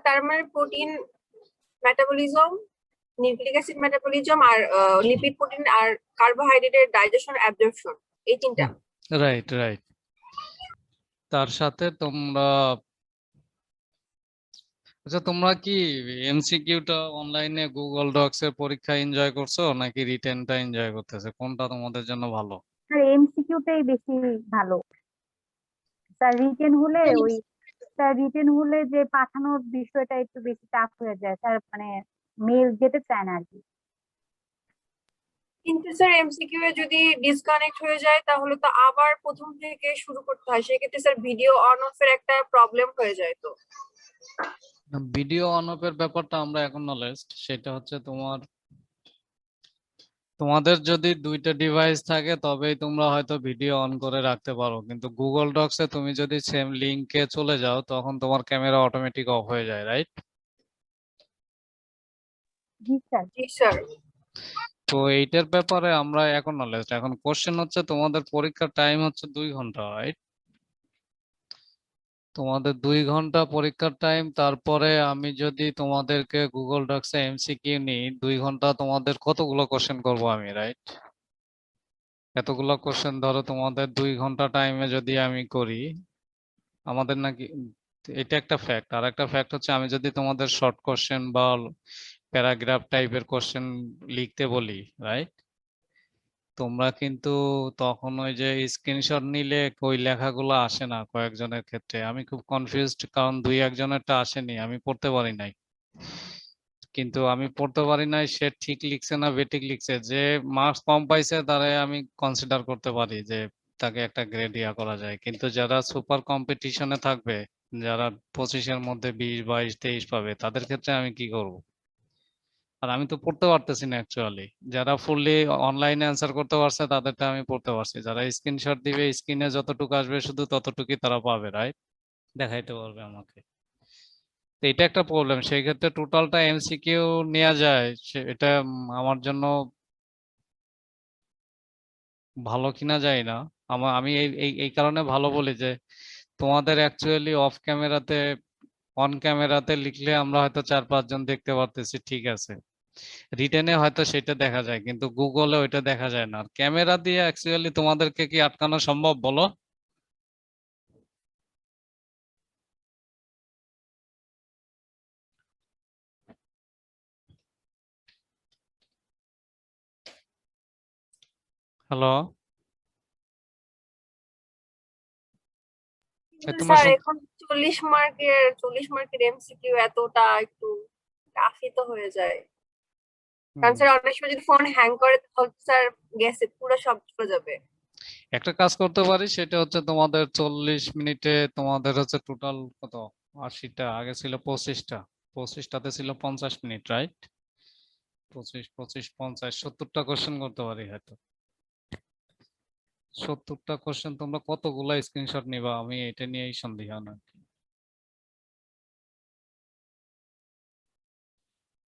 তার মানে protein metabolism, nucleic acid metabolism, আর লিপিড প্রোটিন আর কার্বোহাইড্রেটের ডাইজেশন অ্যাবজর্পশন, এই তিনটা। Right right. তার সাথে তোমরা আচ্ছা, তোমরা কি এমসিকিউটা অনলাইনে গুগল ডক্স এর পরীক্ষা এনজয় করছো নাকি রিটেনটা এনজয় করতেছে? কোনটা তোমাদের জন্য ভালো? আর এমসিকিউটাই বেশি ভালো স্যার। রিটেন হলে যে পাঠানোর বিষয়টা একটু বেশি টাফ হয়ে যায় স্যার, মানে মেল যেতে চায় না আর কি। কিন্তু স্যার এমসিকিউ এ যদি ডিসকানেক্ট হয়ে যায় তাহলে তো আবার প্রথম থেকে শুরু করতে হয়, সেক্ষেত্রে স্যার ভিডিও অন অফ এর একটা প্রবলেম হয়ে যায়। তো ভিডিও অন অফ এর ব্যাপারটা আমরা এখন নলেজ, সেটা হচ্ছে তোমাদের যদি দুইটা ডিভাইস থাকে তবেই তোমরা হয়তো ভিডিও অন করে রাখতে পারো, কিন্তু গুগল ডক্স এ তুমি যদি সেম লিংকে চলে যাও তখন তোমার ক্যামেরা অটোমেটিক অফ হয়ে যায়, রাইট? জি স্যার। জি স্যার। তো এইটার ব্যাপারে আমরা এখন নলেজ। এখন কোশ্চেন হচ্ছে তোমাদের পরীক্ষার টাইম হচ্ছে 2 ঘন্টা, রাইট? তোমাদের 2 ঘন্টা পরীক্ষার টাইম, তারপরে আমি যদি তোমাদেরকে গুগল ডক্স এ এমসিকিউ নিই 2 ঘন্টা, তোমাদের কতগুলো কোশ্চেন করব আমি, রাইট? এতগুলো কোশ্চেন ধরো তোমাদের 2 ঘন্টা টাইমে যদি আমি করি, আমাদের নাকি এটা একটা ফ্যাক্ট। আর একটা ফ্যাক্ট হচ্ছে আমি যদি তোমাদের শর্ট কোশ্চেন বা প্যারাগ্রাফ টাইপের কোশ্চেন লিখতে বলি, রাইট, তোমরা কিন্তু তখন ওই যে স্ক্রিনশট নিলে ওই লেখাগুলো আসে না। কয়েকজনের ক্ষেত্রে আমি খুব কনফিউজড, কারণ 2-1 জনেরটা আসেনি, আমি পড়তে পারি নাই। কিন্তু আমি পড়তে পারি নাই সে ঠিক লিখছে না বেঠিক লিখছে, যে মার্কস কম পাইছে তারে আমি কনসিডার করতে পারি যে তাকে একটা গ্রেড ইয়া করা যায়। কিন্তু যারা সুপার কম্পিটিশনে থাকবে, যারা 25-এর মধ্যে 20, 22, 23 পাবে, তাদের ক্ষেত্রে আমি কি করব? আর আমি তো পড়তে পারতেছি না অ্যাকচুয়ালি। যারা ফুললি অনলাইনে অ্যান্সার করতে পারছে তাদেরটা আমি পড়তে পারছি, যারা স্ক্রিনশট দিবে স্ক্রিনে যতটুকু আসবে শুধু ততটুকুই তারা পাবে, রাইট? দেখাইতে পারবে আমাকে। তো এটা একটা প্রবলেম। সেই ক্ষেত্রে টোটালটা এমসিকিউ নেওয়া যায়, এটা আমার জন্য ভালো কিনা যায় না। আমি এই এই এই কারণে ভালো বলি যে তোমাদের অ্যাকচুয়ালি অফ ক্যামেরাতে, অন ক্যামেরাতে লিখলে আমরা হয়তো 4-5 জন দেখতে পারতেছি, ঠিক আছে, রিটেনে হয়তো সেটা দেখা যায়, কিন্তু গুগলে ওইটা দেখা যায় না। আর ক্যামেরা দিয়ে অ্যাকচুয়ালি তোমাদেরকে কি আটকানো সম্ভব বলো? হ্যালো, তোমরা স্যার এখন 40 মার্কের এমসিকিউ এতটা একটু টাফই তো হয়ে যায়। কারণ স্যার অনেক সময় যদি ফোন হ্যাং করে তাহলে স্যার গেছে, পুরো সব চলে যাবে। একটা কাজ করতে পারি, সেটা হচ্ছে তোমাদের 40 মিনিটে তোমাদের হচ্ছে টোটাল কত, 80টা, আগে ছিল 25টা, 25টাতে ছিল 50 মিনিট, রাইট? 25, 25, 50, 70টা কোশ্চেন করতে পারি হয়তো। 70টা কোশ্চেন তোমরা কতগুলা স্ক্রিনশট নিবা আমি এটা নিয়েই সন্দিহান আর কি।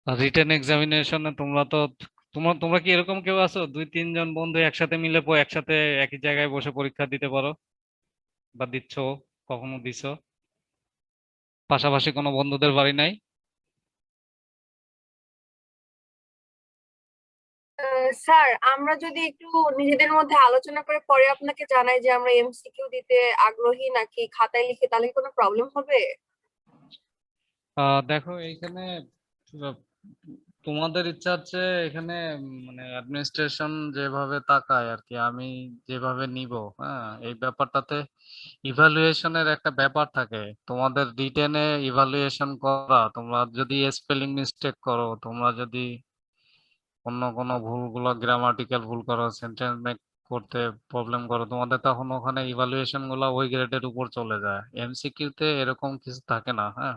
আর রিটেন এক্সামিনেশনে তোমরা তো, তোমরা কি এরকম কেউ আছো 2-3 জন বন্ধু একসাথে মিলে একসাথে একই জায়গায় বসে পরীক্ষা দিতে পারো বা দিচ্ছ, কখনো দিছো? পাশাপাশি কোনো বন্ধুদের বাড়ি নাই? স্যার আমরা যদি একটু নিজেদের মধ্যে আলোচনা করে পরে আপনাকে জানাই যে আমরা এমসিকিউ দিতে আগ্রহী নাকি খাতায় লিখে, তাহলে কি কোনো প্রবলেম হবে? দেখো এইখানে তোমাদের ইচ্ছা হচ্ছে এখানে, মানে অ্যাডমিনিস্ট্রেশন যেভাবে তাকায় আর কি, আমি যেভাবে নিব, হ্যাঁ, এই ব্যাপারটাতে ইভালুয়েশনের একটা ব্যাপার থাকে। তোমাদের রিটেনে ইভালুয়েশন করা, তোমরা যদি স্পেলিং মিস্টেক করো, তোমরা যদি অন্য কোনো ভুলগুলো, গ্রামাটিক্যাল ভুল করো, সেন্টেন্স মেক করতে প্রবলেম করো, তোমাদের তখন ওখানে ইভালুয়েশন গুলো ওই গ্রেডের উপর চলে যায়। এমসিকিউ তে এরকম কিছু থাকে না, হ্যাঁ।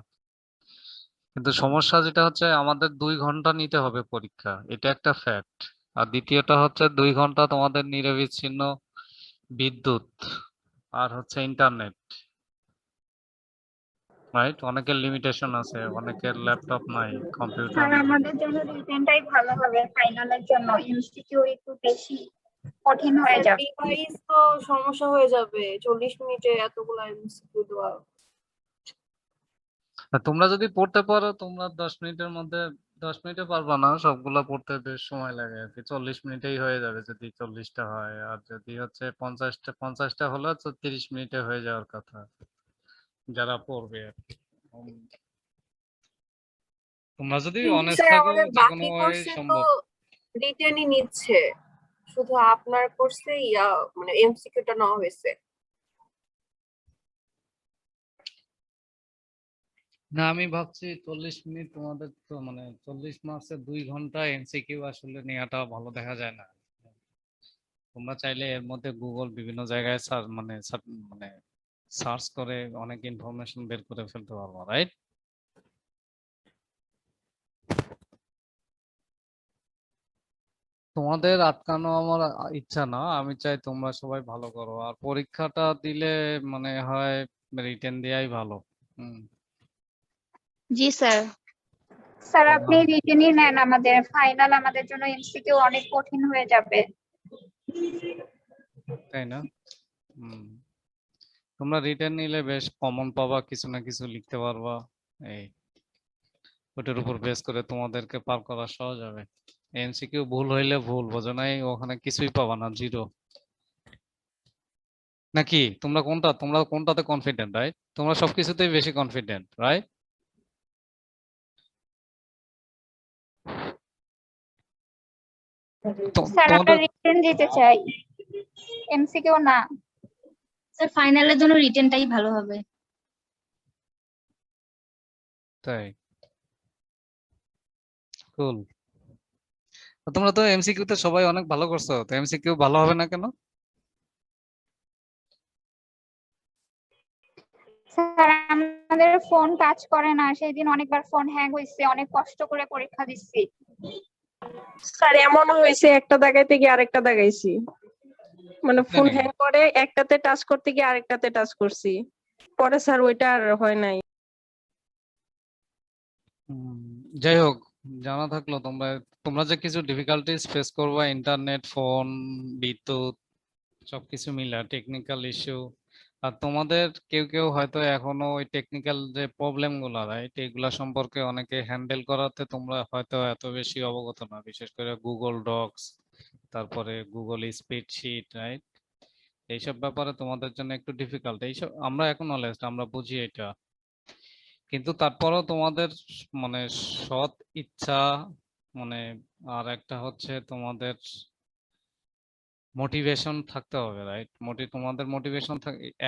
কিন্তু সমস্যা যেটা হচ্ছে আমাদের 2 ঘন্টা নিতে হবে পরীক্ষা, এটা একটা ফ্যাক্ট। আর দ্বিতীয়টা হচ্ছে 2 ঘন্টা তোমাদের নিরবিচ্ছিন্ন বিদ্যুৎ আর হচ্ছে ইন্টারনেট, রাইট? অনেকের লিমিটেশন আছে, অনেকের ল্যাপটপ নাই, কম্পিউটার স্যার নাই। আমাদের জন্য রিটেনটাই ভালো হবে ফাইনালের জন্য, এমসিকিউ একটু বেশি কঠিন হয়ে যাবে। ডিভাইস তো সমস্যা হয়ে যাবে, 40 মিনিটে এতগুলো এমসিকিউ দেওয়া। আর তোমরা যদি পড়তে পারো তোমরা 10 মিনিটের মধ্যে, 10 মিনিটে পারবা না সবগুলা পড়তে, বেশ সময় লাগে আর কি। 40 মিনিটেই হয়ে যাবে যদি 40টা হয়, আর যদি হচ্ছে 50টা হলে তো 30 মিনিটে হয়ে যাওয়ার কথা যারা পড়বে আর কি। উম, তোমরা যদি কিন্তু অনেস্ট স্যার থাকো আমাদের যে কোনো বাকি ওয়ে কোর্সে তো সম্ভব। রিটেনই নিচ্ছে, শুধু আপনার কোর্সে মানে এমসিকিউটা নেওয়া হয়েছে। না আমি ভাবছি 40 মিনিট তোমাদের তো মানে 40 মার্কসে 2 ঘন্টা এমসিকিউ আসলে নেওয়াটা ভালো দেখা যায় না। তোমরা চাইলে এর মধ্যে গুগল বিভিন্ন জায়গায় মানে সার্চ করে অনেক ইনফরমেশন বের করে ফেলতে পারবো, রাইট? তোমাদের আটকানো আমার ইচ্ছা না, আমি চাই তোমরা সবাই ভালো করো, আর পরীক্ষাটা দিলে মানে হয় রিটেন দেয়াই ভালো। হুম। জি স্যার। স্যার আপনি রিটেনই নেন, আমাদের ফাইনাল আমাদের জন্য এমসিকিউ অনেক কঠিন হয়ে যাবে। তাই না? হুম। তোমরা রিটেন নিলে বেশ কমন পাবা, কিছু না কিছু লিখতে পারবা, এই ওটার উপর বেস করে তোমাদেরকে পার করা সহজ হবে। এমসিকিউ ভুল হইলে ভুল বোঝো নাই, ওখানে কিছুই পাবা না, জিরো। নাকি তোমরা কোনটাতে কনফিডেন্ট, রাইট? তোমরা সবকিছুতেই বেশি কনফিডেন্ট, রাইট? স্যার আমরা তোমাদের রিটেন দিতে চাই, এমসিকিউ না। স্যার ফাইনালের জন্য রিটেনটাই ভালো হবে। তাই? কুল। তোমরা তো এমসিকিউ তে সবাই অনেক ভালো করছো, তো এমসিকিউ ভালো হবে না কেন? স্যার আমাদের ফোন কাজ করে না, সেই দিন অনেকবার ফোন হ্যাং হয়েছে, অনেক কষ্ট করে পরীক্ষা দিচ্ছি। স্যার এমন হয়েছে একটা দাগাইতে গিয়ে আরেকটা দাগাইছি, মানে ফোন জানি। হ্যাং করে একটাতে টাচ করতে গিয়ে আরেকটাতে টাচ করছি, পরে স্যার ওইটা আর হয় নাই। যাই হোক, জানা থাকলো তোমরা তোমরা যে কিছু ডিফিকাল্টিস ফেস করবা, ইন্টারনেট, ফোন, বিদ্যুৎ সবকিছু মিলা টেকনিক্যাল ইস্যু। আর তোমাদের কেউ কেউ হয়তো এখনো ওই টেকনিক্যাল যে প্রবলেম গুলা, রাইট, এগুলা সম্পর্কে অনেকে হ্যান্ডেল করাতে তোমরা হয়তো এত বেশি অবগত না, বিশেষ করে গুগল ডকস, তারপরে গুগল স্প্রেডশিট, রাইট? এইসব ব্যাপারে তোমাদের জন্য একটু ডিফিকাল্ট। এইসব আমরা এখন নলেজ, আমরা বুঝি এটা, কিন্তু তারপরেও তোমাদের মানে সৎ ইচ্ছা, মানে আর একটা হচ্ছে তোমাদের মোটিভেশন থাকতে হবে, রাইট? তোমাদের মোটিভেশন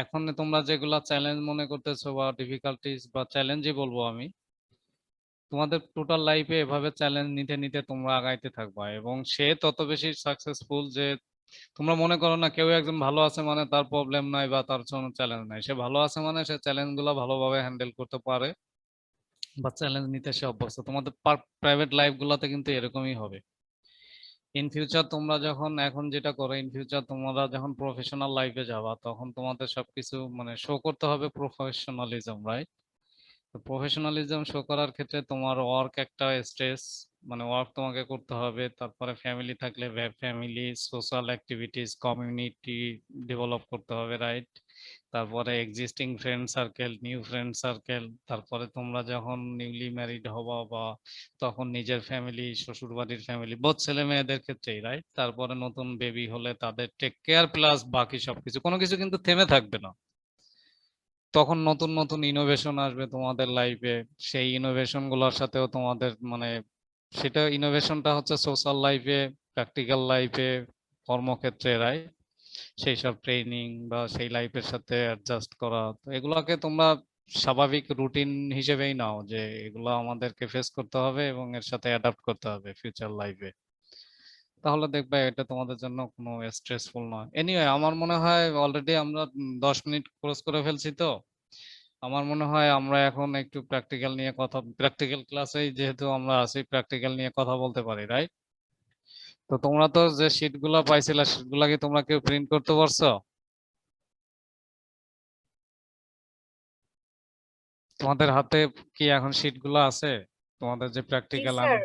এখন তোমরা যেগুলা চ্যালেঞ্জ মনে করতেছো বা ডিফিকাল্টিস বা চ্যালেঞ্জই বলবো আমি, তোমাদের টোটাল লাইফে এভাবে চ্যালেঞ্জ নিতে নিতে তোমরা আগাইতে থাকবা, এবং সে তত বেশি সাকসেসফুল যে তোমরা মনে করো না কেউ একজন ভালো আছে মানে তার প্রবলেম নাই বা তার কোনো চ্যালেঞ্জ নাই। সে ভালো আছে মানে সে চ্যালেঞ্জ গুলা ভালোভাবে হ্যান্ডেল করতে পারে বা চ্যালেঞ্জ নিতে সে অভ্যস্ত। তোমাদের প্রাইভেট লাইফ গুলাতে কিন্তু এরকমই হবে। ইন ফিউচার তোমরা যখন এখন যেটা করো, ইন ফিউচার তোমরা যখন প্রফেশনাল লাইফে যাবা তখন তোমাদের সবকিছু মানে শো করতে হবে প্রফেশনালিজম, রাইট? তো প্রফেশনালিজম শো করার ক্ষেত্রে তোমার ওয়ার্ক একটা স্ট্রেস, মানে ওয়ার্ক তোমাকে করতে হবে, তারপরে ফ্যামিলি থাকলে family, social activities, community develop করতে হবে, রাইট? তারপরে existing friend circle, new friend circle, তারপরে তোমরা যখন নিউলি ম্যারিড হবা বা তখন নিজের ফ্যামিলি, শ্বশুর বাড়ির ফ্যামিলি, বোধ ছেলে মেয়েদের ক্ষেত্রেই, রাইট? তারপরে নতুন বেবি হলে তাদের টেক কেয়ার প্লাস বাকি সবকিছু, কোনো কিছু কিন্তু থেমে থাকবে না। তখন নতুন নতুন ইনোভেশন আসবে তোমাদের লাইফে, সেই ইনোভেশন গুলোর সাথেও তোমাদের মানে সেটা ইনোভেশনটা হচ্ছে সোশ্যাল লাইফে, প্র্যাকটিক্যাল লাইফে, কর্মক্ষেত্রে, রাইট? সেই সব ট্রেনিং বা সেই লাইফের সাথে অ্যাডজাস্ট করা, তো এগুলোকে তোমরা স্বাভাবিক রুটিন হিসেবেই নাও যে এগুলো আমাদেরকে ফেস করতে হবে এবং এর সাথে অ্যাডাপ্ট করতে হবে ফিউচার লাইফে। তাহলে দেখবে এটা তোমাদের জন্য কোনো স্ট্রেসফুল নয়। এনিওয়ে আমার মনে হয় অলরেডি আমরা 10 মিনিট ক্রস করে ফেলছি, তো আমার মনে হয় আমরা এখন একটু প্র্যাকটিক্যাল ক্লাসেই যেহেতু আমরা আছি, প্র্যাকটিক্যাল নিয়ে কথা বলতে পারি, রাইট? তো তোমরা তো যে শিট গুলা পাইছিলা সেগুলা কি তোমরা কেউ প্রিন্ট করতে পারছো? তোমাদের হাতে কি এখন শিট গুলা আছে তোমাদের যে জি প্র্যাকটিক্যাল? স্যার,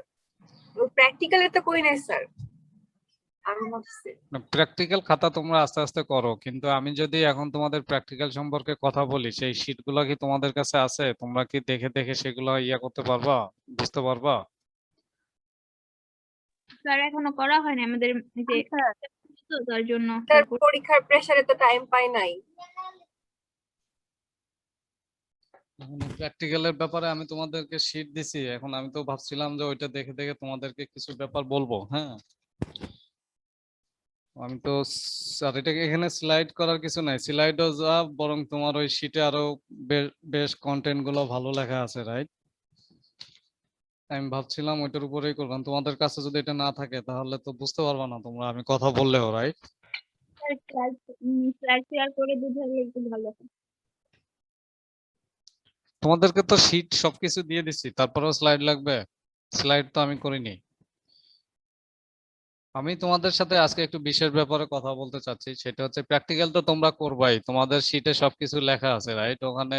প্র্যাকটিক্যালি তো করি নাই স্যার, আমি ভাবছি প্র্যাকটিক্যাল খাতা তোমরা আস্তে আস্তে করো, কিন্তু আমি যদি এখন তোমাদের প্র্যাকটিক্যাল সম্পর্কে কথা বলি, সেই শিটগুলো কি তোমাদের কাছে আছে? তোমরা কি দেখে দেখে সেগুলো ইয়া করতে পারবা, বুঝতে পারবা? স্যার এখনো করা হয়নি আমাদের এই যে তো তার জন্য স্যার পরীক্ষার প্রেসারে তো টাইম পাই নাই। প্র্যাকটিক্যালের ব্যাপারে আমি তোমাদেরকে শিট দিছি, এখন আমি তো ভাবছিলাম যে ওইটা দেখে দেখে তোমাদেরকে কিছু ব্যাপার বলবো। হ্যাঁ, আমি তো আর এটাকে এখানে স্লাইড করার কিছু নাই, স্লাইডও যা, বরং তোমার ওই শিটে আরো বেশ কন্টেন্ট গুলো ভালো লেখা আছে, রাইট? আমি ভাবছিলাম ওইটার উপরেই করলাম। তোমাদের কাছে যদি এটা না থাকে তাহলে তো বুঝতে পারবা না তোমরা, আমি কথা বললেও, রাইট? স্লাইড শেয়ার করে বুঝালে একটু ভালো হয়। তোমাদেরকে তো শিট সবকিছু দিয়ে দিচ্ছি, তারপরেও স্লাইড লাগবে? স্লাইড তো আমি করিনি। আমি তোমাদের সাথে আজকে একটু বিশেষ ব্যাপারে কথা বলতে চাচ্ছি, সেটা হচ্ছে প্র্যাকটিক্যাল তো তোমরা করবাই, তোমাদের শিটে সবকিছু লেখা আছে, রাইট? ওখানে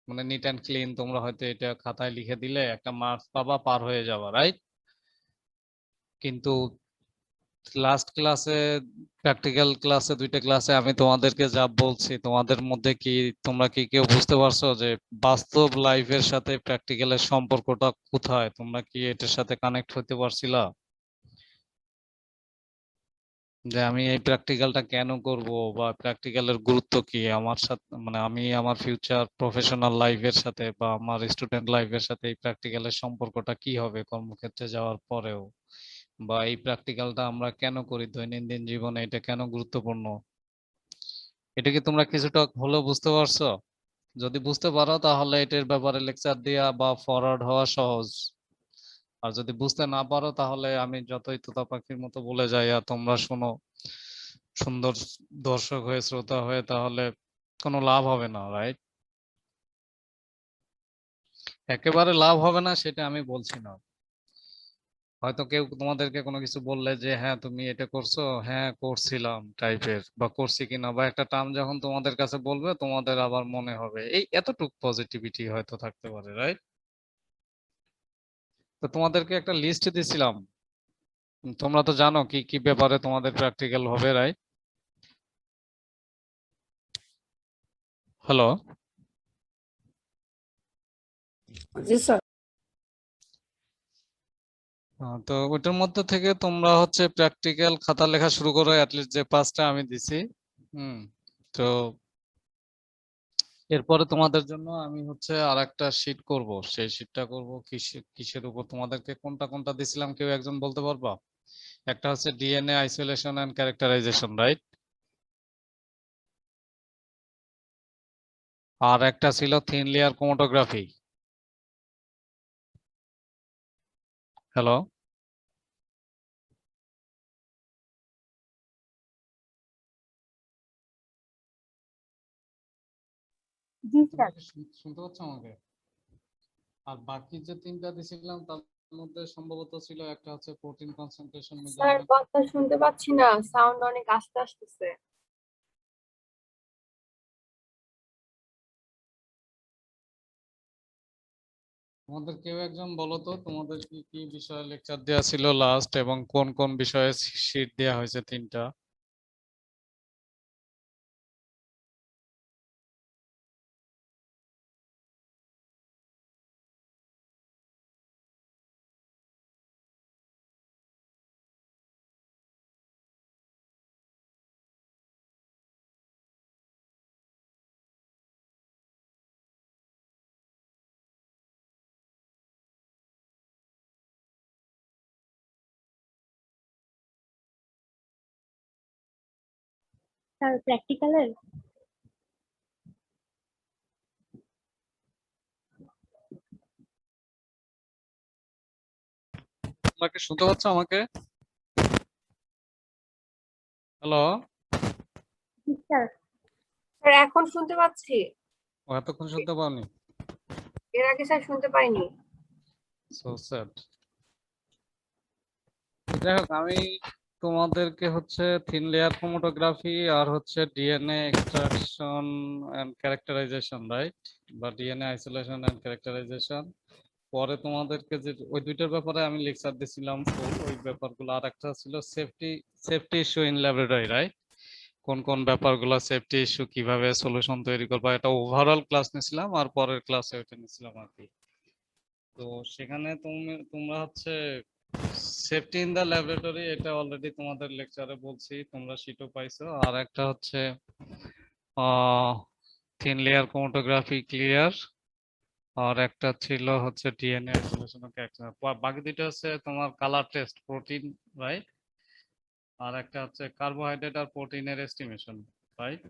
মানে নিট অ্যান্ড ক্লিন, তোমরা হয়তো এটা খাতায় লিখে দিলে একটা মার্কস পাবা, পার হয়ে যাবা, রাইট? কিন্তু লাস্ট ক্লাসে, প্র্যাকটিক্যাল ক্লাসে, দুইটা ক্লাসে আমি তোমাদেরকে যা বলছি, তোমাদের মধ্যে কি তোমরা কি কেউ বুঝতে পারছো যে বাস্তব লাইফের সাথে প্র্যাকটিক্যালের সম্পর্কটা কোথায়? তোমরা কি এটার সাথে কানেক্ট হতে পারছিলা যে আমি এই প্র্যাকটিক্যালটা কেন করব, বা প্র্যাকটিক্যালের গুরুত্ব কি আমার সাথে, মানে আমি আমার ফিউচার প্রফেশনাল লাইফের সাথে বা আমার স্টুডেন্ট লাইফের সাথে এই প্র্যাকটিক্যালের সম্পর্কটা কি হবে কর্মক্ষেত্রে যাওয়ার পরেও, বা এই প্র্যাকটিক্যালটা আমরা কেন করি দৈনন্দিন জীবনে, এটা কেন গুরুত্বপূর্ণ? এটা কি তোমরা কিছুটা হলেও বুঝতে পারছো? যদি বুঝতে পারো তাহলে এটার ব্যাপারে লেকচার দেওয়া বা ফরওয়ার্ড হওয়া সহজ। আর যদি বুঝতে না পারো তাহলে আমি যতই তোতা পাখির মতো বলে যাই আর তোমরা শোনো সুন্দর দর্শক হয়ে, শ্রোতা হয়ে, তাহলে কোনো লাভ হবে না, রাইট? একেবারে লাভ হবে না সেটা আমি বলছি না। হয়তো কেউ তোমাদেরকে কোনো কিছু বললে যে হ্যাঁ তুমি এটা করছো, হ্যাঁ করছিলাম টাইপের, বা করছি কিনা, বা একটা টার্ম যখন তোমাদের কাছে বলবে তোমাদের আবার মনে হবে, এই এতটুক পজিটিভিটি হয়তো থাকতে পারে, রাইট? তো তোমাদেরকে একটা লিস্ট দিছিলাম, তোমরা তো জানো কি কি ব্যাপারে তোমাদের প্র্যাকটিক্যাল হবে, রাইট? হ্যালো? জি স্যার। তো ওইটার মধ্যে থেকে তোমরা হচ্ছে প্র্যাকটিক্যাল খাতা লেখা শুরু করো, অ্যাটলিস্ট যে 5টা আমি দিছি। হুম। তো এরপরে তোমাদের জন্য আমি হচ্ছে আর একটা শীট করব, সেই শীটটা করব কিসের উপর, তোমাদেরকে কোনটা কোনটা দিছিলাম কেউ একজন বলতে পারবা? একটা হচ্ছে DNA isolation and characterisation, right? আর একটা ছিল থিন লেয়ার ক্রোমাটোগ্রাফি। হ্যালো? জি স্যার। শুনতে পাচ্ছ আমাকে? আর বাকি যে 3টা দিছিলাম তার মধ্যে সম্ভবত ছিল একটা হচ্ছে প্রোটিন কনসেন্ট্রেশন স্যার মেজারমেন্ট। কথা শুনতে পাচ্ছি না, সাউন্ড অনেক আস্তে আসতেছে। তোমাদের কেউ একজন বলো তো তোমাদের কি কি বিষয়ে লেকচার দেওয়া ছিল লাস্ট, এবং কোন কোন বিষয়ে শীট দেওয়া হয়েছে 3টা? স্যার প্র্যাকটিক্যালের তোমরা কি শুনতে পাচ্ছ আমাকে? হ্যালো? স্যার স্যার এখন শুনতে পাচ্ছি, ও এতক্ষণ শুনতে পাওনি? এর আগে স্যার শুনতে পাইনি। So sad. যাই হোক, আমি তোমাদেরকে হচ্ছে থিন লেয়ার ক্রোমাটোগ্রাফি আর হচ্ছে DNA extraction and characterisation, right? বা ডিএনএ আইসোলেশন এন্ড ক্যারেক্টারাইজেশন, পরে তোমাদেরকে যে ওই দুইটার ব্যাপারে আমি লেকচার দিছিলাম ফুল ওই ব্যাপারগুলো, আর একটা ছিল safety issue in laboratory, right? কোন কোন ব্যাপারগুলো সেফটি ইস্যু, কিভাবে সলিউশন তৈরি করবা, এটা ওভারঅল ক্লাস নিছিলাম, আর পরের ক্লাসে ওইটা নিছিলাম আর কি। তো সেখানে তোমরা হচ্ছে সেফটি ইন দা ল্যাবরেটরি, এটা অলরেডি তোমাদের লেকচারে বলছি, তোমরা শিটও পাইছো। আর একটা হচ্ছে থিন লেয়ার ক্রোমাটোগ্রাফি ক্লিয়ার, আর একটা ছিল হচ্ছে ডিএনএ আইসোলেশন। বাকি দুটো হচ্ছে তোমার কালার টেস্ট প্রোটিন, রাইট? আর একটা হচ্ছে কার্বোহাইড্রেট আর প্রোটিনের এস্টিমেশন, রাইট?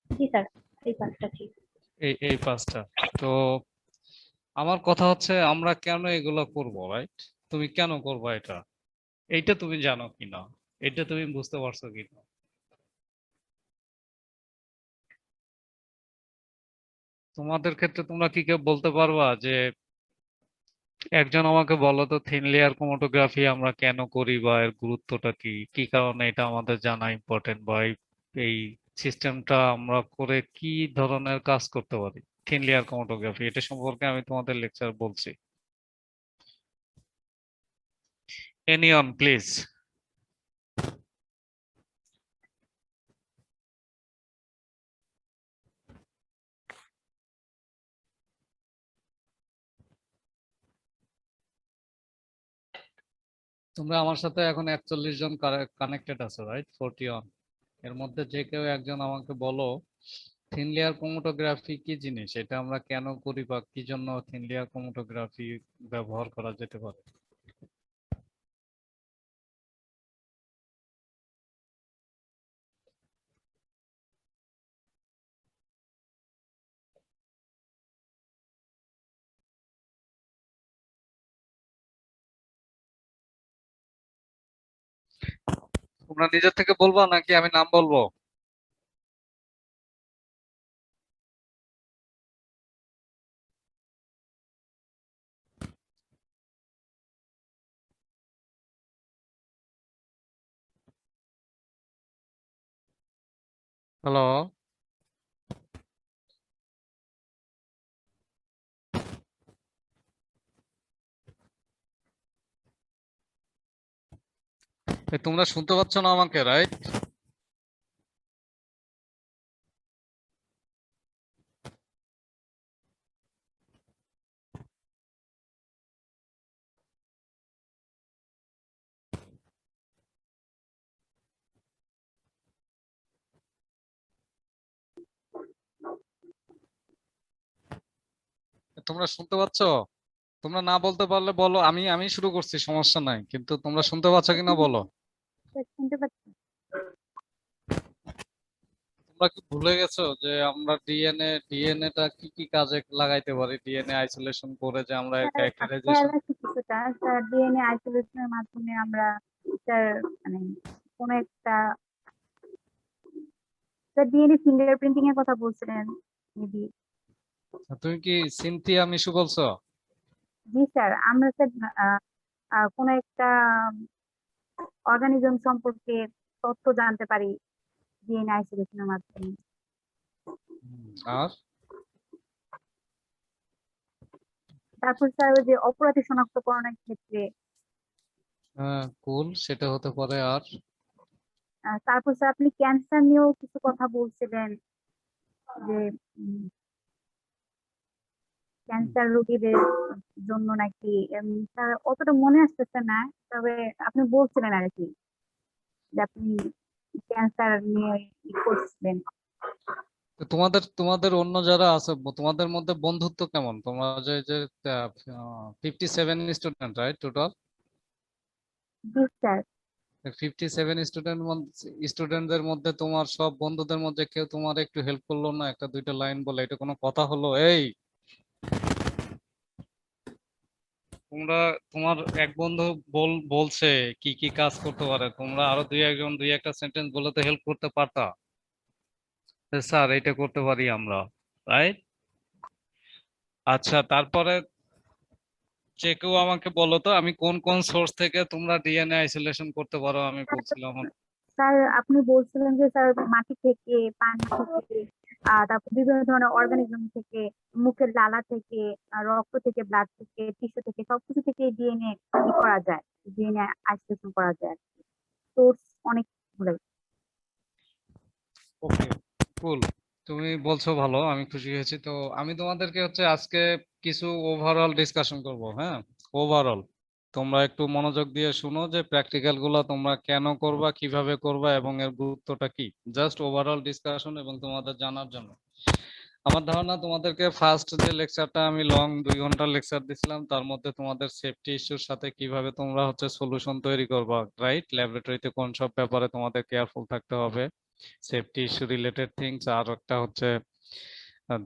জি স্যার, এই পাঁচটা ঠিক। এই পাঁচটা। তো আমার কথা হচ্ছে আমরা কেন এগুলো করব, রাইট? তুমি কেন করবা এটা, এইটা তুমি জানো কিনা, এটা তুমি বুঝতে পারছো কিনা? তোমাদের ক্ষেত্রে তোমরা কি কেউ বলতে পারবা যে একজন আমাকে বলো তো থিন লেয়ার ক্রোমাটোগ্রাফি আমরা কেন করি, বা এর গুরুত্বটা কি, কি কারণে এটা আমাদের জানা ইম্পর্টেন্ট, বা এই সিস্টেমটা আমরা করে কি ধরনের কাজ করতে পারি? থিন লেয়ার ক্রোমাটোগ্রাফি এটা সম্পর্কে আমি তোমাদের লেকচার বলছি। Anyone please. তোমরা আমার সাথে এখন 41 জন কানেক্টেড আছো, রাইট? 41। এর মধ্যে যে কেউ একজন আমাকে বলো থিন লেয়ার ক্রোমাটোগ্রাফি কি জিনিস, এটা আমরা কেন করি, বা কি জন্য থিন লেয়ার ক্রোমাটোগ্রাফি ব্যবহার করা যেতে পারে? তোমরা নিজের থেকে বলবা নাকি আমি নাম বলবো? হ্যালো? তোমরা শুনতে পাচ্ছ না আমাকে, রাইট? তোমরা শুনতে পাচ্ছ? তোমরা না বলতে পারলে বলো, আমি আমি শুরু করছি, সমস্যা নাই, কিন্তু তোমরা শুনতে পাচ্ছ কিনা বলো। শুনতে পাচ্ছি। তোমরা কি ভুলে গেছো যে আমরা ডিএনএটা কি কি কাজে লাগাইতে পারি, ডিএনএ আইসোলেশন করে যে আমরা স্যার ক্যারেক্টারাইজেশন। খেয়াল রাখি কিছুটা স্যার, ডিএনএ আইসোলেশনের মাধ্যমে আমরা স্যার মানে কোনো একটা স্যার ডিএনএ ফিঙ্গারপ্রিন্টিং এর কথা বলছিলেন মেবি। তুমি কি সিনথিয়া মিশু বলছো? জি স্যার, আমরা স্যার কোনো একটা অর্গানিজম সম্পর্কে তথ্য জানতে পারি ডিএনএ আইসোলেশনের মাধ্যমে। আর তারপর স্যার ওই যে অপরাধী শনাক্তকরণের ক্ষেত্রে, কুল, সেটা হতে পারে। আর তারপর স্যার আপনি ক্যান্সার নিয়েও কিছু কথা বলছিলেন যে ক্যান্সার রোগীদের জন্য নাকি স্যার অতটা মনে আসতেছে না, তবে আপনি বলছিলেন আর কি যে আপনি ক্যান্সার নিয়ে করছিলেন। তো তোমাদের তোমাদের অন্য যারা আছে তোমাদের মধ্যে বন্ধুত্ব কেমন? তোমরা যে যে 57 স্টুডেন্ট, রাইট? টোটাল জি স্যার। 57 স্টুডেন্টদের মধ্যে তোমার সব বন্ধুদের মধ্যে কেউ তোমার একটু হেল্প করলো না, একটা দুইটা লাইন বলে? এটা কোনো কথা হলো? এই তোমরা, তোমার এক বন্ধু বলছে কি কি কাজ করতে পারে, তোমরা আরো দুই একজন দুই একটা সেন্টেন্স বলে তো হেল্প করতে পারতা। স্যার এটা করতে পারি আমরা, রাইট? আচ্ছা, তারপরে যে কেউ আমাকে বলো তো আমি কোন কোন সোর্স থেকে তোমরা ডিএনএ আইসোলেশন করতে পারো, আমি বলছিলাম। স্যার আপনি বলছিলেন যে স্যার মাটি থেকে, পানি থেকে, তারপর বিভিন্ন ধরনের অর্গানিজম থেকে, মুখে মুখের লালা থেকে রক্ত থেকে, ব্লাড থেকে, টিস্যু থেকে সবকিছু থেকে ডিএনএ করা যায়, ডিএনএ আইসোলেশন করা যায়। সোর্স অনেকগুলো। ওকে, কুল। তুমি বলছো ভালো, আমি খুশি হয়েছি। তো আমি তোমাদেরকে হচ্ছে আজকে কিছু ওভারঅল ডিসকাশন করব। হ্যাঁ, ওভারঅল তোমরা একটু মনোযোগ দিয়ে শুনো যে প্র্যাকটিক্যাল গুলো তোমরা কেন করবা, কিভাবে করবা এবং এর গুরুত্বটা কি। জাস্ট ওভারঅল ডিসকাশন এবং তোমাদের জানার জন্য। আমার ধারণা তোমাদেরকে ফার্স্ট যে লেকচারটা আমি লং 2 ঘন্টার লেকচার দিছিলাম, তার মধ্যে তোমাদের সেফটি ইস্যুর সাথে কিভাবে তোমরা হচ্ছে সলিউশন তৈরি করবা, রাইট? ল্যাবরেটরিতে কোন সব ব্যাপারে তোমাদের কেয়ারফুল থাকতে হবে, সেফটি ইস্যু রিলেটেড থিংস। আর একটা হচ্ছে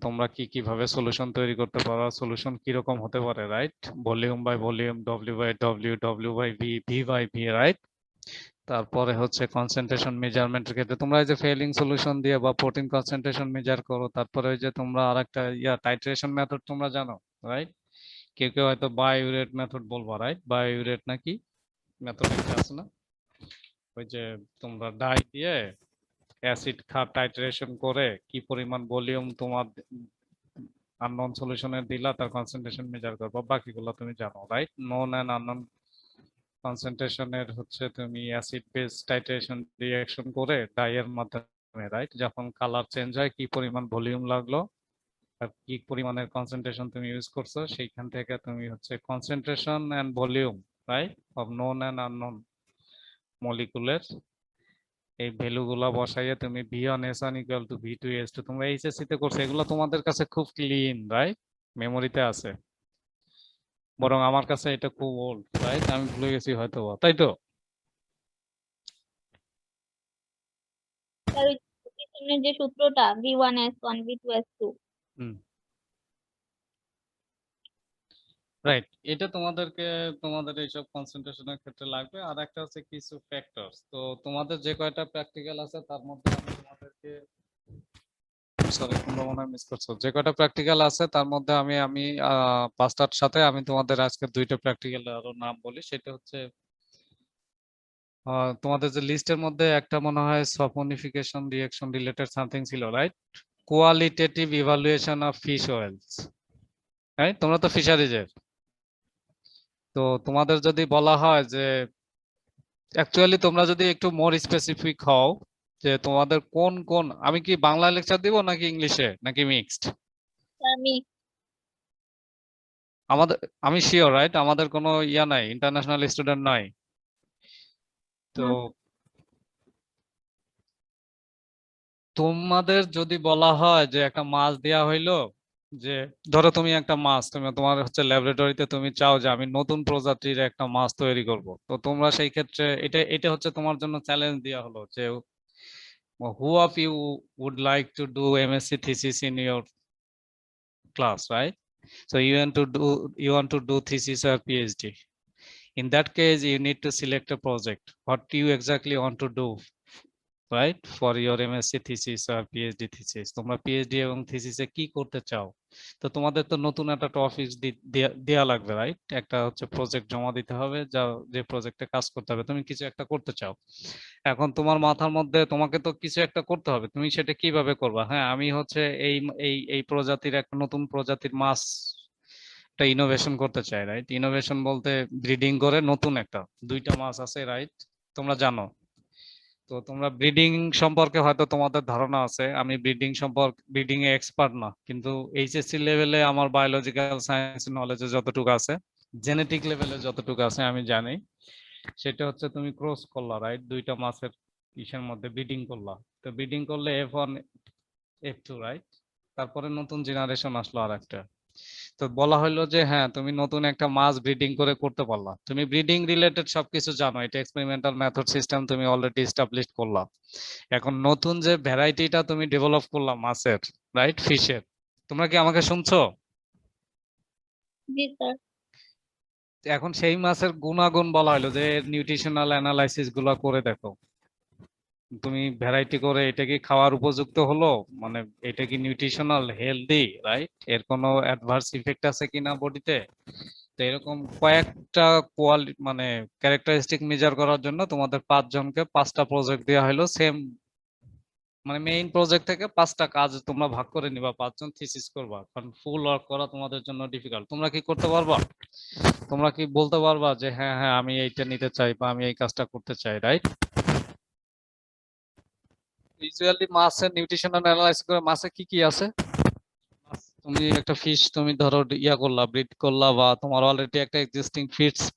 তোমরা কিভাবে সলিউশন তৈরি করতে পারো, সলিউশন কিরকম হতে পারে, right? Volume by volume, W by W, W by V, V by V, right? তারপরে হচ্ছে কনসেন্ট্রেশন মেজারমেন্টের ক্ষেত্রে তোমরা এই যে ফেলিং সলিউশন দিয়ে বা প্রোটিন কনসেন্ট্রেশন মেজার করো। তারপরে ওই যে তোমরা আরেকটা টাইট্রেশন মেথড তোমরা জানো, রাইট? কেউ কেউ হয়তো বায়োইউরেট মেথড বলবো, রাইট? বায়োইউরেট নাকি মেথড একটা আছে না, ওই যে তোমরা ডাই দিয়ে অ্যাসিড টাইট্রেশন করে কি পরিমাণ ভলিউম তোমার আননোন সলিউশনের দিলা, তার কনসেন্ট্রেশন মেজার করবো। বাকিগুলো তুমি জানো, রাইট? নোন এন্ড আননোন কনসেন্ট্রেশনের হচ্ছে তুমি অ্যাসিড বেস টাইট্রেশন রিঅ্যাকশন করে ডাইয়ের মাধ্যমে, রাইট? যখন কালার চেঞ্জ হয় কি পরিমাণ ভলিউম লাগলো আর কি পরিমাণের কনসেন্ট্রেশন তুমি ইউজ করছো, সেইখান থেকে তুমি হচ্ছে concentration and volume, right, of known and unknown মলিকুলের এই ভ্যালু গুলা বসাইয়ে তুমি V1S1 ইকুয়াল টু V2S2 তোমরা এইচএসসি তে করছো। এগুলো তোমাদের কাছে খুব ক্লিন, রাইট? মেমোরিতে আছে। বরং আমার কাছে এটা খুব ওল্ড, রাইট? আমি ভুলে গেছি হয়তো, তাই তো? স্যার ওই নিউট্রিশনের যে সূত্রটা V1S1 V2S2। হুম, রাইট। এটা তোমাদেরকে তোমাদের এইসব কনসেন্ট্রেশনের ক্ষেত্রে লাগবে। আর একটা হচ্ছে কিছু ফ্যাক্টরস। তো তোমাদের যে কয়টা প্র্যাকটিক্যাল আছে তার মধ্যে আমি তোমাদেরকে, সরি তোমরা মনে হয় মিস করছো, যে কয়টা প্র্যাকটিক্যাল আছে তার মধ্যে আমি আমি পাঁচটার সাথে আমি তোমাদের আজকে 2টা প্র্যাকটিক্যাল আরো নাম বলি। সেটা হচ্ছে তোমাদের যে লিস্টের মধ্যে একটা মনে হয় সফনিফিকেশন রিঅ্যাকশন রিলেটেড সামথিং ছিল, right? Qualitative evaluation of fish oils, right? তোমরা তো ফিশারিজের। তো তোমাদের যদি বলা হয় যে অ্যাকচুয়ালি তোমরা যদি একটু মোর স্পেসিফিক হও যে তোমাদের কোন কোন, আমি কি বাংলা লেকচার দিব নাকি ইংলিশে নাকি মিক্সড? স্যার আমি আমাদের, আমি শিওর, রাইট? আমাদের কোনো ইয়া নাই, ইন্টারন্যাশনাল স্টুডেন্ট নাই তো। তোমাদের যদি বলা হয় যে একটা মাছ দেয়া হইলো, যে ধরো তুমি একটা মাছ, তুমি তোমার হচ্ছে ল্যাবরেটরিতে তুমি চাও যে আমি নতুন প্রজাতির একটা মাছ তৈরি করব, তো তোমরা সেই ক্ষেত্রে এটা এটা হচ্ছে তোমার জন্য চ্যালেঞ্জ দেওয়া হলো যে who of you would like to do MSc thesis in your class, right? So you want to do thesis or PhD. In that case, you need to select a project. What do you exactly want to do, right? For your MSc thesis or PhD thesis. তোমরা PhD এবং thesis এ কি করতে চাও? তো তোমাদের তো নতুন একটা টপিক দেয়া লাগবে, রাইট? একটা হচ্ছে প্রজেক্ট জমা দিতে হবে, যা যে প্রজেক্টে কাজ করতে হবে। তুমি কিছু একটা করতে চাও, এখন তোমার মাথার মধ্যে তোমাকে তো কিছু একটা করতে হবে, তুমি সেটা কিভাবে করবা? হ্যাঁ, আমি হচ্ছে এই এই এই প্রজাতির একটা নতুন প্রজাতির মাছ একটা ইনোভেশন করতে চাই, রাইট? ইনোভেশন বলতে ব্রিডিং করে নতুন একটা 2টা মাছ আছে, রাইট? তোমরা জানো। তো তোমরা ব্রিডিং সম্পর্কে হয়তো তোমাদের ধারণা আছে, আমি ব্রিডিং এ এক্সপার্ট না, কিন্তু এইচএসসি লেভেলে আমার বায়োলজিক্যাল সায়েন্স নলেজে যতটুকু আছে, জেনেটিক লেভেলে যতটুকু আছে আমি জানি, সেটা হচ্ছে তুমি ক্রস করলা, রাইট? 2টা মাছের ইসের মধ্যে ব্রিডিং করলা। তো ব্রিডিং করলে F1 F2, রাইট? তারপরে নতুন জেনারেশন আসলো আর একটা। তো বলা হলো যে হ্যাঁ তুমি নতুন একটা মাছ ব্রিডিং করে করতে পারলা, তুমি ব্রিডিং রিলেটেড সবকিছু জানো, এটা এক্সপেরিমেন্টাল মেথড সিস্টেম তুমি অলরেডি এস্টাবলিশ করলা। এখন নতুন যে ভ্যারাইটিটা তুমি ডেভেলপ করলা মাছের, রাইট, ফিশের, তোমরা কি আমাকে শুনছো? জি স্যার। এখন সেই মাছের গুণাগুণ বলা হলো যে নিউট্রিশনাল অ্যানালাইসিস গুলা করে দেখো, তুমি ভ্যারাইটি করে এটা কি খাওয়ার উপযুক্ত হলো, মানে এটা কি নিউট্রিশনাল হেলদি, রাইট? এর কোনো অ্যাডভার্স ইফেক্ট আছে কিনা বডিতে। তো এরকম কয়েকটা মানে ক্যারেক্টারিস্টিক মেজার করার জন্য তোমাদের 5 জনকে 5টা প্রজেক্ট দেওয়া হলো সেম মানে মেইন প্রজেক্ট থেকে 5টা কাজ তোমরা ভাগ করে নিবা, 5জন থিসিস করবা, কারণ ফুল ওয়ার্ক করা তোমাদের জন্য ডিফিকাল্ট। তোমরা কি করতে পারবা? তোমরা কি বলতে পারবা যে হ্যাঁ হ্যাঁ আমি এইটা নিতে চাই বা আমি এই কাজটা করতে চাই, রাইট? ইউজুয়ালি মাছের নিউট্রিশনাল অ্যানালাইসিস করে মাছে কি কি আছে। তুমি একটা ফিশ তুমি ধরো ইয়া করলা, ব্রিড করলা, বা তোমার অলরেডি একটা এক্সিস্টিং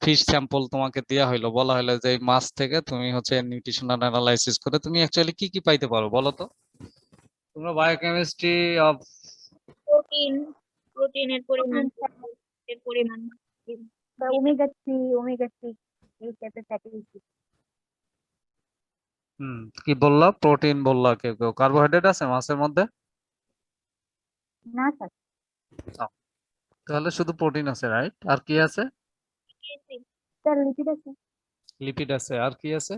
ফিশ স্যাম্পল তোমাকে দেয়া হইলো, বলা হলো যে এই মাছ থেকে তুমি হচ্ছে নিউট্রিশনাল অ্যানালাইসিস করে তুমি অ্যাকচুয়ালি কি কি পাইতে পারো বলো তো? তোমরা বায়োকেমিস্ট্রি অফ প্রোটিনের পরিমাণ, এর পরিমাণ, বা ওমেগা 3 এই টাইপের ফ্যাটি অ্যাসিড। কি বললা? প্রোটিন বললা, কেউ কেউ কার্বোহাইড্রেট আছে মাছের মধ্যে? না স্যার, তাহলে শুধু প্রোটিন আছে, রাইট? আর কি আছে? স্যার লিপিড আছে, লিপিড আছে, আর কি আছে?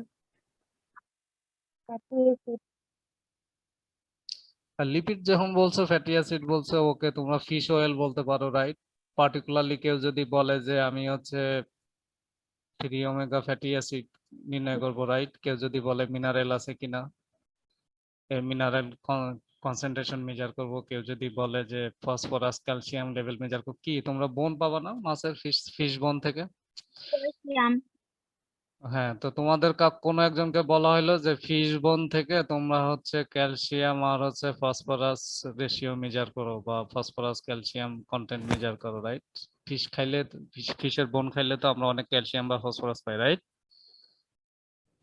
Fatty acid. আর লিপিড যখন বলছো, ফ্যাটি অ্যাসিড বলছো, ওকে তোমরা ফিশ অয়েল বলতে পারো, রাইট? পার্টিকুলারলি কেউ যদি বলে যে আমি হচ্ছে 3 ওমেগা ফ্যাটি অ্যাসিড নির্ণয় করবো, রাইট? কেউ যদি বলে মিনারেল আছে কিনা, মিনারেল কনসেন্ট্রেশন মেজার করব, কেউ যদি বলে যে ফসফরাস ক্যালসিয়াম লেভেল মেজার করব, কি তোমরা বোন পাবা না মাছের ফিশ বোন থেকে? ক্যালসিয়াম। হ্যাঁ, তো তোমাদের কোনো একজনকে বলা হলো যে ফিশ বোন থেকে তোমরা হচ্ছে ক্যালসিয়াম আর হচ্ছে ফসফরাস রেশিও মেজার করো বা ফসফরাস ক্যালসিয়াম কন্টেন্ট মেজার করো, রাইট? ফিশ খাইলে, ফিশের বোন খাইলে তো আমরা অনেক ক্যালসিয়াম বা ফসফরাস পাই, right?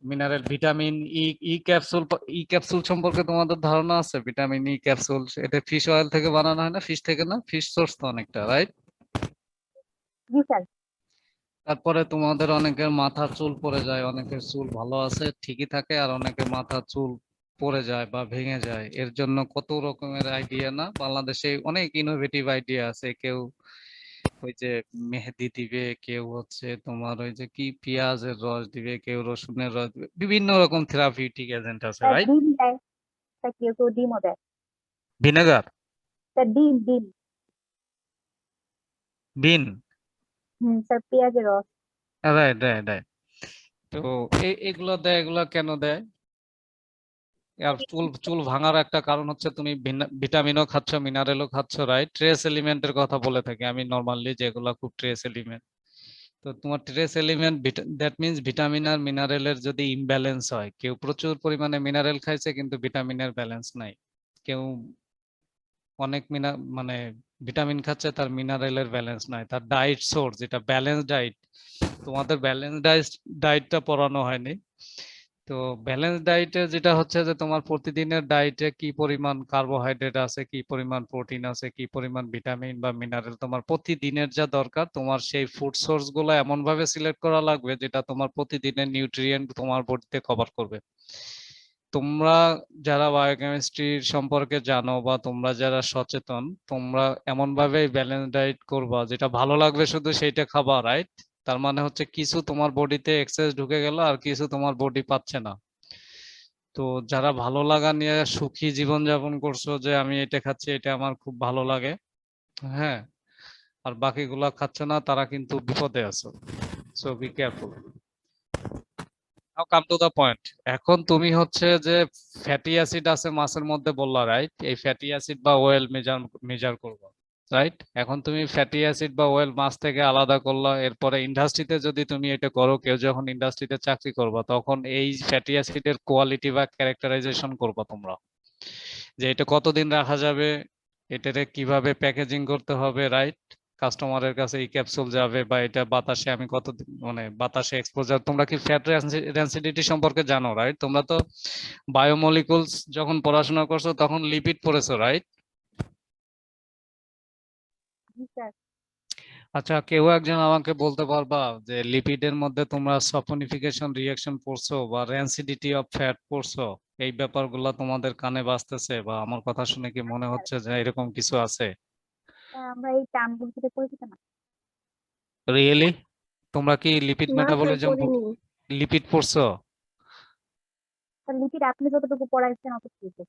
Mineral, vitamin E, E capsule সম্পর্কে তোমাদের ধারণা আছে? ভিটামিন ই ক্যাপসুল, এটা ফিশ অয়েল থেকে বানানো হয় না? ফিশ থেকে না? ফিশ সোর্স তো অনেকটা, রাইট? জি স্যার। তারপরে তোমাদের অনেকের মাথা চুল পড়ে যায়, অনেকের চুল ভালো আছে ঠিকই থাকে, আর অনেকের মাথা চুল পড়ে যায় বা ভেঙে যায়। এর জন্য কত রকমের আইডিয়া না বাংলাদেশে, অনেক ইনোভেটিভ আইডিয়া আছে। কেউ ওই যে মেহেদি দিবে, কেউ হচ্ছে তোমার ওই যে কি পেঁয়াজের রস দিবে, কেউ রসুনের রস দিবে, বিভিন্ন রকম থেরাপিউটিক এজেন্ট আছে, স্যার রাইট? ডিম দেয়, স্যার কেউ কেউ ডিমও দেয়। ভিনেগার, স্যার ডিম। বিন, স্যার পেঁয়াজের রস। Right right right. তো এগুলো দেয়, এগুলো কেন দেয়? আর চুল চুল ভাঙার একটা কারণ হচ্ছে তুমি ভিটামিনও খাচ্ছ, মিনারেলও খাচ্ছ, রাইট? ট্রেস এলিমেন্টের কথা বলে থাকি আমি নর্মালি, যেগুলো খুব ট্রেস এলিমেন্ট। তো তোমার trace element, that means vitamin আর মিনারেলের যদি ইমব্যালেন্স হয়, কেউ প্রচুর পরিমাণে মিনারেল খাইছে কিন্তু ভিটামিনের ব্যালেন্স নাই, কেউ অনেক মানে ভিটামিন খাচ্ছে তার মিনারেলের ব্যালেন্স নাই, তার ডায়েট সোর্স যেটা ব্যালেন্স ডায়েট, তোমাদের ব্যালেন্স ডায়েটটা পড়ানো হয়নি। তো ব্যালেন্স ডায়েটে যেটা হচ্ছে যে তোমার প্রতিদিনের ডায়েটে কি পরিমাণ কার্বোহাইড্রেট আছে, কি পরিমাণ প্রোটিন আছে, কি পরিমাণ ভিটামিন বা মিনারেল তোমার প্রতিদিনের যা দরকার, তোমার সেই ফুড সোর্স গুলো এমন ভাবে সিলেক্ট করা লাগবে যেটা তোমার প্রতিদিনের নিউট্রিয়েন্ট তোমার বডিতে কভার করবে। তোমরা যারা বায়োকেমিস্ট্রির সম্পর্কে জানো বা তোমরা যারা সচেতন, তোমরা এমন ভাবে ব্যালেন্স ডায়েট করবা যেটা ভালো লাগবে শুধু সেইটা খাবা, রাইট? তার মানে হচ্ছে কিছু তোমার বডিতে এক্সেস ঢুকে গেল আর কিছু তোমার বডি পাচ্ছে না। তো যারা ভালো লাগা নিয়ে সুখী জীবন যাপন করছো, যে আমি এটা খাচ্ছি, এটা আমার খুব ভালো লাগে, হ্যাঁ, আর বাকিগুলা খাচ্ছ না, তারা কিন্তু বিপদে আছো। So be careful. Now come to the point. এখন তুমি হচ্ছে যে ফ্যাটি অ্যাসিড আছে মাছের মধ্যে বললা, রাইট? এই ফ্যাটি অ্যাসিড বা অয়েল মেজার করবা, রাইট? এখন তুমি ফ্যাটি অ্যাসিড বা অয়েল মাছ থেকে আলাদা করলা, এরপরে ইন্ডাস্ট্রিতে যদি তুমি এটা করো, কেউ যখন ইন্ডাস্ট্রিতে চাকরি করবা, তখন এই ফ্যাটি অ্যাসিডের কোয়ালিটি বা ক্যারেক্টারাইজেশন করবা তোমরা, যে এটা কতদিন রাখা যাবে, এটারে কিভাবে প্যাকেজিং করতে হবে, রাইট? কাস্টমারের কাছে এই ক্যাপসুল যাবে বা এটা বাতাসে আমি কত মানে বাতাসে এক্সপোজার, তোমরা কি ফ্যাট ডেনসিটি সম্পর্কে জানো, রাইট? তোমরা তো বায়োমলিকুলস যখন পড়াশোনা করছো তখন লিপিড পড়েছো, রাইট? জি স্যার। আচ্ছা, কেউ একজন আমাকে বলতে পারবা যে লিপিডের মধ্যে তোমরা সফনিফিকেশন রিঅ্যাকশন পড়ছো বা র্যান্সিডিটি অফ ফ্যাট পড়ছো? এই ব্যাপারগুলো তোমাদের কানে বাজতেছে বা আমার কথা শুনে কি মনে হচ্ছে যে এরকম কিছু আছে? স্যার আমরা এই টার্মগুলোর সাথে পরিচিত না। রিয়েলি? তোমরা কি লিপিড না স্যার মেটাবলিজম পড়িনি। লিপিড পড়ছো? স্যার লিপিড আপনি যতটুকু পড়াইছেন অতটুকু।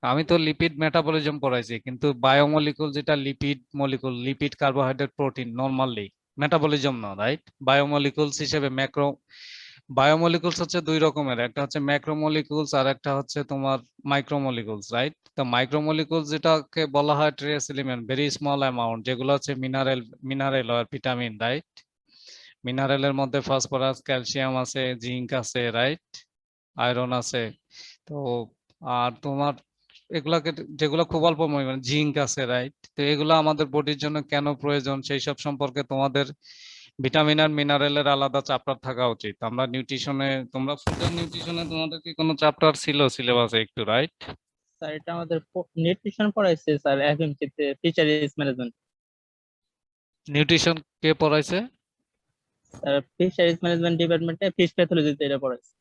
আমি তো লিপিড মেটাবলিজম পড়াইছি, কিন্তু বায়োমলিকুল যেটা lipid molecule, lipid carbohydrate protein normally metabolism না, রাইট? বায়োমলিকুলস হিসেবে ম্যাক্রো বায়োমলিকুলস হচ্ছে দুই রকমের, একটা হচ্ছে ম্যাক্রোমলিকুলস আর একটা হচ্ছে তোমার মাইক্রোমলিকুলস, রাইট? তো মাইক্রোমলিকুলস যেটাকে বলা হয় trace element, very small amount, যেগুলো হচ্ছে মিনারেল আর ভিটামিন, রাইট? মিনারেলের মধ্যে ফসফরাস, ক্যালসিয়াম আছে, জিঙ্ক আছে, রাইট? আয়রন আছে। তো আর তোমার এগুলাকে, যেগুলো খুব অল্প পরিমাণে জিঙ্ক আছে, রাইট? তো এগুলো আমাদের বডির জন্য কেন প্রয়োজন সেই সব সম্পর্কে তোমাদের ভিটামিন আর মিনারেলের আলাদা চ্যাপ্টার থাকা উচিত। আমরা নিউট্রিশনে, তোমরা ফুড এন্ড নিউট্রিশনে তোমাদের কি কোনো চ্যাপ্টার ছিল সিলেবাসে একটু, রাইট? স্যার এটা আমাদের নিউট্রিশন পড়াইছে স্যার, এফএমসি তে ফিশারিজ ম্যানেজমেন্ট। নিউট্রিশন কে পড়াইছে? স্যার ফিশারিজ ম্যানেজমেন্ট ডিপার্টমেন্টে ফিশ প্যাথোলজিতে এটা পড়াইছে।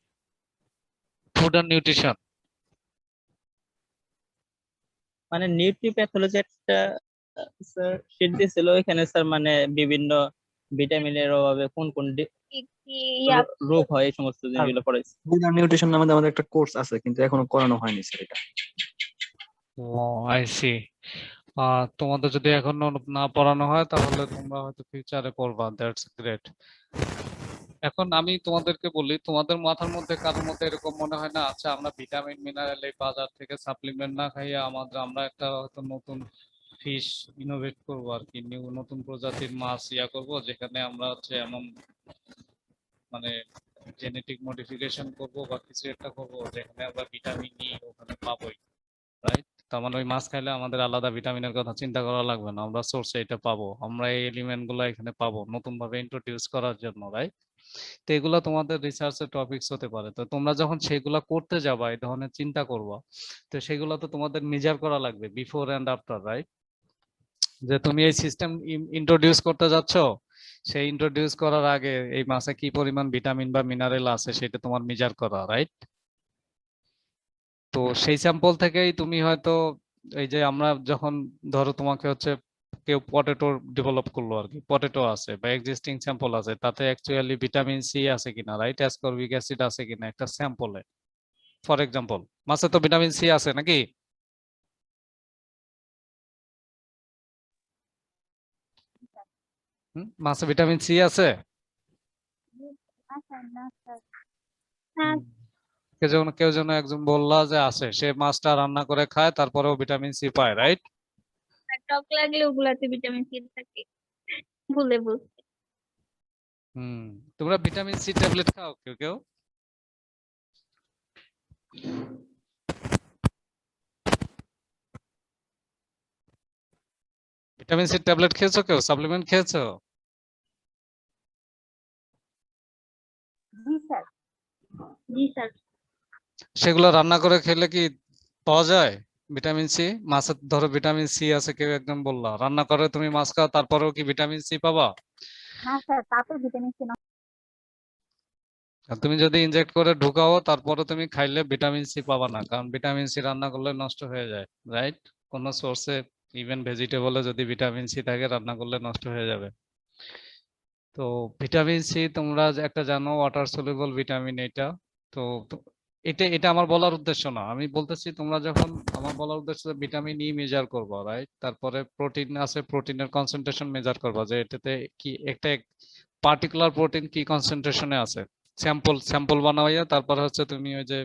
ফুড এন্ড নিউট্রিশন মানে নিউট্রি প্যাথোলজি একটা স্যার শীট দিয়েছিল, এখানে স্যার মানে বিভিন্ন ভিটামিনের অভাবে কোন কোন কি কি ইয়া রোগ হয় এই সমস্ত জিনিসগুলো পড়াইছে। ফুড অ্যান্ড নিউট্রিশন নামে আমাদের একটা কোর্স আছে, কিন্তু এখনো করানো হয়নি স্যার এটা। ও, আই সি। তোমাদের যদি এখনো না পড়ানো হয় তাহলে তোমরা হয়তো ফিউচারে পড়বা, দ্যাটস গ্রেট। এখন আমি তোমাদেরকে বলি, তোমাদের মাথার মধ্যে কারোর মধ্যে এরকম মনে হয় না, আচ্ছা আমরা ভিটামিন মিনারেল এই বাজার থেকে সাপ্লিমেন্ট না খাইয়ে আমরা একটা হয়তো নতুন ফিশ ইনোভেট করবো আর কি, নতুন প্রজাতির মাছ করব, যেখানে আমরা হচ্ছে এমন মানে জেনেটিক মডিফিকেশন করব বা কিছু একটা করব যেখানে আমরা ভিটামিন ওখানে পাবোই, রাইট? তার মানে ওই মাছ খাইলে আমাদের আলাদা ভিটামিনের কথা চিন্তা করা লাগবে না, আমরা সোর্সে এটা পাবো, আমরা এই এলিমেন্ট গুলো এখানে পাবো নতুন ভাবে ইন্ট্রোডিউস করার জন্য, রাইট? তো এগুলো তোমাদের রিসার্চের টপিকস হতে পারে। তো তোমরা যখন সেগুলো করতে যাবা, এই ধরনের চিন্তা করবা, তো সেগুলো তো তোমাদের মেজার করা লাগবে বিফোর এন্ড আফটার, রাইট? যে তুমি এই সিস্টেম ইন্ট্রোডিউস করতে যাচ্ছ, সেই ইন্ট্রোডিউস করার আগে এই মাছে কি পরিমাণ ভিটামিন বা মিনারেল আছে সেটা তোমার মেজার করা, রাইট? তো সেই স্যাম্পল থেকেই তুমি হয়তো, এই যে আমরা যখন ধরো তোমাকে হচ্ছে কেউ পটেটো ডেভেলপ করলো আর কি, পটেটো আছে বা এক্সিস্টিং স্যাম্পল আছে, তাতে অ্যাকচুয়ালি ভিটামিন সি আছে কিনা, রাইট, অ্যাসকর্বিক অ্যাসিড আছে কিনা একটা স্যাম্পলে, ফর এক্সাম্পল মাছে তো ভিটামিন সি আছে নাকি? মাছে ভিটামিন সি আছে? না স্যার, না স্যার। হ্যাঁ, কেউ যেন একজন বললা যে আছে, সে মাছটা রান্না করে খায় তারপরেও ভিটামিন সি পায়, রাইট? আর টক লাগলে ওগুলাতে ভিটামিন সি থাকে, ভুলে বলছি। তোমরা ভিটামিন সি ট্যাবলেট খাও কেউ কেউ? ভিটামিন সি ট্যাবলেট খেয়েছো কেউ? সাপ্লিমেন্ট খেয়েছো? জি স্যার। জি স্যার। সেগুলো রান্না করে খেলে কি পাওয়া যায় ভিটামিন সি? মাছের ধরো ভিটামিন সি আছে, কেউ একদম বললা রান্না করে তুমি মাছ খাও, তারপরেও কি ভিটামিন সি পাবা? না স্যার, তাতে ভিটামিন সি আর তুমি যদি ইনজেক্ট করে ঢুকাও তারপরে তুমি খাইলে ভিটামিন সি পাবা না, কারণ ভিটামিন সি রান্না করলে নষ্ট হয়ে যায়, রাইট? কোন সোর্সে, ইভেন ভেজিটেবলে যদি ভিটামিন সি থাকে রান্না করলে নষ্ট হয়ে যাবে। তো ভিটামিন সি তোমরা একটা জানো ওয়াটার সলিউবল ভিটামিন, এটা তো এটা এটা আমার বলার উদ্দেশ্য না, আমি বলতেছি তোমরা যখন, আমার বলার উদ্দেশ্য ভিটামিন ই মেজার করবা, রাইট? তারপরে প্রোটিন আছে, প্রোটিনের কনসেন্ট্রেশন মেজার করবা, যে এটাতে কি একটা পার্টিকুলার প্রোটিন কি কনসেন্ট্রেশনে আছে, স্যাম্পল বানাইয়া তারপর হচ্ছে তুমি ওই যে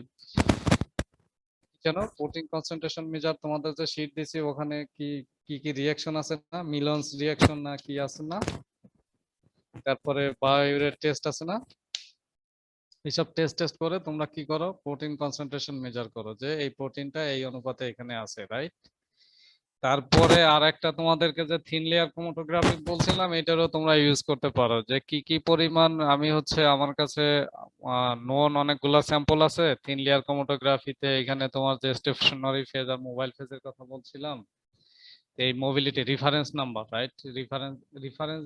কেন প্রোটিন কনসেন্ট্রেশন মেজার তোমাদের যে শীট দিছি ওখানে কি কি কি রিঅ্যাকশন আছে না, মিলন্স রিঅ্যাকশন না কি আছে না, তারপরে বায়োরেট টেস্ট আছে না, এইসব টেস্ট করে তোমরা কি করো, প্রোটিন কনসেন্ট্রেশন মেজার করো যে এই প্রোটিনটা এই অনুপাতে এখানে আছে, রাইট? তারপরে আর একটা তোমাদেরকে যে থিন লেয়ার ক্রোমাটোগ্রাফি বলছিলাম, এটারও তোমরা ইউজ করতে পারো, যে কি কি পরিমাণ, আমি হচ্ছে আমার কাছে নোন অনেকগুলো স্যাম্পল আছে থিন লেয়ার ক্রোমাটোগ্রাফিতে, এখানে তোমার যে স্টেশনারি ফেজ আর মোবাইল ফেজের কথা বলছিলাম, এই mobility reference number, right? Reference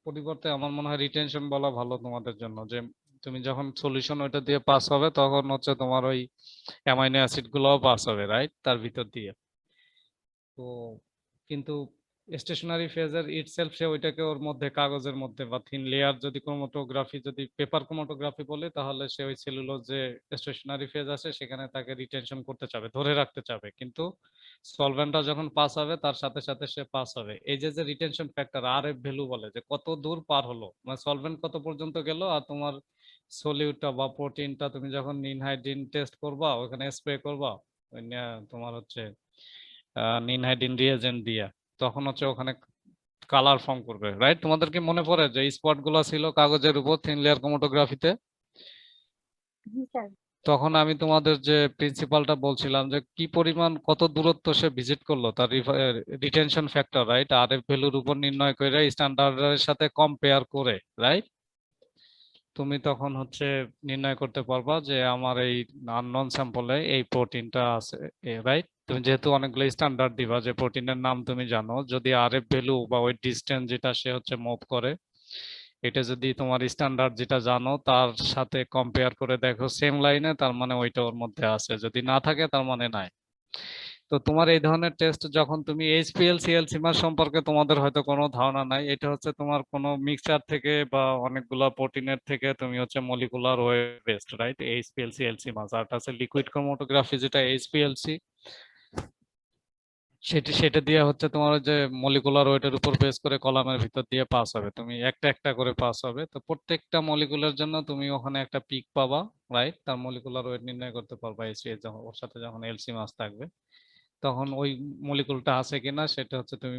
পরিবর্তে আমার মনে হয় রিটেনশন বলা ভালো তোমাদের জন্য, যে তুমি যখন সলিউশন ওইটা দিয়ে পাস হবে তখন হচ্ছে তোমার ওই অ্যামাইনো অ্যাসিড গুলোও পাস হবে, রাইট, তার ভিতর দিয়ে। তো কিন্তু স্টেশনারি ফেজের ইটসেলফ সে ওইটাকে ওর মধ্যে কাগজের মধ্যে বা থিন লেয়ার, যদি ক্রোমাটোগ্রাফি, যদি পেপার ক্রোমাটোগ্রাফি বলে, তাহলে সে ওই সেলুলোজ যে স্টেশনারি ফেজ আছে সেখানে তাকে রিটেনশন করতে চাবে, ধরে রাখতে চাবে, কিন্তু সলভেন্টটা যখন পাস হবে তার সাথে সাথে সে পাস হবে। এই যে যে রিটেনশন ফ্যাক্টর আর এফ ভ্যালু বলে, যে কত দূর পার হলো, মানে সলভেন্ট কত পর্যন্ত গেল আর তোমার সলিউটটা বা প্রোটিনটা তুমি যখন নিনহাইডিন টেস্ট করবা ওখানে স্প্রে করবা তোমার হচ্ছে নিনহাইডিন রিয়েজেন্ট দিয়ে, তখন হচ্ছে ওখানে কালার ফর্ম করবে, রাইট? তোমাদের কি মনে পড়ে যে স্পট গুলো ছিল কাগজের উপর থিন লেয়ার ক্রোমাটোগ্রাফিতে? জি স্যার। তখন আমি তোমাদের যে প্রিন্সিপালটা বলছিলাম যে কি পরিমাণ কত দূরত্ব সে ভিজিট করলো তার রিটেনশন ফ্যাক্টর, রাইট, আরএফ ভ্যালুর উপর নির্ণয় করে স্ট্যান্ডার্ডের সাথে কম্পেয়ার করে, রাইট, তুমি তখন হচ্ছে নির্ণয় করতে পারবা যে আমার এই আননোন স্যাম্পলে এই প্রোটিনটা আছে, রাইট? তুমি যেহেতু অনেকগুলো স্ট্যান্ডার্ড দিবা যে প্রোটিনের নাম তুমি জানো, যদি আরএফ ভ্যালু বা ওই ডিসটেন্স যেটা সে হচ্ছে মুভ করে এটা যদি তোমার স্ট্যান্ডার্ড যেটা জানো তার সাথে কম্পেয়ার করে দেখো সেম লাইনে, তার মানে ওইটা ওর মধ্যে আছে, যদি না থাকে তার মানে নাই। তো তোমার এই ধরনের টেস্ট যখন তুমি এইচপিএল সিএলসিমার সম্পর্কে তোমাদের হয়তো কোনো ধারণা নাই, এটা হচ্ছে তোমার কোনো মিক্সচার থেকে বা অনেকগুলা প্রোটিনের থেকে তুমি হচ্ছে molecular weight based, right? HPL সিএলসিমাস আর আছে লিকুইড ক্রোমাটোগ্রাফি যেটা এইচপিএলসি, সেটা সেটা দিয়ে হচ্ছে তোমার ওই যে মলিকুলার ওয়েটের উপর বেস করে কলামের ভিতর দিয়ে পাস হবে, তুমি একটা একটা করে পাস হবে, তো প্রত্যেকটা মলিকুলের জন্য তুমি ওখানে একটা পিক পাবা, রাইট? তার মলিকুলার ওয়েট নির্ণয় করতে পারবা এইচপিএল যখন ওর সাথে যখন এলসি মাস থাকবে, তখন ওই মলিকুলটা আছে কিনা সেটা হচ্ছে তুমি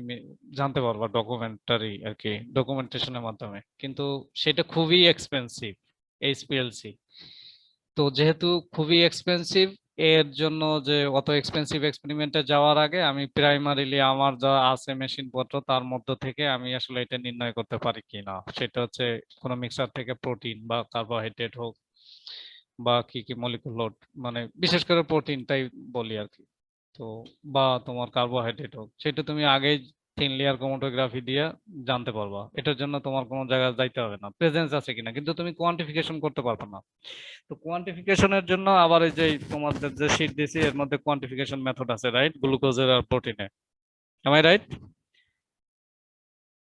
জানতে পারবা ডকুমেন্টারি আর কি, ডকুমেন্টেশনের মাধ্যমে। কিন্তু সেটা খুবই এক্সপেন্সিভ এইচপিএলসি। তো যেহেতু খুবই এক্সপেন্সিভ, এর জন্য যে অত এক্সপেন্সিভ এক্সপেরিমেন্টে যাওয়ার আগে আমি প্রাইমারিলি আমার যা আছে মেশিন পত্র তার মধ্য থেকে আমি আসলে এটা নির্ণয় করতে পারি কিনা, সেটা হচ্ছে কোনো মিক্সার থেকে প্রোটিন বা কার্বোহাইড্রেট হোক বা কি কি মলিকুল হোক, মানে বিশেষ করে প্রোটিনটাই বলি আর কি, তো বা তোমার কার্বোহাইড্রেট হোক, সেটা তুমি আগেই থিন লেয়ার ক্রোমাটোগ্রাফি দিয়ে জানতে পারবা। এটার জন্য তোমার কোনো জায়গায় যাইতে হবে না, প্রেজেন্স আছে কিনা, কিন্তু তুমি কোয়ান্টিফিকেশন করতে পারবে না। তো কোয়ান্টিফিকেশনের জন্য আবার এই যে তোমাদের যে শীট দিছি এর মধ্যে কোয়ান্টিফিকেশন মেথড আছে, রাইট, গ্লুকোজের আর প্রোটিনে, এম আই রাইট?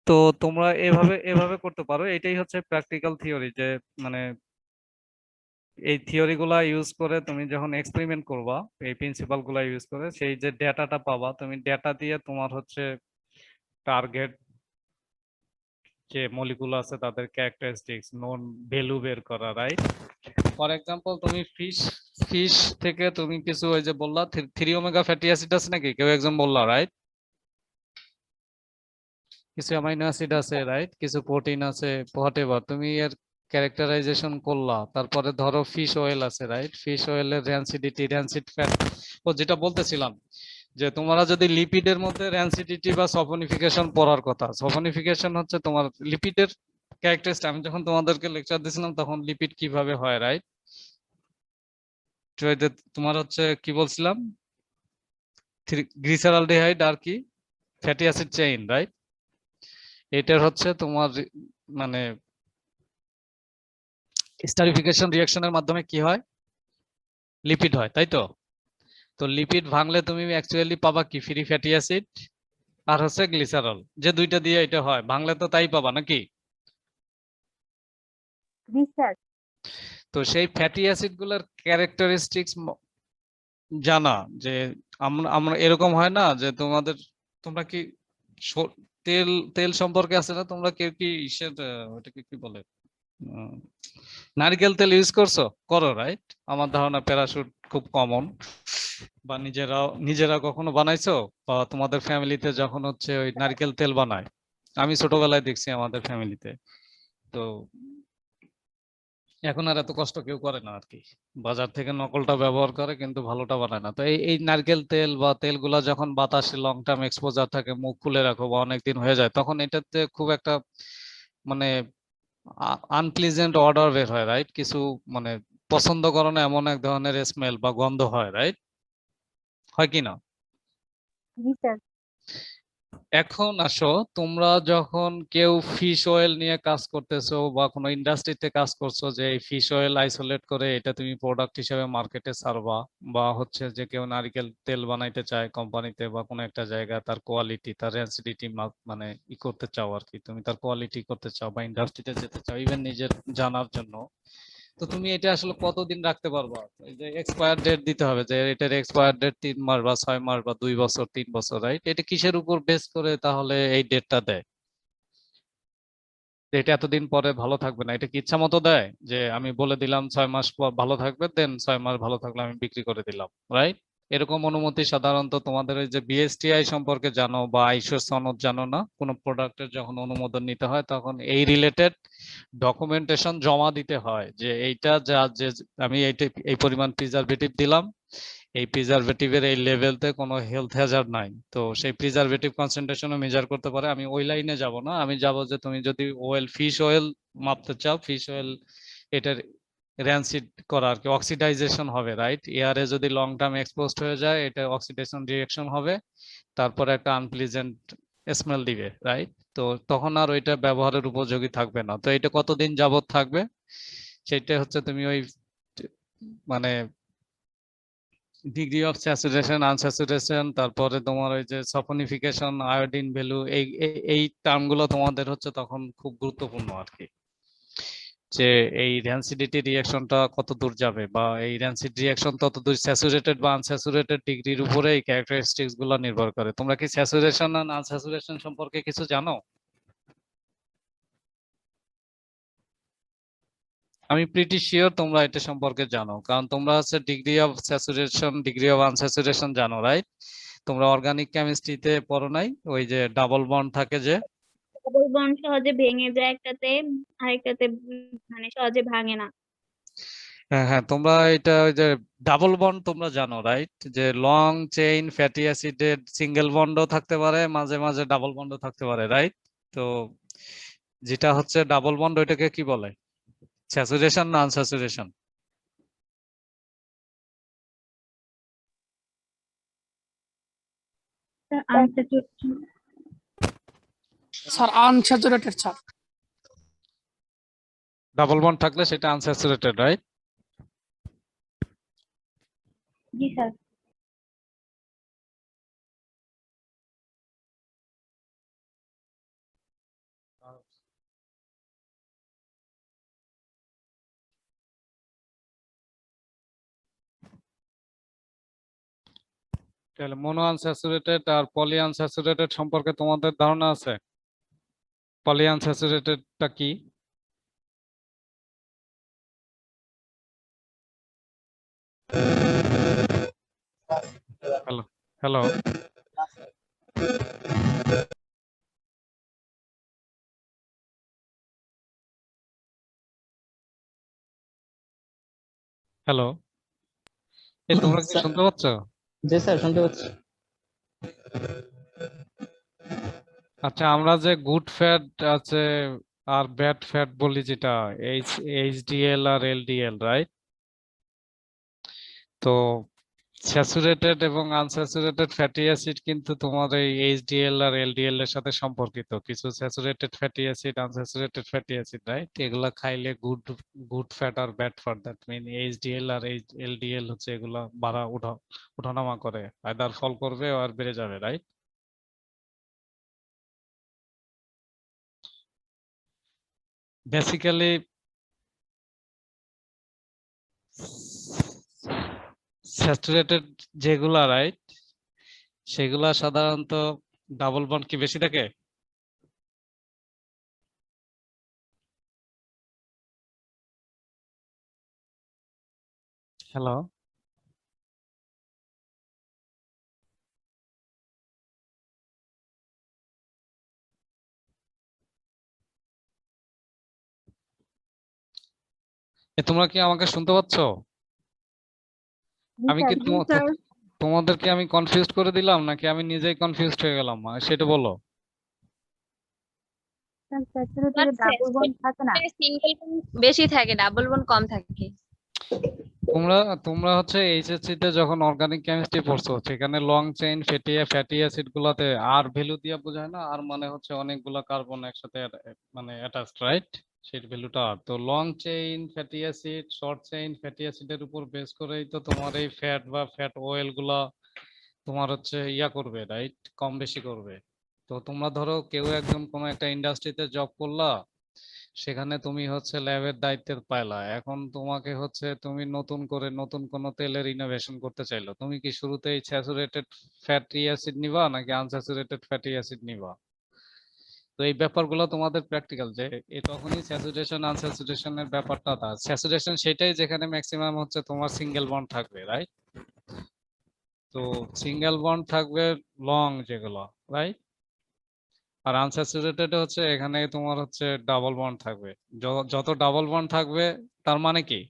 তো তোমরা এভাবে এভাবে করতে পারো, এটাই হচ্ছে প্র্যাকটিক্যাল থিওরি, যে মানে এই থিওরি গুলা ইউজ করে তুমি যখন এক্সপেরিমেন্ট করবা এই প্রিন্সিপাল গুলা ইউজ করে সেই যে ডেটাটা পাবা, তুমি ডেটা দিয়ে তোমার হচ্ছে টার্গেট যে মলিকুল আছে তাদের ক্যারেক্টারিস্টিক্স নোন ভ্যালু বের করা, রাইট? ফর এক্সাম্পল তুমি ফিশ ফিশ থেকে তুমি কিছু ওই যে বললা 3 ওমেগা ফ্যাটি অ্যাসিড আছে নাকি, কেউ একজন বললা, রাইট? কিছু অ্যামাইনো অ্যাসিড আছে, রাইট, কিছু প্রোটিন আছে, হোয়াটএভার, তুমি এর ক্যারেক্টারাইজেশন করলা, তারপরে ধরো ফিশ অয়েল আছে, রাইট? ফিশ অয়েলের র্যানসিডিটি র্যানসিড ফ্যাট, ও যেটা বলতেছিলাম যে তোমরা যদি লিপিডের মধ্যে র্যানসিডিটি বা সফনিফিকেশন পড়ার কথা, সফনিফিকেশন হচ্ছে তোমার লিপিডের ক্যারেক্টারিস্টিক, আমি যখন তোমাদেরকে লেকচার দিছিলাম তখন লিপিড কিভাবে হয়, রাইট? তোমার হচ্ছে কি বলছিলাম, গ্লিসারলডিহাইড আর কি ফ্যাটি অ্যাসিড চেইন, রাইট? এটার হচ্ছে তোমার মানে স্টারিফিকেশন রিঅ্যাকশনের মাধ্যমে কি হয়, লিপিড হয়, তাই তো? তো লিপিড ভাঙলে তুমি অ্যাকচুয়ালি পাবা কি, ফ্রি ফ্যাটি অ্যাসিড আর হচ্ছে গ্লিসারল, যে দুইটা দিয়ে এটা হয়, ভাঙলে তো তাই পাবা নাকি? জি স্যার। তো সেই ফ্যাটি অ্যাসিড গুলোর ক্যারেক্টারিস্টিক্স জানা, যে আমরা আমরা এরকম হয় না যে তোমরা কি তেল তেল সম্পর্কে আছে না, তোমরা কেউ কি ইসের ওটাকে কি বলে নারকেল তেল ইউজ করছো, করো, রাইট? আমার ধারণা প্যারাশুট খুব কমন, বা নিজেরা কখনো বানাইছো, বা তোমাদের ফ্যামিলিতে যখন হচ্ছে ওই নারকেল তেল বানায়, আমি ছোটবেলায় দেখছি আমাদের ফ্যামিলিতে। তো এখন আর এত কষ্ট কেউ করে না আর কি, বাজার থেকে নকলটা ব্যবহার করে কিন্তু ভালোটা বানায় না। তো এই এই নারকেল তেল বা তেলগুলা যখন বাতাসে লং টার্ম এক্সপোজার থাকে, মুখ খুলে রাখো বা অনেকদিন হয়ে যায়, তখন এটাতে খুব একটা মানে আনপ্লিজেন্ট অর্ডার বের হয়, রাইট? কিছু মানে পছন্দ করো না এমন এক ধরনের স্মেল বা গন্ধ হয়, রাইট? হয় কি না? জি স্যার। এখন আসো, তোমরা যখন কেউ ফিশ অয়েল নিয়ে কাজ করতেছো বা কোনো ইন্ডাস্ট্রিতে কাজ করছো, যে এই ফিশ অয়েল আইসোলেট করে এটা তুমি প্রোডাক্ট হিসেবে মার্কেটে ছাড়বা, বা হচ্ছে যে কেউ নারকেল তেল বানাইতে চায় কোম্পানিতে বা কোনো একটা জায়গায়, তার কোয়ালিটি তার রেন্সিডিটি মানে ই করতে চাও আর কি, তুমি তার কোয়ালিটি করতে চাও বা ইন্ডাস্ট্রিতে যেতে চাও ইভেন নিজের জানার জন্য, তো তুমি এটা আসলে কতদিন রাখতে পারবা? এই যে এক্সপায়ার ডেট দিতে হবে, যে এটার এক্সপায়ার ডেট 3 মাস বা 6 মাস বা 2 বছর 3 বছর, রাইট? এটা কিসের উপর বেস করে তাহলে এই ডেটটা দেয়? যে এটা এতদিন পরে ভালো থাকবে না, এটা কি ইচ্ছা মতো দেয় যে আমি বলে দিলাম 6 মাস পর ভালো থাকবে, দেন 6 মাস ভালো থাকলে আমি বিক্রি করে দিলাম, রাইট? এরকম অনুমতি সাধারণত তোমাদের ওই যে বিএসটিআই সম্পর্কে জানো বা আইসো সনদ জানো না, কোনো প্রোডাক্টের যখন অনুমোদন নিতে হয় তখন এই রিলেটেড ডকুমেন্টেশন জমা দিতে হয় যে এইটা যা যে আমি এইটা এই পরিমাণ প্রিজারভেটিভ দিলাম, এই প্রিজারভেটিভের এই লেভেলতে কোনো হেলথ হ্যাজার্ড নাই, তো সেই প্রিজারভেটিভ কনসেন্ট্রেশনও মেজার করতে পারে। আমি ওই লাইনে যাব না, আমি যাব যে তুমি যদি অয়েল ফিশ অয়েল মাপতে চাও, ফিশ অয়েল এটার র্যানসিড করা আর কি, অক্সিডাইজেশন হবে, রাইট? এয়ারে যদি লং টার্ম এক্সপোজড হয়ে যায় এটা অক্সিডেশন রিঅ্যাকশন হবে, তারপরে একটা আনপ্লিজেন্ট স্মেল দিবে, রাইট? তো তখন আর ওইটা ব্যবহারের উপযোগী থাকবে না। তো এটা কতদিন যাবত থাকবে সেটা হচ্ছে তুমি ওই মানে ডিগ্রি অফ স্যাচুরেশন, আনস্যাচুরেশন, তারপরে তোমার ওই যে সফনিফিকেশন, আয়োডিন ভ্যালু, এই টার্মগুলো তোমাদের হচ্ছে তখন খুব গুরুত্বপূর্ণ আর কি, যে এই র্যানসিডিটি রিঅ্যাকশনটা কত দূর যাবে বা এই র্যানসিড রিঅ্যাকশন তত দূর স্যাচুরেটেড বা আনস্যাচুরেটেড ডিগ্রির উপরে এই ক্যারেক্টারিস্টিক্স গুলো নির্ভর করে। তোমরা কি স্যাচুরেশন আর আনস্যাচুরেশন সম্পর্কে কিছু জানো? আমি প্রিটি শিওর তোমরা এটা সম্পর্কে জানো, কারণ তোমরা হচ্ছে degree of saturation, degree of unsaturation জানো, রাইট? তোমরা অর্গানিক কেমিস্ট্রিতে পড়ো নাই ওই যে ডাবল বন্ড থাকে যে? ডবল বন্ড সহজে ভেঙে যায় একটাতে, আরেকটাতে মানে সহজে ভাঙে না। হ্যাঁ হ্যাঁ, তোমরা এটা ওই যে ডাবল বন্ড তোমরা জানো, রাইট? যে লং চেইন ফ্যাটি অ্যাসিডের সিঙ্গেল বন্ডও থাকতে পারে, মাঝে মাঝে ডাবল বন্ডও থাকতে পারে, রাইট? তো যেটা হচ্ছে ডাবল বন্ড ওইটাকে কি বলে, স্যাচুরেশন না unsaturation? Unsaturation. Sir unsaturated sir. Double bond থাকলে সেটা আনস্যাচুরেটেড, রাইট? জি স্যার। তাহলে মনো আনস্যাচুরেটেড আর পলি আনস্যাচুরেটেড সম্পর্কে তোমাদের ধারণা আছে? পলি আনস্যাচুরেটেডটা কি? হ্যালো হ্যালো, হ্যালো, এই তোমরা কি স্যার, শুনতে পাচ্ছ? জি স্যার শুনতে পাচ্ছি। আচ্ছা, আমরা যে গুড ফ্যাট আছে আর ব্যাড ফ্যাট বলি যেটা এইচডিএল আর এলডিএল, রাইট? তো স্যাচুরেটেড এবং আনস্যাচুরেটেড ফ্যাটি অ্যাসিড কিন্তু তোমার এই এইচডিএল আর এলডিএল এর সাথে সম্পর্কিত। কিছু saturated fatty acid, unsaturated fatty acid, right? এগুলা খাইলে গুড গুড ফ্যাট আর bad fat, that mean HDL আর এলডিএল হচ্ছে এগুলা বাড়া ওঠানামা করে, আইদার ফল করবে আর বেড়ে যাবে, রাইট? বেসিক্যালি স্যাচুরেটেড যেগুলা, রাইট, সেগুলা সাধারণত ডাবল বন্ড কি বেশি থাকে? হ্যালো, তোমরা কি আমাকে শুনতে পাচ্ছ? জি আমি স্যার। কি জি স্যার। তোমাদেরকে আমি কনফিউজ করে দিলাম নাকি আমি নিজেই কনফিউজড হয়ে গেলাম, সেটা বলো। স্যার স্যাচুরেটেড ডাবল বন্ড থাকে না। সিঙ্গেল বন্ড বেশি থাকে, ডাবল বন্ড কম থাকে। তোমরা তোমরা হচ্ছে এইচএসসি তে যখন অর্গানিক কেমিস্ট্রি পড়ছো সেখানে লং চেইন ফ্যাটি অ্যাসিড গুলাতে আর ভ্যালু দিয়ে বোঝায় না? আর মানে হচ্ছে অনেকগুলা কার্বন একসাথে মানে অ্যাটাচড, রাইট? সেই ভ্যালুটা আর। তো long chain fatty acid, short chain fatty অ্যাসিডের উপর বেস করেই তো তোমার এই ফ্যাট বা ফ্যাট অয়েল গুলা তোমার হচ্ছে ইয়া করবে, রাইট? কম বেশি করবে। তো তোমরা ধরো কেউ একজন কোনো একটা ইন্ডাস্ট্রিতে জব করলা, সেখানে তুমি হচ্ছে ল্যাবের দায়িত্বের পাইলা, এখন তোমাকে হচ্ছে তুমি নতুন করে নতুন কোনো তেলের ইনোভেশন করতে চাইলো, তুমি কি শুরুতেই স্যাচুরেটেড ফ্যাটি অ্যাসিড নিবা নাকি আনস্যাচুরেটেড ফ্যাটি অ্যাসিড নিবা? তো এই ব্যাপারগুলো তোমাদের প্র্যাকটিক্যাল যে তখনই স্যাচুরেশন আনস্যাচুরেশনের ব্যাপারটা স্যাচুরেশন সেটাই যেখানে ম্যাক্সিমাম হচ্ছে তোমার সিঙ্গেল বন্ড থাকবে, রাইট? তো সিঙ্গেল বন্ড থাকবে লং যেগুলো, রাইট? আর আনস্যাচুরেটেড হচ্ছে এখানে তোমার হচ্ছে ডাবল বন্ড থাকবে। যত ডাবল বন্ড থাকবে তার মানে কি,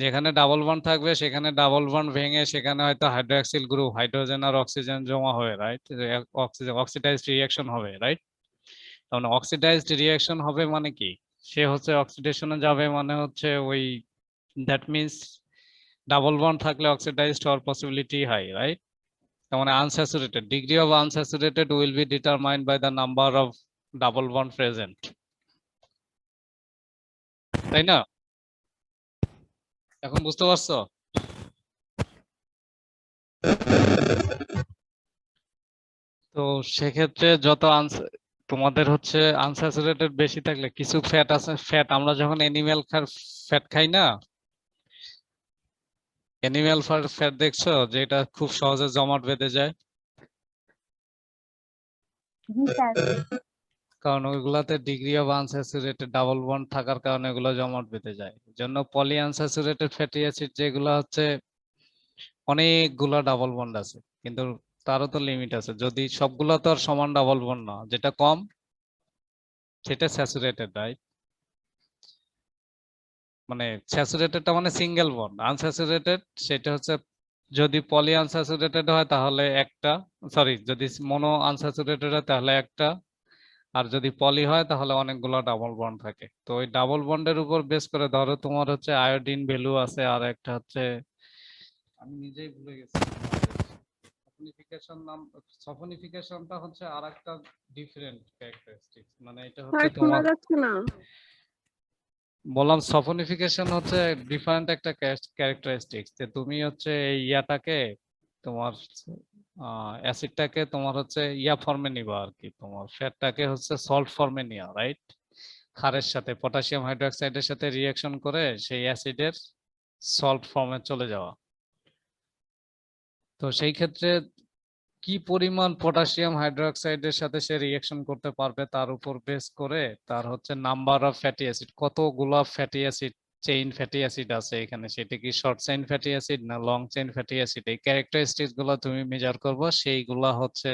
যেখানে ডাবল বন্ড থাকবে সেখানে ডাবল বন্ড ভেঙে সেখানে হয়তো হাইড্রোক্সিল গ্রুপ হাইড্রোজেন আর অক্সিজেন জমা হবে, রাইট? অক্সিজেন অক্সিডাইজড রিঅ্যাকশন হবে, রাইট? তার মানে অক্সিডাইজড রিঅ্যাকশন হবে মানে কি, সে হচ্ছে অক্সিডেশনে যাবে মানে হচ্ছে ওই দ্যাট মিন্স ডাবল বন্ড থাকলে অক্সিডাইজড হওয়ার পসিবিলিটি হাই, রাইট? তার মানে unsaturated degree of unsaturated will be determined by the number of double bond present, তাই না? এখন বুঝতে পারছো? তো সেক্ষেত্রে যত তোমাদের হচ্ছে আনস্যাচুরেটেড বেশি থাকলে কিছু ফ্যাট আছে, ফ্যাট আমরা যখন অ্যানিমেল ফ্যাট খাই না, অ্যানিমেল ফ্যাট দেখছো যে এটা খুব সহজে জমাট বেঁধে যায়, জি স্যার। কারণ ওইগুলাতে degree of unsaturated double bond থাকার কারণে এগুলো জমাট বেঁধে যায়। জন্য পলি আনস্যাচুরেটেড ফ্যাটি অ্যাসিড যেগুলো হচ্ছে অনেকগুলো ডাবল বন্ড আছে, কিন্তু তারও তো লিমিট আছে, যদি সবগুলো তো আর সমান ডাবল বন্ড না, যেটা কম সেটা স্যাচুরেটেড, রাইট? মানে স্যাচুরেটেডটা মানে সিঙ্গেল বন্ড, আনস্যাচুরেটেড সেটা হচ্ছে যদি পলি আনস্যাচুরেটেড হয় তাহলে একটা, সরি যদি মনো আনস্যাচুরেটেড হয় তাহলে একটা, আর যদি পলি হয় তাহলে অনেকগুলো ডাবল বন্ড থাকে। তো ওই ডাবল বন্ডের উপর বেস করে ধরো তোমার হচ্ছে আয়োডিন ভ্যালু আছে, আর একটা হচ্ছে আমি নিজেই ভুলে গেছি সাফনিফিকেশন নাম, সাফনিফিকেশনটা হচ্ছে আরেকটা ডিফারেন্ট ক্যারেক্টারিস্টিক্স, মানে এটা স্যার হচ্ছে শোনা তোমার যাচ্ছে না। বললাম সাফনিফিকেশন হচ্ছে ডিফারেন্ট একটা ক্যারেক্টারিস্টিক্স, যে তুমি হচ্ছে এই ইয়াটাকে তোমার অ্যাসিডটাকে তোমার হচ্ছে ইয়া ফর্মে নিবা আর কি, তোমার ফ্যাটটাকে হচ্ছে সল্ট ফর্মে নিয়া, রাইট? ক্ষারের সাথে পটাশিয়াম হাইড্রোক্সাইডের সাথে রিঅ্যাকশন করে সেই অ্যাসিডের সল্ট ফর্মে চলে যাওয়া। তো সেই ক্ষেত্রে কি পরিমাণ পটাশিয়াম হাইড্রোক্সাইডের সাথে সে রিঅ্যাকশন করতে পারবে তার উপর বেস করে তার হচ্ছে নাম্বার অফ ফ্যাটি অ্যাসিড, কতগুলো fatty acid chain fatty acid আছে এখানে, সেটা কি শর্ট চেইন ফ্যাটি অ্যাসিড না লং চেইন ফ্যাটি অ্যাসিড, এই ক্যারেক্টারিস্টিক্স গুলো তুমি মেজার করবে, সেইগুলা হচ্ছে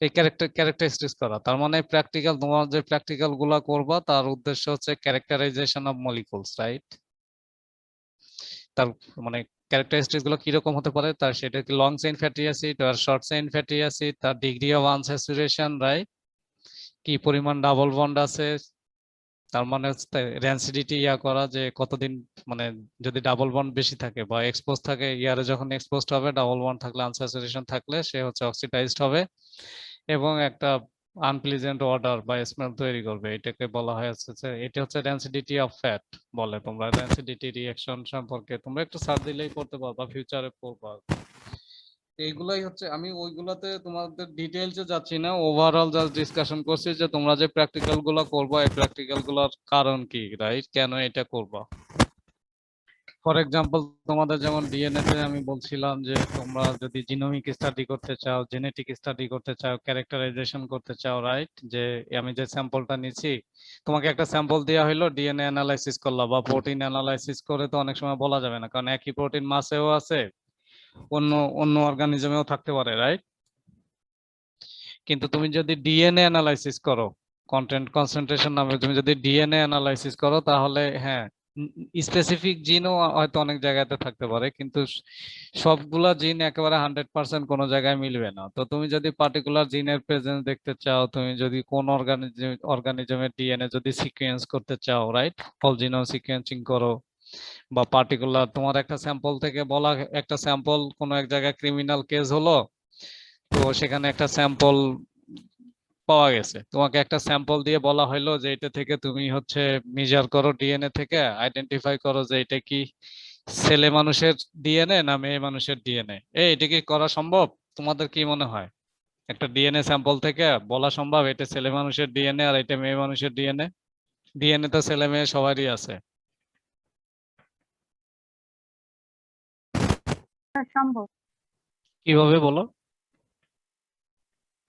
এই ক্যারেক্টারিস্টিক্স করা। তার মানে প্র্যাকটিক্যাল, তোমার যে প্র্যাকটিক্যাল গুলা করবা তার উদ্দেশ্য হচ্ছে ক্যারেক্টারাইজেশন অফ মলিকুলস, রাইট? তার মানে ক্যারেক্টারিস্টিক্স গুলো কিরকম হতে পারে, তার সেটা কি লং চেইন ফ্যাটি অ্যাসিড আর শর্ট চেইন ফ্যাটি অ্যাসিড, তার ডিগ্রি অফ আনস্যাচুরেশন, রাইট? কি পরিমাণ ডাবল বন্ড আছে, তার মানে হচ্ছে ডেনসিটি ইয়া করা যে কতদিন, মানে যদি ডাবল বন্ড বেশি থাকে বা এক্সপোজ থাকে, ইয়ারে যখন এক্সপোজড হবে ডাবল বন্ড থাকলে আনস্যাচুরেশন থাকলে সে হচ্ছে অক্সিডাইজড হবে এবং একটা আনপ্লিজেন্ট অর্ডার বা স্মেল তৈরি করবে, এটাকে বলা হয় হচ্ছে এটা হচ্ছে ডেনসিটি অফ ফ্যাট বলে। তোমরা ডেনসিটি রিঅ্যাকশন সম্পর্কে তোমরা একটু সার্চ দিলেই পড়তে পারবা, ফিউচারে পড়বা। এইগুলাই হচ্ছে, আমি ওইগুলাতে তোমাদের ডিটেইলসে যাচ্ছি না, ওভারঅল জাস্ট ডিসকাশন করছি যে তোমরা যে প্র্যাকটিক্যাল গুলো করবা এই প্র্যাকটিক্যাল গুলোর কারণ কি, রাইট? কেন এটা করবা? ফর এক্সাম্পল তোমাদের যেমন ডিএনএ তে আমি বলছিলাম যে তোমরা যদি জিনোমিক স্টাডি করতে চাও, জেনেটিক স্টাডি করতে চাও, ক্যারেক্টারাইজেশন করতে চাও, রাইট? যে আমি যে স্যাম্পলটা নিচ্ছি, তোমাকে একটা স্যাম্পল দেওয়া হলো, ডিএনএ অ্যানালাইসিস করলা বা প্রোটিন অ্যানালাইসিস করে, তো অনেক সময় বলা যাবে না, কারণ একই প্রোটিন মাছেও আছে, অন্য অন্য অর্গানিজমেও থাকতে পারে, রাইট? কিন্তু তুমি যদি ডিএনএ অ্যানালাইসিস করো, কন্টেন্ট কনসেন্ট্রেশন নামে তুমি যদি ডিএনএ অ্যানালাইসিস করো, তাহলে হ্যাঁ স্পেসিফিক জিনও হয়তো অনেক জায়গাতে থাকতে পারে, কিন্তু সবগুলা জিন একেবারে 100% কোনো জায়গায় মিলবে না। তো তুমি যদি পার্টিকুলার জিনের প্রেজেন্স দেখতে চাও, তুমি যদি কোন অর্গানিজমের ডিএনএ যদি সিকোয়েন্স করতে চাও, রাইট? হোল জিনোম সিকোয়েন্সিং করো, বা পার্টিকুলার তোমার একটা স্যাম্পল থেকে বলা, একটা স্যাম্পল কোনো এক জায়গায় ক্রিমিনাল কেস হলো, তো সেখানে একটা স্যাম্পল পাওয়া গেছে, তোমাকে একটা স্যাম্পল দিয়ে বলা হলো যে এটা থেকে তুমি হচ্ছে মেজার করো, ডিএনএ থেকে আইডেন্টিফাই করো যে এটা কি ছেলে মানুষের ডিএনএ না মেয়ে মানুষের ডিএনএ। এটা কি করা সম্ভব? তোমাদের কি মনে হয় একটা ডিএনএ স্যাম্পল থেকে বলা সম্ভব এটা ছেলে মানুষের ডিএনএ আর এটা মেয়ে মানুষের ডিএনএ? ডিএনএ তো ছেলে মেয়ে সবারই আছে। স্যার সম্ভব। কিভাবে বলো?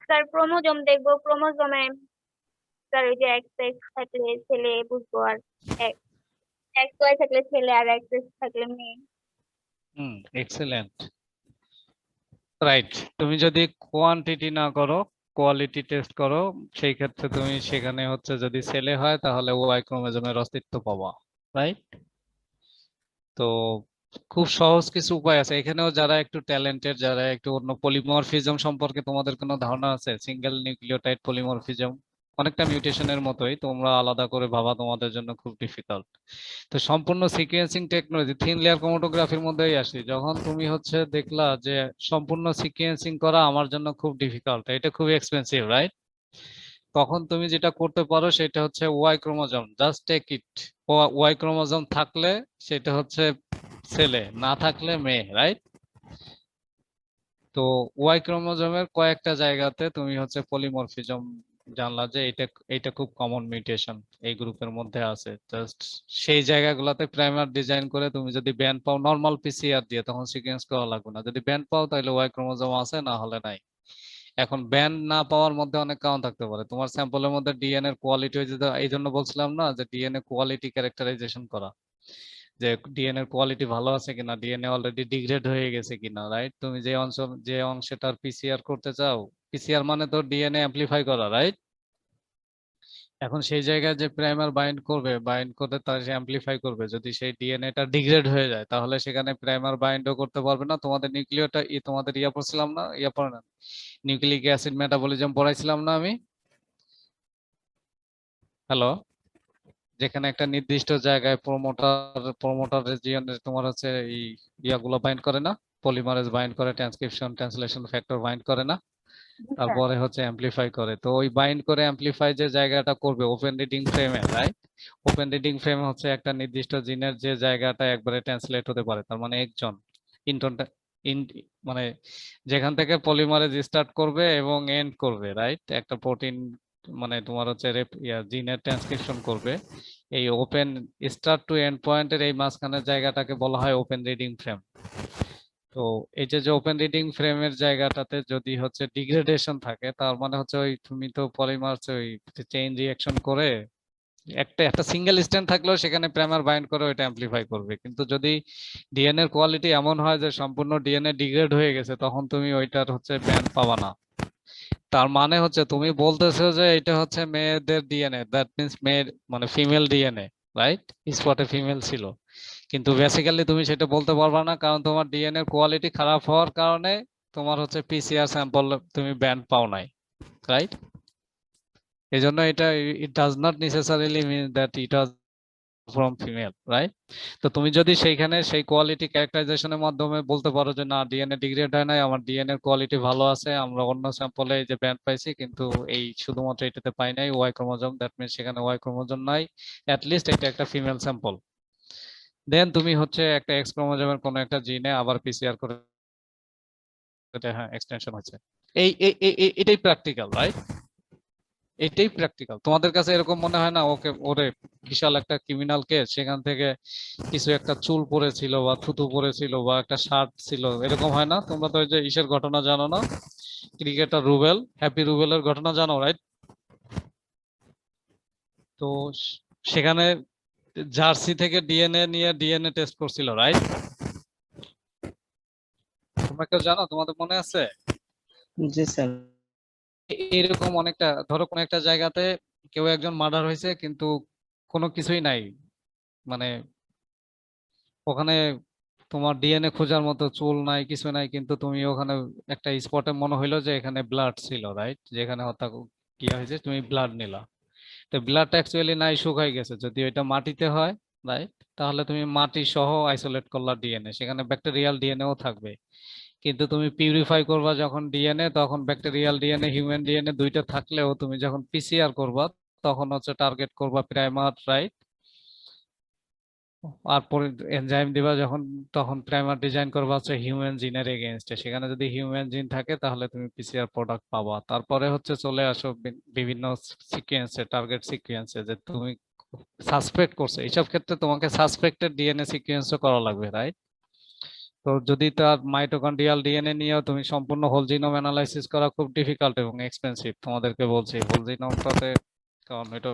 স্যার ক্রোমোজোম দেখবো, ক্রোমোজোমে স্যার ওই যে এক্স এক্স থাকলে ছেলে বুঝবো, আর এক্স ওয়াই থাকলে ছেলে, আর এক্স এক্স থাকলে মেয়ে। Excellent, right. তুমি যদি কোয়ান্টিটি না করো, কোয়ালিটি টেস্ট করো, সেই ক্ষেত্রে তুমি সেখানে হচ্ছে যদি ছেলে হয় তাহলে ওয়াই ক্রোমোজোমের অস্তিত্ব পাবা, রাইট? তো খুব সহজ কিছু উপায় আছে এখানেও। যারা একটু ট্যালেন্টেড, যারা একটু অন্য, পলিমরফিজম সম্পর্কে তোমাদের কোনো ধারণা আছে? সিঙ্গেল নিউক্লিওটাইড পলিমরফিজম অনেকটা মিউটেশনের মতোই, তোমরা আলাদা করে ভাবা তোমাদের জন্য খুব ডিফিকাল্ট। তো সম্পূর্ণ সিকোয়েন্সিং টেকনোলজি থিন লেয়ার ক্রোমাটোগ্রাফির মধ্যেই আসি। যখন তুমি হচ্ছে দেখলা যে সম্পূর্ণ সিকোয়েন্সিং করা আমার জন্য খুব ডিফিকাল্ট, এটা খুব এক্সপেন্সিভ, রাইট? তখন তুমি যেটা করতে পারো সেটা হচ্ছে Y chromosome, just take it. Y chromosome থাকলে সেটা হচ্ছে ছেলে, না থাকলে মেয়ে, রাইট? তো ওয়াই ক্রোমোজোমের কয়েকটা জায়গাতে তুমি হচ্ছে পলিমরফিজম জানলা যে এটা এটা খুব কমন মিউটেশন এই গ্রুপের মধ্যে আছে। জাস্ট সেই জায়গাগুলোতে প্রাইমার ডিজাইন করে তুমি যদি ব্যান্ড পাও নরমাল পিসিআর দিয়ে, তখন সিকোয়েন্স করা লাগবে না। যদি ব্যান্ড পাও তাহলে ওয়াই ক্রোমোজোম আছে, না হলে নাই। এখন ব্যান্ড না পাওয়ার মধ্যে অনেক কারণ থাকতে পারে। তোমার স্যাম্পলের মধ্যে ডিএনএ এর কোয়ালিটি, এই জন্য বলছিলাম না যে ডিএনএ কোয়ালিটি ক্যারেক্টারাইজেশন করা, যে ডিএনএ এর কোয়ালিটি ভালো আছে কিনা, ডিএনএ অলরেডি ডিগ্রেড হয়ে গেছে কিনা, রাইট? তুমি যে অংশটার পিসিআর করতে চাও, পিসিআর মানে তো ডিএনএ অ্যামপ্লিফাই করা, রাইট? এখন সেই জায়গায় যে প্রাইমার বাইন্ড করবে, বাইন্ড করে তার অ্যামপ্লিফাই করবে, যদি সেই ডিএনএটা ডিগ্রেড হয়ে যায় তাহলে সেখানে প্রাইমার বাইন্ডও করতে পারবে না। তোমাদের নিউক্লিওটা তোমাদের ইয়া পড়ছিলাম না, ইয়া পড়ে না, নিউক্লিক অ্যাসিড মেটাবলিজম পড়াইছিলাম না আমি? হ্যালো? যেখানে একটা নির্দিষ্ট জায়গায় প্রমোটার রিজিয়নে তোমার হচ্ছে এই ইয়াগুলো বাইন্ড করে না, পলিমারেজ বাইন্ড করে, ট্রান্সক্রিপশন ট্রান্সলেশন ফ্যাক্টর বাইন্ড করে না, স্যার তারপরে হচ্ছে অ্যামপ্লিফাই করে। তো ওই বাইন্ড করে অ্যামপ্লিফাই যে জায়গাটা করবে ওপেন রিডিং ফ্রেমে, রাইট? ওপেন রিডিং ফ্রেম হচ্ছে একটা নির্দিষ্ট জিনের যে জায়গাটা একবারে ট্রান্সলেট হতে পারে, তার মানে একজন ইন্টনটা ইন মানে যেখান থেকে পলিমারেজ স্টার্ট করবে এবং এন্ড করবে, রাইট? একটা প্রোটিন মানে তোমার হচ্ছে জিনের ট্রান্সক্রিপশন করবে, এই ওপেন স্টার্ট টু এন্ড পয়েন্টের এই মাঝখানের জায়গাটাকে বলা হয় ওপেন রিডিং ফ্রেম। তো এই যে ওপেন রিডিং ফ্রেমের জায়গাটাতে যদি হচ্ছে ডিগ্রেডেশন থাকে, তার মানে হচ্ছে ওই তুমি তো পলিমার ওই চেইন রিঅ্যাকশন করে একটা সিঙ্গেল স্ট্যান্ড থাকলেও সেখানে প্রাইমার বাইন্ড করে ওইটা অ্যামপ্লিফাই করবে। কিন্তু যদি ডিএনএ এর কোয়ালিটি এমন হয় যে সম্পূর্ণ ডিএনএ ডিগ্রেড হয়ে গেছে, তখন তুমি ওইটার হচ্ছে ব্যান্ড পাবা না। তার মানে হচ্ছে তুমি বলতেছো যে এটা হচ্ছে মেয়েদের ডিএনএ, দ্যাট মিন্স মেয়ের মানে ফিমেল ডিএনএ, রাইট? স্পটে ফিমেল ছিল, কিন্তু বেসিক্যালি তুমি সেটা বলতে পারবা না, কারণ তোমার ডিএনএ এর কোয়ালিটি খারাপ হওয়ার কারণে তোমার হচ্ছে পিসিআর স্যাম্পল তুমি ব্যান্ড পাও নাই, রাইট? এই জন্য এটা it does not necessarily mean that it was from female, right? তো তুমি যদি সেইখানে সেই কোয়ালিটি ক্যারেক্টারাইজেশনের মাধ্যমে বলতে পারো যে না, ডিএনএ ডিগ্রেড হয় নাই, আমার ডিএনএ এর কোয়ালিটি ভালো আছে, আমরা অন্য স্যাম্পলে যে ব্যান্ড পাইছি কিন্তু এই শুধুমাত্র এটাতে পাই নাই ওয়াই ক্রোমোজোম, দ্যাট মিন্স সেখানে ওয়াই ক্রোমোজোম নাই, অ্যাট লিস্ট এটা একটা ফিমেল স্যাম্পল। দেন তুমি হচ্ছে একটা এক্স ক্রোমোজোমের কোনো একটা জিনে আবার পিসিআর করে, হ্যাঁ এক্সটেনশন হচ্ছে। এটাই প্র্যাকটিক্যাল, রাইট? এটাই প্র্যাকটিক্যাল। তোমাদের কাছে এরকম মনে হয় না ওকে ওরে বিশাল একটা ক্রিমিনাল কেস, সেখান থেকে কিছু একটা চুল পড়েছিল বা থুতু পড়েছিল বা একটা শার্ট ছিল, এরকম হয় না? তোমরা তো ওই যে ইসের ঘটনা জানো না, ক্রিকেটার রুবেল, হ্যাপি রুবেলের ঘটনা জানো, রাইট? তো সেখানে জার্সি থেকে ডিএনএ নিয়ে ডিএনএ টেস্ট করছিল, রাইট? তোমরা কেউ জানো, তোমাদের মনে আছে? জি স্যার। এরকম অনেকটা, ধরো কোন একটা জায়গাতে কেউ একজন মার্ডার হয়েছে কিন্তু কোনো কিছুই নাই, মানে ওখানে তোমার ডিএনএ খোঁজার মতো চুল নাই, কিছু নাই, কিন্তু তুমি ওখানে একটা স্পটে মনে হইলো যে এখানে ব্লাড ছিল, রাইট? যেখানে হত্যা কি হয়েছে তুমি ব্লাড নিলা, তো ব্লাডটা অ্যাকচুয়ালি নাই, শুকাই গেছে। যদি ওইটা মাটিতে হয়, রাইট, তাহলে তুমি মাটি সহ আইসোলেট করলা ডিএনএ, সেখানে ব্যাকটেরিয়াল ডিএনএও থাকবে। কিন্তু তুমি পিউরিফাই করবা যখন ডিএনএ, তখন ব্যাকটেরিয়াল ডিএনএ হিউম্যান ডিএনএ দুইটা থাকলেও তুমি যখন পিসিআর করবা তখন হচ্ছে টার্গেট করবা প্রাইমার, রাইট? আর পরে এনজাইম দিবা যখন, তখন প্রাইমার ডিজাইন করবা হচ্ছে হিউম্যান জিনের এগেইনস্টে। সেখানে যদি হিউম্যান জিন থাকে তাহলে তুমি পিসিআর প্রোডাক্ট পাবা। তারপরে হচ্ছে চলে আসো বিভিন্ন সিকোয়েন্সে, টার্গেট সিকোয়েন্সে, যে তুমি সাসপেক্ট করছো। এইসব ক্ষেত্রে তোমাকে সাসপেক্টেড ডিএনএ সিকোয়েন্সও করা লাগবে, রাইট? তো যদি তার মাইটোকন্ড্রিয়াল ডিএনএ নিয়েও তুমি সম্পূর্ণ হোল জিনোম অ্যানালাইসিস করা খুব ডিফিকাল্ট এবং এক্সপেন্সিভ। তোমাদেরকে বলছি হোল জিনোমটাতে কারণ এটা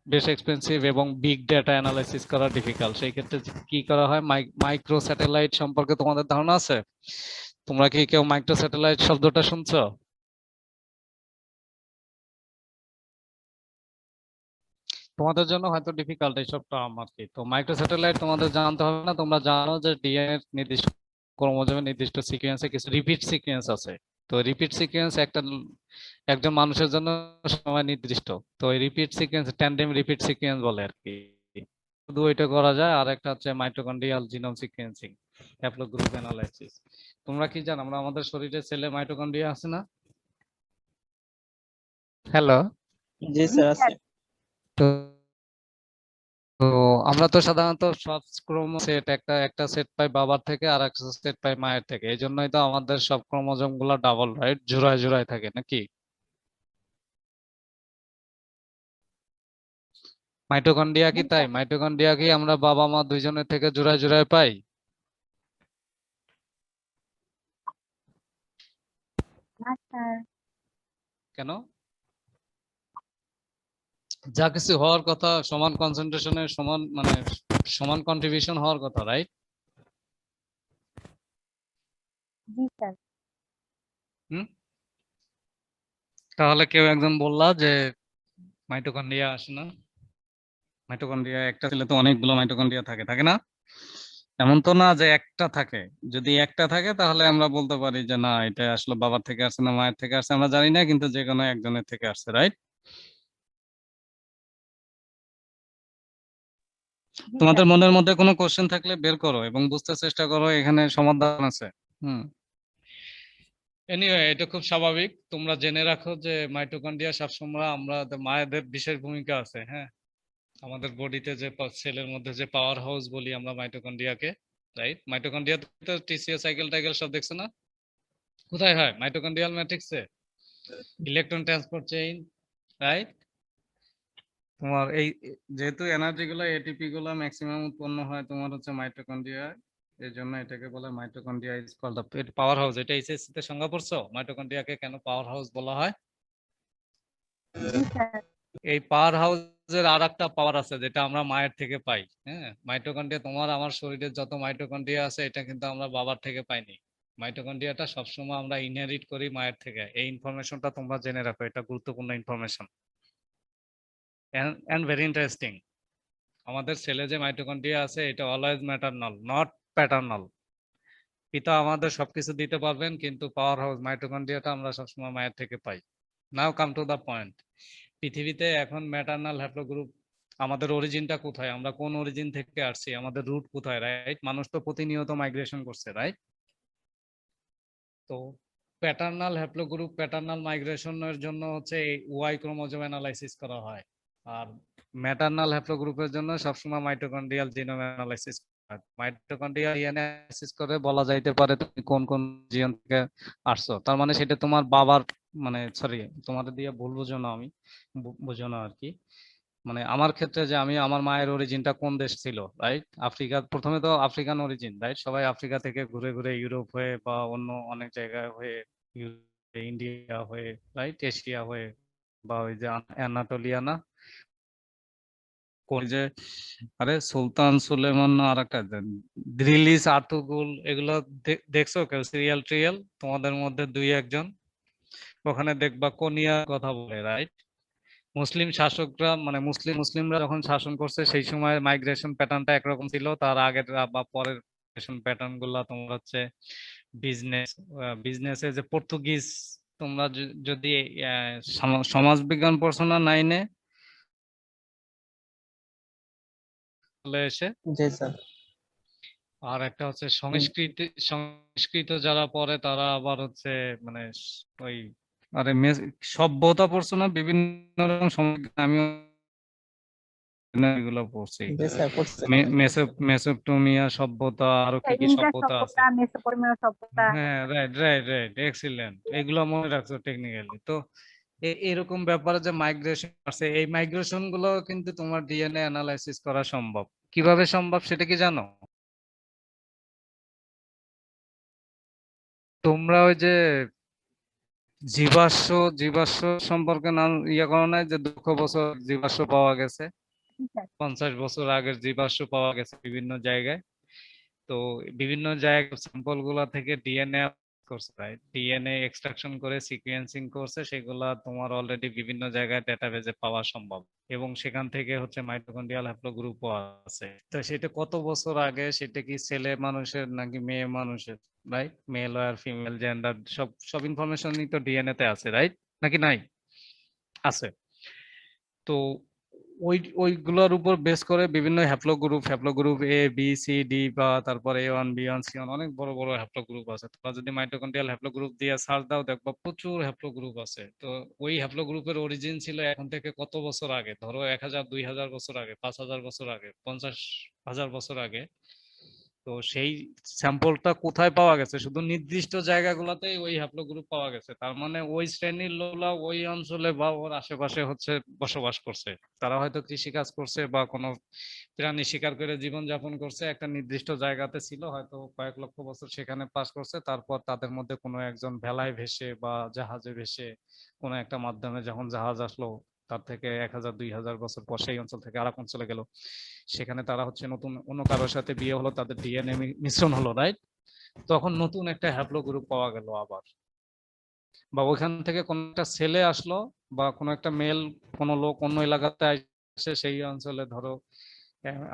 বেশ এক্সপেন্সিভ এবং বিগ ডেটা অ্যানালাইসিস করা ডিফিকাল্ট। সেই ক্ষেত্রে কি করা হয়, মাইক্রো স্যাটেলাইট সম্পর্কে তোমাদের ধারণা আছে? তোমরা কি কেউ মাইক্রো স্যাটেলাইট শব্দটা শুনছো? তোমাদের জন্য হয়তো ডিফিকাল্ট এইসব টার্ম আর কি। তো মাইক্রো স্যাটেলাইট তোমাদের জানতে হবে না, তোমরা জানো যে ডিএনএ নির্দিষ্ট ক্রোমোজোমের নির্দিষ্ট সিকোয়েন্সে কিছু রিপিট সিকোয়েন্স আছে। তো রিপিট সিকোয়েন্স একজন মানুষের জন্য সময় নির্দিষ্ট। তো এই repeat sequence tandem repeat sequence বলে আর কি। শুধু এটা করা যায়। আর একটা হচ্ছে মাইটোকন্ড্রিয়াল জিনোম সিকোয়েন্সিং, হ্যাপ্লোগ্রুপ অ্যানালাইসিস। তোমরা কি জানো আমরা আমাদের শরীরে সেলে মাইটোকন্ড্রিয়া আছে না? হ্যালো। জি জি স্যার স্যার। আছে। তো তো আমরা তো সাধারণত সব সেট একটা সেট পাই বাবার থেকে আর একটা সেট পাই মায়ের থেকে। এই জন্যই তো আমাদের সব ক্রোমোজোম গুলা ডাবল, রাইট? জোড়ায় জোড়ায় থাকে নাকি? মাইটোকন্ড্রিয়া কি জি তাই? স্যার। মাইটোকন্ড্রিয়া কি আমরা বাবা মা দুইজনের থেকে জোড়ায় জোড়ায় পাই? না স্যার। কেন? যা কিছু হওয়ার কথা সমান কনসেন্ট্রেশনের সমান মানে সমান কন্ট্রিবিউশন হওয়ার কথা, রাইট? জি স্যার। হুম। তাহলে কেউ একজন বললা যে মাইটোকন্ড্রিয়া আসে না। মাইটোকন্ড্রিয়া একটা ছেলে তো অনেকগুলো মাইটোকন্ড্রিয়া থাকে, থাকে না? এমন তো না যে একটা থাকে। যদি একটা থাকে তাহলে আমরা বলতে পারি যে না, এটা আসলে বাবার থেকে আসছে না মায়ের থেকে আসছে আমরা জানি না, কিন্তু যে কোনো একজনের থেকে আসছে, রাইট? জি তোমাদের স্যার। মনের মধ্যে কোনো কোশ্চেন থাকলে বের করো এবং বুঝতে চেষ্টা করো, এখানে সমাধান আছে। হুম। এনিওয়ে, এটা খুব স্বাভাবিক। তোমরা জেনে রাখো যে মাইটোকন্ড্রিয়া সবসময় আমরা মায়েদের বিশেষ ভূমিকা আছে। হ্যাঁ, আমাদের বডিতে যে সেলের মধ্যে যে পাওয়ার হাউস বলি আমরা মাইটোকন্ড্রিয়াকে, রাইট? মাইটোকন্ড্রিয়া তো টিসিও সাইকেল টাইকেল সব দেখছো না? কোথায় হয়? মাইটোকন্ড্রিয়াল ম্যাট্রিক্সে, ইলেকট্রন ট্রান্সপোর্ট চেইন, রাইট? তোমার এই যেহেতু এনার্জি গুলো এটিপি গুলো ম্যাক্সিমাম উৎপন্ন হয় তোমার হচ্ছে মাইটোকন্ড্রিয়া, এই জন্য এটাকে বলে mitochondria is called the power house. এটা এইচএসসি তে সংজ্ঞা পড়ছো মাইটোকন্ড্রিয়াকে কেন পাওয়ার হাউস বলা হয়? জি স্যার। এই পাওয়ার হাউসের আর একটা পাওয়ার আছে যেটা আমরা মায়ের থেকে পাই। হ্যাঁ, মাইটোকন্ড্রিয়া তোমার আমার শরীরের যত মাইটোকন্ড্রিয়া আছে এটা কিন্তু আমরা বাবার থেকে পাইনি। মাইটোকন্ড্রিয়াটা সবসময় আমরা ইনহেরিট করি মায়ের থেকে। এই ইনফরমেশনটা তোমরা জেনে রাখো, এটা গুরুত্বপূর্ণ ইনফরমেশন এন্ড ভেরি ইন্টারেস্টিং। আমাদের সেলে যে মাইটোকন্ড্রিয়া আছে এটা অলওয়েজ ম্যাটারনাল, নট প্যাটার্নাল। পিতা আমাদের সবকিছু দিতে পারবেন, কিন্তু পাওয়ার হাউস মাইটোকন্ড্রিয়াটা আমরা সবসময় মায়ের থেকে পাই। নাও কাম টু দা পয়েন্ট। পৃথিবীতে এখন ম্যাটারনাল হ্যাপ্লোগ্রুপ, আমাদের অরিজিনটা কোথায়, আমরা কোন অরিজিন থেকে আসছি, আমাদের রুট কোথায়, রাইট? মানুষ তো প্রতিনিয়ত মাইগ্রেশন করছে, রাইট? তো প্যাটার্নাল হ্যাপ্লোগ্রুপ, প্যাটার্নাল মাইগ্রেশনের জন্য হচ্ছে ওয়াই ক্রোমোজোম অ্যানালাইসিস করা হয়। আর ম্যাটারনাল হ্যাপ্লোগ্রুপের জন্য সবসময় মাইটোকন্ড্রিয়াল জিনোম অ্যানালাইসিস হয়। মাইটোকন্ড্রিয়াল ডিএনএ অ্যানালাইসিস করে বলা যাইতে পারে তুমি কোন কোন জিন থেকে আসছো। তার মানে সেটা তোমার বাবার, মানে সরি তোমাদের দিয়ে ভুল বুঝো না, আমি বুঝো না আর কি। মানে আমার ক্ষেত্রে যে আমি আমার মায়ের অরিজিনটা কোন দেশ ছিল, রাইট? আফ্রিকা, প্রথমে তো আফ্রিকান অরিজিন, রাইট? সবাই আফ্রিকা থেকে ঘুরে ঘুরে ইউরোপ হয়ে বা অন্য অনেক জায়গায় হয়ে, ইন্ডিয়া হয়ে, রাইট, এশিয়া হয়ে, বা ওই যে অ্যানাটোলিয়া না, কোন যে আরে সুলতান সুলেমান না আর একটা দিল্লিস আর্তুগুল, এগুলো দেখছো কেউ সিরিয়াল ট্রিয়াল তোমাদের মধ্যে দুই একজন? ওখানে দেখবা কোনিয়া কথা বলে, রাইট? মুসলিম শাসকরা মানে মুসলিমরা যখন শাসন করছে সেই সময় মাইগ্রেশন প্যাটার্নটা একরকম ছিল, তার আগের বা পরের মাইগ্রেশন প্যাটার্ন গুলা তোমার হচ্ছে বিজনেসে যে পর্তুগিজ, তোমরা যদি সমাজবিজ্ঞান পড়ছো না 9-এ, চলে এসে। জি স্যার। আর একটা হচ্ছে সংস্কৃত যারা পড়ে তারা আবার হচ্ছে মানে ওই আরে সভ্যতা পড়ছো না, বিভিন্ন রকম আমিও এগুলো পড়ছি। জি স্যার পড়ছে। মেসোপটেমিয়া সভ্যতা, আরো কি কি ইনকা সভ্যতা আছে। সভ্যতা, মেসোপটেমিয়া সভ্যতা। হ্যাঁ, রাইট রাইট রাইট, এক্সিলেন্ট। এগুলো মনে রাখছো টেকনিক্যালি। তো এরকম ব্যাপারে যে মাইগ্রেশন আছে, এই মাইগ্রেশন গুলো কিন্তু তোমার ডিএনএ অ্যানালাইসিস করা সম্ভব। কিভাবে সম্ভব সেটা কি জানো? তোমরা ওই যে জীবাশ্ম জীবাশ্ম সম্পর্কে নাম ইয়ে করো নাই যে 200 বছর জীবাশ্ম পাওয়া গেছে, জি স্যার। 50 বছর আগের জীবাশ্ম পাওয়া গেছে বিভিন্ন জায়গায়। তো বিভিন্ন জায়গায় স্যাম্পল গুলা থেকে ডিএনএ করছে, রাইট? ডিএনএ এক্সট্রাকশন করে সিকোয়েন্সিং করছে, সেগুলা তোমার অলরেডি বিভিন্ন জায়গায় ডেটাবেজে পাওয়া সম্ভব, এবং সেখান থেকে হচ্ছে মাইটোকন্ড্রিয়াল হ্যাপ্লোগ্রুপও আছে। তো সেটা কত বছর আগে, সেটা কি ছেলে মানুষের নাকি মেয়ে মানুষের, রাইট? মেল আর ফিমেল জেন্ডার সব সব ইনফরমেশনই তো ডিএনএ তে আছে, রাইট? নাকি নাই? আছে। তো ওইগুলোর উপর বেস করে বিভিন্ন হ্যাপ্লো group A B C D বা তারপরে A1 B1 C1 অনেক বড় বড় হ্যাপ্লো গ্রুপ আছে। তোমরা যদি মাইটোকন্ড্রিয়াল হ্যাপ্লো গ্রুপ দিয়ে সার্চ দাও, দেখবা প্রচুর হ্যাপ্লো গ্রুপ আছে। তো ওই হ্যাপ্লো গ্রুপের অরিজিন ছিল এখন থেকে কত বছর আগে, ধরো 1000 2000 বছর আগে, 5000 বছর আগে, 50,000 বছর আগে। তো সেই স্যাম্পলটা কোথায় পাওয়া গেছে? শুধু নির্দিষ্ট জায়গাগুলোতেই ওই হ্যাপ্লো গ্রুপ পাওয়া গেছে। তার মানে ওই শ্রেণীর লোকরা ওই অঞ্চলে বা ওর আশেপাশে হচ্ছে বসবাস করছে। তারা হয়তো কৃষিকাজ করছে বা কোনো প্রাণী শিকার করে জীবন যাপন করছে, একটা নির্দিষ্ট জায়গাতে ছিল, হয়তো কয়েক লক্ষ বছর সেখানে পাস করছে। তারপর তাদের মধ্যে কোনো একজন ভেলায় ভেসে বা জাহাজে ভেসে কোনো একটা মাধ্যমে যখন জাহাজ আসলো, তার থেকে 1000 2000 বছর পর সেই অঞ্চল থেকে আরেক অঞ্চলে গেল, সেখানে তারা হচ্ছে নতুন অন্য কারোর সাথে বিয়ে হলো, তাদের ডিএনএ মিশ্রণ হলো, রাইট? তখন নতুন একটা হ্যাপ্লো গ্রুপ পাওয়া গেল আবার, বা ওইখান থেকে কোন একটা ছেলে আসলো বা কোনো একটা মেল, কোনো লোক অন্য এলাকাতে আসে, সেই অঞ্চলে ধরো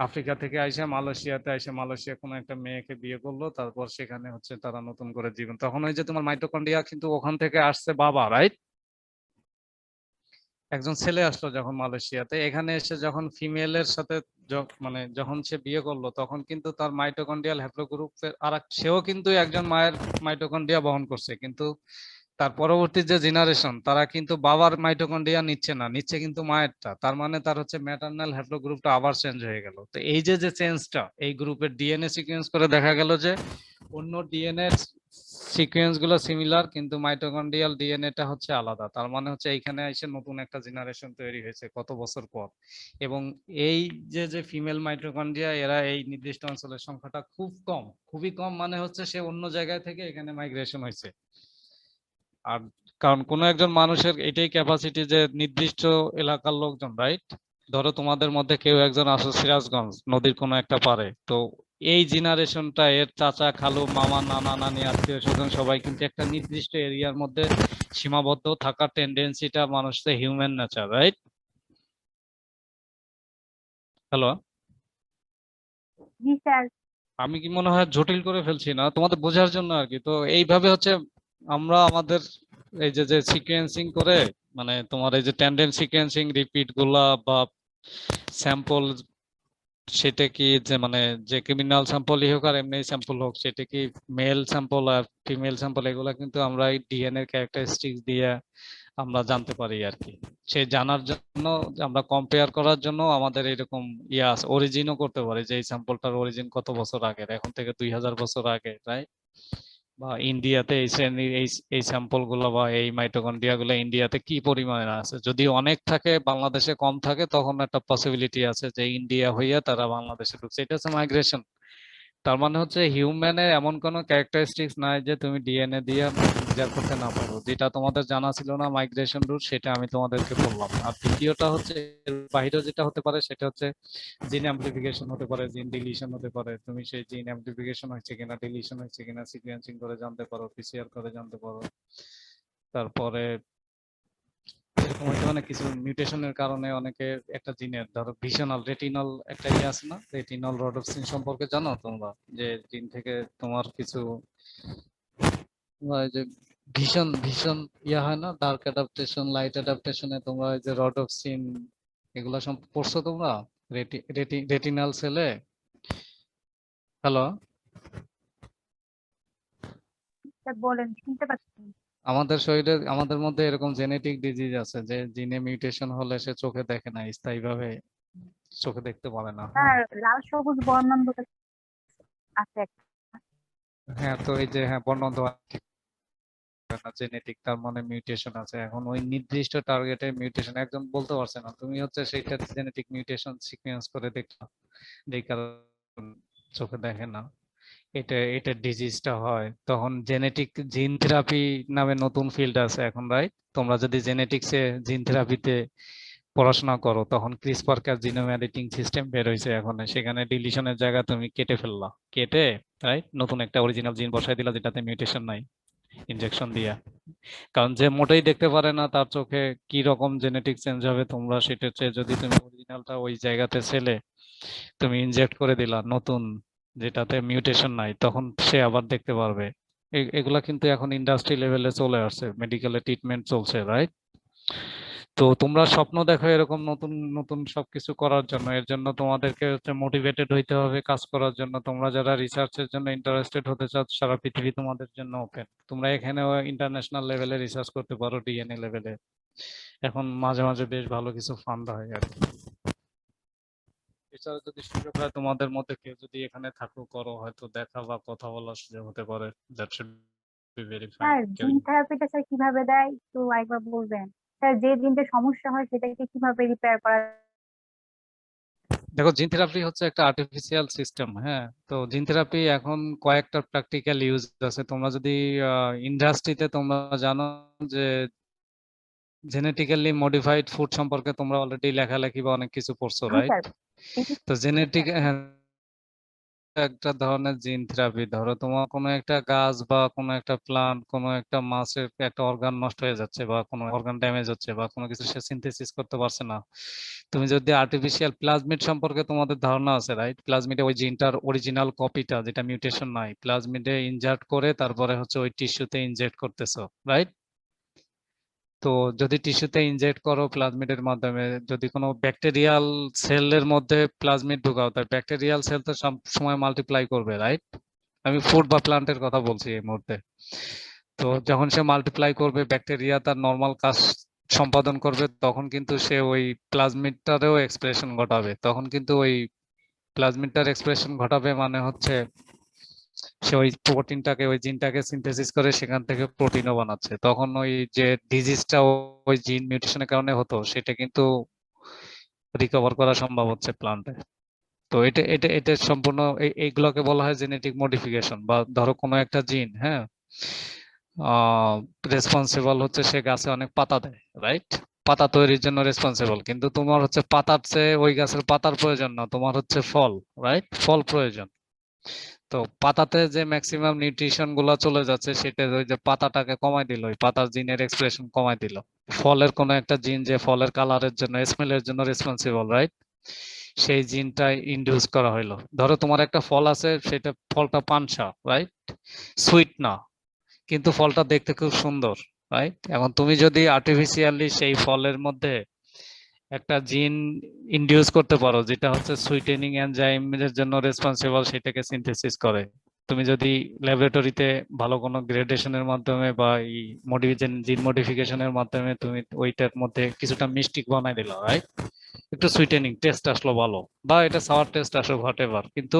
আফ্রিকা থেকে আইসা মালয়েশিয়াতে আইসা মালয়েশিয়া কোনো একটা মেয়েকে বিয়ে করলো, তারপর সেখানে হচ্ছে তারা নতুন করে জীবন, তখন ওই যে তোমার মাইটোকন্ড্রিয়া কিন্তু ওখান থেকে আসছে বাবা, রাইট? একজন ছেলে আসলো যখন মালয়েশিয়াতে, এখানে এসে যখন ফিমেলের সাথে মানে যখন সে বিয়ে করলো, তখন কিন্তু তার মাইটোকন্ড্রিয়াল হ্যাপ্লোগ্রুপের সেও কিন্তু একজন মায়ের মাইটোকন্ড্রিয়া বহন করছে, কিন্তু তার পরবর্তী যে জেনারেশন, তারা কিন্তু বাবার মাইটোকন্ড্রিয়া নিচ্ছে না, নিচ্ছে কিন্তু মায়েরটা। তার মানে তার হচ্ছে ম্যাটারনাল হ্যাপ্লোগ্রুপটা আবার চেঞ্জ হয়ে গেল। তো এই যে যে চেঞ্জটা, এই গ্রুপের ডিএনএ সিকোয়েন্স করে দেখা গেল যে অন্য ডিএনএ সিকোয়েন্স গুলো সিমিলার, কিন্তু মাইটোকন্ড্রিয়াল ডিএনএটা হচ্ছে আলাদা। তার মানে হচ্ছে এইখানে এসে নতুন একটা জেনারেশন তৈরি হয়েছে কত বছর পর। এবং এই যে যে ফিমেল মাইটোকন্ড্রিয়া, এরা এই নির্দিষ্ট অঞ্চলের সংখ্যাটা খুব কম, খুবই কম, মানে হচ্ছে সে অন্য জায়গায় থেকে এখানে মাইগ্রেশন হয়েছে। আর কারণ কোনো একজন মানুষের এটাই ক্যাপাসিটি যে নির্দিষ্ট এলাকার লোকজন, রাইট? ধরো তোমাদের মধ্যে কেউ একজন আসো সিরাজগঞ্জ নদীর কোনো একটা পারে, তো এই জেনারেশনটা এর চাচা খালু মামা নানা নানি আত্মীয় স্বজন সবাই কিন্তু একটা নির্দিষ্ট এরিয়ার মধ্যে সীমাবদ্ধ থাকার টেন্ডেন্সিটা মানুষের হিউম্যান নেচার, রাইট? হ্যালো, জি স্যার। আমি কি মনে হয় জটিল করে ফেলছি না তোমাদের বোঝার জন্য আর কি? তো এইভাবে হচ্ছে আমরা আমাদের এই যে যে সিকোয়েন্সিং করে, মানে তোমার এই যে ট্যান্ডেন্ট সিকোয়েন্সিং রিপিট গুলা বা স্যাম্পল, সেটা কি যে মানে যে ক্রিমিনাল স্যাম্পলই হোক আর এমনি স্যাম্পল হোক, সেটা কি মেল স্যাম্পল আর ফিমেল স্যাম্পল, এগুলা কিন্তু আমরা এই ডিএনএ ক্যারেক্টারিস্টিক্স দিয়ে আমরা জানতে পারি আর কি। সে জানার জন্য, আমরা কম্পেয়ার করার জন্য আমাদের এরকম ইয়াস অরিজিনও করতে পারি, যে এই স্যাম্পলটার অরিজিন কত বছর আগের, এখন থেকে 2000 বছর আগে, রাইট? বা ইন্ডিয়াতে এই শ্রেণীর এই স্যাম্পল গুলো বা এই মাইটোকন্ড্রিয়া গুলো ইন্ডিয়াতে কি পরিমাণে আছে, যদি অনেক থাকে বাংলাদেশে কম থাকে, তখন একটা পসিবিলিটি আছে যে ইন্ডিয়া হইয়া তারা বাংলাদেশে ঢুকছে, এটা হচ্ছে মাইগ্রেশন। তার মানে হচ্ছে হিউম্যানের এমন কোনো ক্যারেক্টারিস্টিক্স নাই যে তুমি ডিএনএ দিয়ে মেজার করতে না পারো। যেটা তোমাদের জানা ছিল না মাইগ্রেশন রুট, সেটা আমি তোমাদেরকে বললাম। আর দ্বিতীয়টা হচ্ছে এর বাইরে যেটা হতে পারে সেটা হচ্ছে জিন অ্যাম্প্লিফিকেশন হতে পারে, জিন ডিলিশন হতে পারে। তুমি সেই জিন অ্যাম্প্লিফিকেশন হচ্ছে কিনা, ডিলিশন হচ্ছে কিনা সিকোয়েন্সিং করে জানতে পারো, পিসিআর করে জানতে পারো। তারপরে এরকম হয়তো অনেক কিছু মিউটেশনের কারণে অনেকে একটা জিনের, ধরো ভিশনাল রেটিনাল একটা ইয়ে আছে না, রেটিনাল রডোপ্সিন সম্পর্কে জানো তোমরা? যে জিন থেকে তোমার কিছু ওই যে ভীষণ ভীষণ ইয়া হয় না, ডার্ক অ্যাডাপ্টেশন লাইট অ্যাডাপ্টেশনে তোমরা ওই যে রডোপ্সিন এগুলা সব পড়ছো তোমরা রেটিনাল সেলে? হ্যালো, স্যার বলেন, শুনতে পাচ্ছি। আমাদের শরীরে আমাদের মধ্যে এরকম জেনেটিক ডিজিজ আছে যে জিনে মিউটেশন হলে সে চোখে দেখে না, স্থায়ীভাবে চোখে দেখতে পারে না। হ্যাঁ, স্যার লাল সবুজ বর্ণান্ধ আছে একটা। হ্যাঁ, তো এই যে হ্যাঁ বর্ণন্ধ জেনেটিক, তার মানে মিউটেশন আছে। এখন ওই নির্দিষ্ট টার্গেটে মিউটেশন একজন বলতে পারছে না, তুমি হচ্ছে সেইটা জেনেটিক মিউটেশন সিকোয়েন্স করে দেখলা, যেই কারণে চোখে দেখে না। এটা এটা ডিজিজটা হয়, তখন জেনেটিক জিন থেরাপি নামে নতুন ফিল্ড আছে এখন, রাইট? তোমরা যদি জেনেটিক্সে জিন থেরাপিতে পড়াশোনা করো, তখন ক্রিসপার কাস জিনোম এডিটিং সিস্টেম বের হয়েছে এখন, সেখানে ডিলিশনের জায়গা তুমি কেটে ফেললা, কেটে রাইট নতুন একটা অরিজিনাল জিন বসাই দিলা যেটাতে মিউটেশন নাই, ইনজেকশন দিয়া। কারণ যে মোটেই দেখতে পারে না তার চোখে কি রকম জেনেটিক চেঞ্জ হবে, তোমরা সেটা চেয়ে যদি তুমি অরিজিনালটা ওই জায়গাতে ছেলে তুমি ইনজেক্ট করে দিলা নতুন যেটাতে মিউটেশন নাই, তখন সে আবার দেখতে পারবে। এগুলা কিন্তু এখন ইন্ডাস্ট্রি লেভেলে চলে আসছে, মেডিকেলে ট্রিটমেন্ট চলছে, রাইট? তো তোমরা স্বপ্ন দেখো এরকম নতুন নতুন সবকিছু করার জন্য, এর জন্য তোমাদেরকে হচ্ছে মোটিভেটেড হইতে হবে কাজ করার জন্য। তোমরা যারা রিসার্চের জন্য ইন্টারেস্টেড হতে চাও, সারা পৃথিবী তোমাদের জন্য ওপেন। তোমরা এখানেও ইন্টারন্যাশনাল লেভেলে রিসার্চ করতে পারো, ডিএনএ লেভেলে এখন মাঝে মাঝে বেশ ভালো কিছু ফান্ড হয় আর কি। এছাড়া যদি সুযোগ হয় তোমাদের মধ্যে কেউ যদি এখানে থাকো করো, হয়তো দেখা বা কথা বলার সুযোগ হতে পারে। That should be very fine. Sir জিন থেরাপিটা স্যার কিভাবে দেয় একটু একবার বলবেন? স্যার যে জিনটা সমস্যা হয় সেটাকে কিভাবে রিপেয়ার করা? দেখো, জিন থেরাপি হচ্ছে একটা আর্টিফিশিয়াল সিস্টেম, হ্যাঁ। তো জিন থেরাপি এখন কয়েকটা প্র্যাকটিক্যাল ইউজ আছে। তোমরা যদি ইন্ডাস্ট্রিতে তোমরা জানো যে জেনেটিক্যালি মডিফাইড ফুড সম্পর্কে তোমরা অলরেডি লেখালেখি বা অনেক কিছু পড়ছো, জি স্যার। রাইট? তো জেনেটিক একটা ধরনের জিন থেরাপি। ধরো তোমার কোনো একটা গাছ বা কোনো একটা প্লান্ট, কোনো একটা মাছের একটা অর্গান নষ্ট হয়ে যাচ্ছে বা কোনো অর্গান ড্যামেজ হচ্ছে বা কোনো কিছু সে সিনথেসিস করতে পারছে না, তুমি যদি আর্টিফিশিয়াল প্লাজমিড সম্পর্কে তোমাদের ধারণা আছে, রাইট? প্লাজমিডে ওই জিনটার অরিজিনাল কপিটা যেটা মিউটেশন নাই, প্লাজমিডে ইনজার্ট করে তারপরে হচ্ছে ওই টিস্যুতে ইনজেক্ট করতেছো, রাইট? তো যদি টিস্যুতে ইনজেক্ট করো প্লাজমিডের মাধ্যমে, যদি কোনো ব্যাকটেরিয়াল সেলের মধ্যে প্লাজমিড ঢুকাও, তার ব্যাকটেরিয়াল সেল তো সব সময় মাল্টিপ্লাই করবে, রাইট? আমি ফুড বা প্লান্টের কথা বলছি এই মুহূর্তে। তো যখন সে মাল্টিপ্লাই করবে, ব্যাকটেরিয়া তার নর্মাল কাজ সম্পাদন করবে, তখন কিন্তু সে ওই প্লাজমিডটারেও এক্সপ্রেশন ঘটাবে। তখন কিন্তু ওই প্লাজমিডটার এক্সপ্রেশন ঘটাবে মানে হচ্ছে সে ওই প্রোটিনটাকে, ওই জিনটাকে সিনথেসিস করে সেখান থেকে প্রোটিনও বানাচ্ছে। তখন ওই যে ডিজিজটা ওই জিন মিউটেশনের কারণে হতো, সেটা কিন্তু রিকভার করা সম্ভব হচ্ছে প্লান্টে। তো এটা এটা এটা সম্পূর্ণ এইগুলোকে বলা হয় জেনেটিক মডিফিকেশন। বা ধরো কোনো একটা জিন, হ্যাঁ, রেসপন্সিবল হচ্ছে সে গাছে অনেক পাতা দেয়, রাইট? পাতা তৈরির জন্য রেসপন্সিবল, কিন্তু তোমার হচ্ছে পাতার চেয়ে ওই গাছের পাতার প্রয়োজন না, তোমার হচ্ছে ফল, রাইট? ফল প্রয়োজন। তো পাতাতে যে ম্যাক্সিমাম নিউট্রিশন গুলা চলে যাচ্ছে, সেটা ওই যে পাতাটাকে কমাই দিল, ওই পাতার জিনের এক্সপ্রেশন কমাই দিল। ফলের কোনো একটা জিন যে ফলের কালারের জন্য, স্মেলের জন্য রেসপন্সিবল, রাইট? সেই জিনটা ইনডিউস করা হইলো। ধরো তোমার একটা ফল আছে, সেটা ফলটা পানসা, রাইট? সুইট না, কিন্তু ফলটা দেখতে খুব সুন্দর, রাইট? এখন তুমি যদি আর্টিফিশিয়ালি সেই ফলের মধ্যে একটা জিন ইনডিউস করতে পারো যেটা হচ্ছে সুইটেনিং এনজাইমের জন্য রেসপন্সিবল, সেটাকে সিনথেসিস করে। তুমি যদি ল্যাবরেটরিতে ভালো কোনো গ্রেডেশনের মাধ্যমে বা এই মডিফিকেশন, জিন মডিফিকেশনের মাধ্যমে তুমি ওইটার মধ্যে কিছুটা মিষ্টি বানাই দিলা, রাইট? একটু সুইটেনিং টেস্ট আসলো ভালো, বা এটা সাওয়ার টেস্ট আসলো, হোয়াটএভার, কিন্তু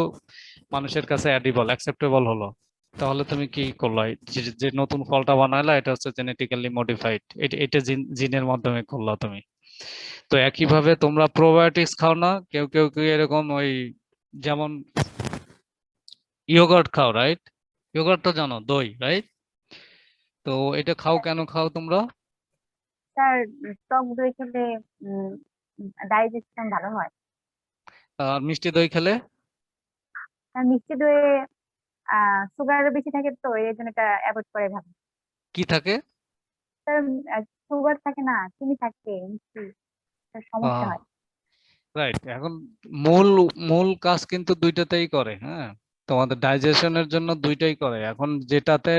মানুষের কাছে অ্যাডিবল, অ্যাকসেপ্টেবল হলো, তাহলে তুমি কি করলা? যে নতুন ফলটা বানাইলা, এটা হচ্ছে জেনেটিক্যালি মডিফাইড, এটা জিনের মাধ্যমে করলা তুমি। তো একইভাবে তোমরা প্রোবায়োটিক্স খাও না? কেউ কেউ কেউ এরকম ওই, যেমন ইয়োগার্ট খাও, রাইট? ইয়োগার্ট তো জানো, দই, রাইট? তো এটা খাও, কেন খাও তোমরা? স্যার টক দই খেলে ডাইজেশন ভালো হয়। আর মিষ্টি দই খেলে? আর মিষ্টি দইয়ে সুগার বেশি থাকে, তো এই জন্য এটা অ্যাভয়েড করে ভালো। কি থাকে? স্যার সুগার থাকে না, চিনি থাকে, মিষ্টি, তার সমস্যা হয়। রাইট। এখন মূল মূল কাজ কিন্তু দুইটাতেই করে, হ্যাঁ। তোমাদের ডাইজেশনের জন্য দুইটাই করে। এখন যেটাতে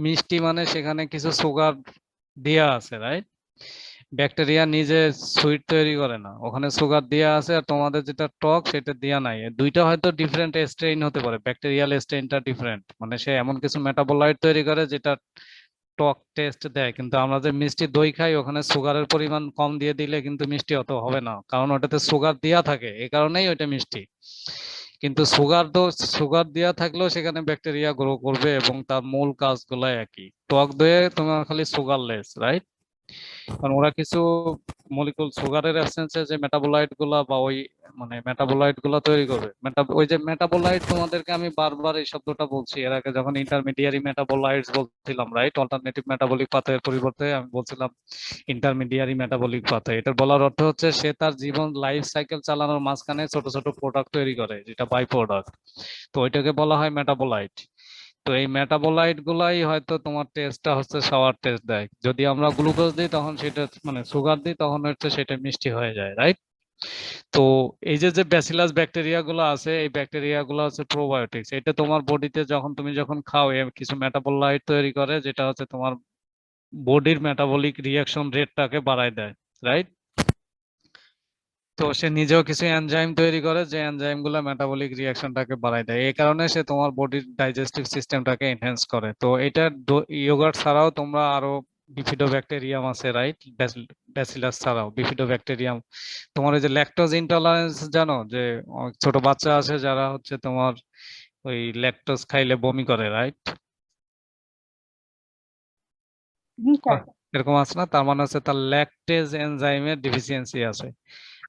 মিষ্টি মানে সেখানে কিছু সুগার দেয়া আছে, রাইট? ব্যাকটেরিয়া নিজে সুইট তৈরি করে না, ওখানে সুগার দেয়া আছে। আর তোমাদের যেটা টক, সেটা দেয়া নাই। এই দুইটা হয়তো ডিফারেন্ট স্ট্রেইন হতে পারে, ব্যাকটেরিয়াল স্ট্রেইনটা ডিফারেন্ট, মানে সে এমন কিছু মেটাবোলাইট তৈরি করে যেটা টক টেস্ট দেয়। কিন্তু আমরা যে মিষ্টি দই খাই, ওখানে সুগারের পরিমাণ কম দিয়ে দিলে কিন্তু মিষ্টি অত হবে না, কারণ ওটাতে সুগার দেয়া থাকে, এই কারণেই ওইটা মিষ্টি। কিন্তু সুগার দেয়া থাকলেও সেখানে ব্যাকটেরিয়া গ্রো করবে এবং তার মূল কাজগুলো একই। টক দইয়ে তোমার খালি সুগারলেস, রাইট? কারণ ওরা কিছু মলিকুল সুগারের অ্যাবসেন্সে যে মেটাবোলাইট গুলা বা ওই মানে মেটাবোলাইট গুলা তৈরি করবে ওই যে মেটাবোলাইট তোমাদেরকে আমি বারবার এই শব্দটা বলছি এর আগে যখন ইন্টারমিডিয়ারি মেটাবোলাইটস বলছিলাম রাইট অল্টারনেটিভ মেটাবলিক পাথের পরিবর্তে আমি বলছিলাম ইন্টারমিডিয়ারি মেটাবলিক পাথে। এটার বলার অর্থ হচ্ছে সে তার জীবন লাইফ সাইকেল চালানোর মাঝখানে ছোট ছোট প্রোডাক্ট তৈরি করে যেটা বাই প্রোডাক্ট, তো ওইটাকে বলা হয় মেটাবোলাইট। তো এই মেটাবোলাইট গুলাই হয়তো তোমার টেস্টটা হচ্ছে সাওয়ার টেস্ট দেয়, যদি আমরা গ্লুকোজ দিই তখন সেটা মানে সুগার দিই তখন হচ্ছে সেটা মিষ্টি হয়ে যায় রাইট। তো এই যে যে ব্যাসিলাস ব্যাকটেরিয়া গুলো আছে এই ব্যাকটেরিয়া গুলো হচ্ছে প্রোবায়োটিক্স, এটা তোমার বডিতে যখন খাও কিছু মেটাবোলাইট তৈরি করে যেটা হচ্ছে তোমার বডির মেটাবলিক রিয়াকশন রেটটাকে বাড়ায় দেয় রাইট। তো সে নিজেও কিছু এনজাইম তৈরি করে যে এনজাইম গুলো মেটাবলিক রিয়াকশনটাকে বাড়ায় দেয়, এই কারণে সে তোমার বডির ডাইজেস্টিভ সিস্টেমটাকে এনহ্যান্স করে। তো এটা ইয়োগার্ট ছাড়াও তোমরা আরো বিফিডোব্যাকটেরিয়াম আছে রাইট, ব্যাসিলাস ছাড়াও বিফিডোব্যাকটেরিয়াম। তোমার ওই যে ল্যাকটোজ ইনটলারেন্স জানো, যে অনেক ছোট বাচ্চা আছে যারা হচ্ছে তোমার ওই ল্যাকটোজ খাইলে বমি করে রাইট, জি স্যার। এরকম আছে না? তার মানে হচ্ছে তার ল্যাকটেজ এনজাইমের ডিফিসিয়েন্সি আছে।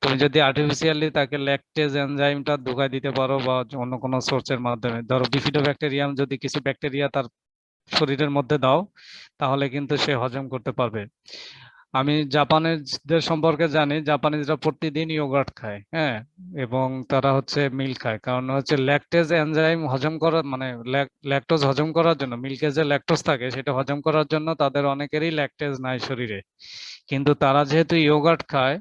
তুমি যদি আর্টিফিশিয়ালি তাকে ল্যাকটেজ এনজাইমটা ঢুকাই দিতে পারো বা অন্য কোনো সোর্সের মাধ্যমে, ধরো বিফিডোব্যাকটেরিয়াম যদি কিছু ব্যাকটেরিয়া তার শরীরের মধ্যে দাও তাহলে কিন্তু সে হজম করতে পারবে। আমি জাপানিজদের সম্পর্কে জানি, জাপানিজরা প্রতিদিন ইয়োগার্ট খায়, হ্যাঁ, এবং তারা হচ্ছে মিল্ক খায়, কারণ হচ্ছে ল্যাকটেজ এনজাইম হজম করার মানে ল্যাকটোজ হজম করার জন্য, মিল্কে যে ল্যাকটোজ থাকে সেটা হজম করার জন্য তাদের অনেকেরই ল্যাকটেজ নাই শরীরে, কিন্তু তারা যেহেতু ইয়োগার্ট খায়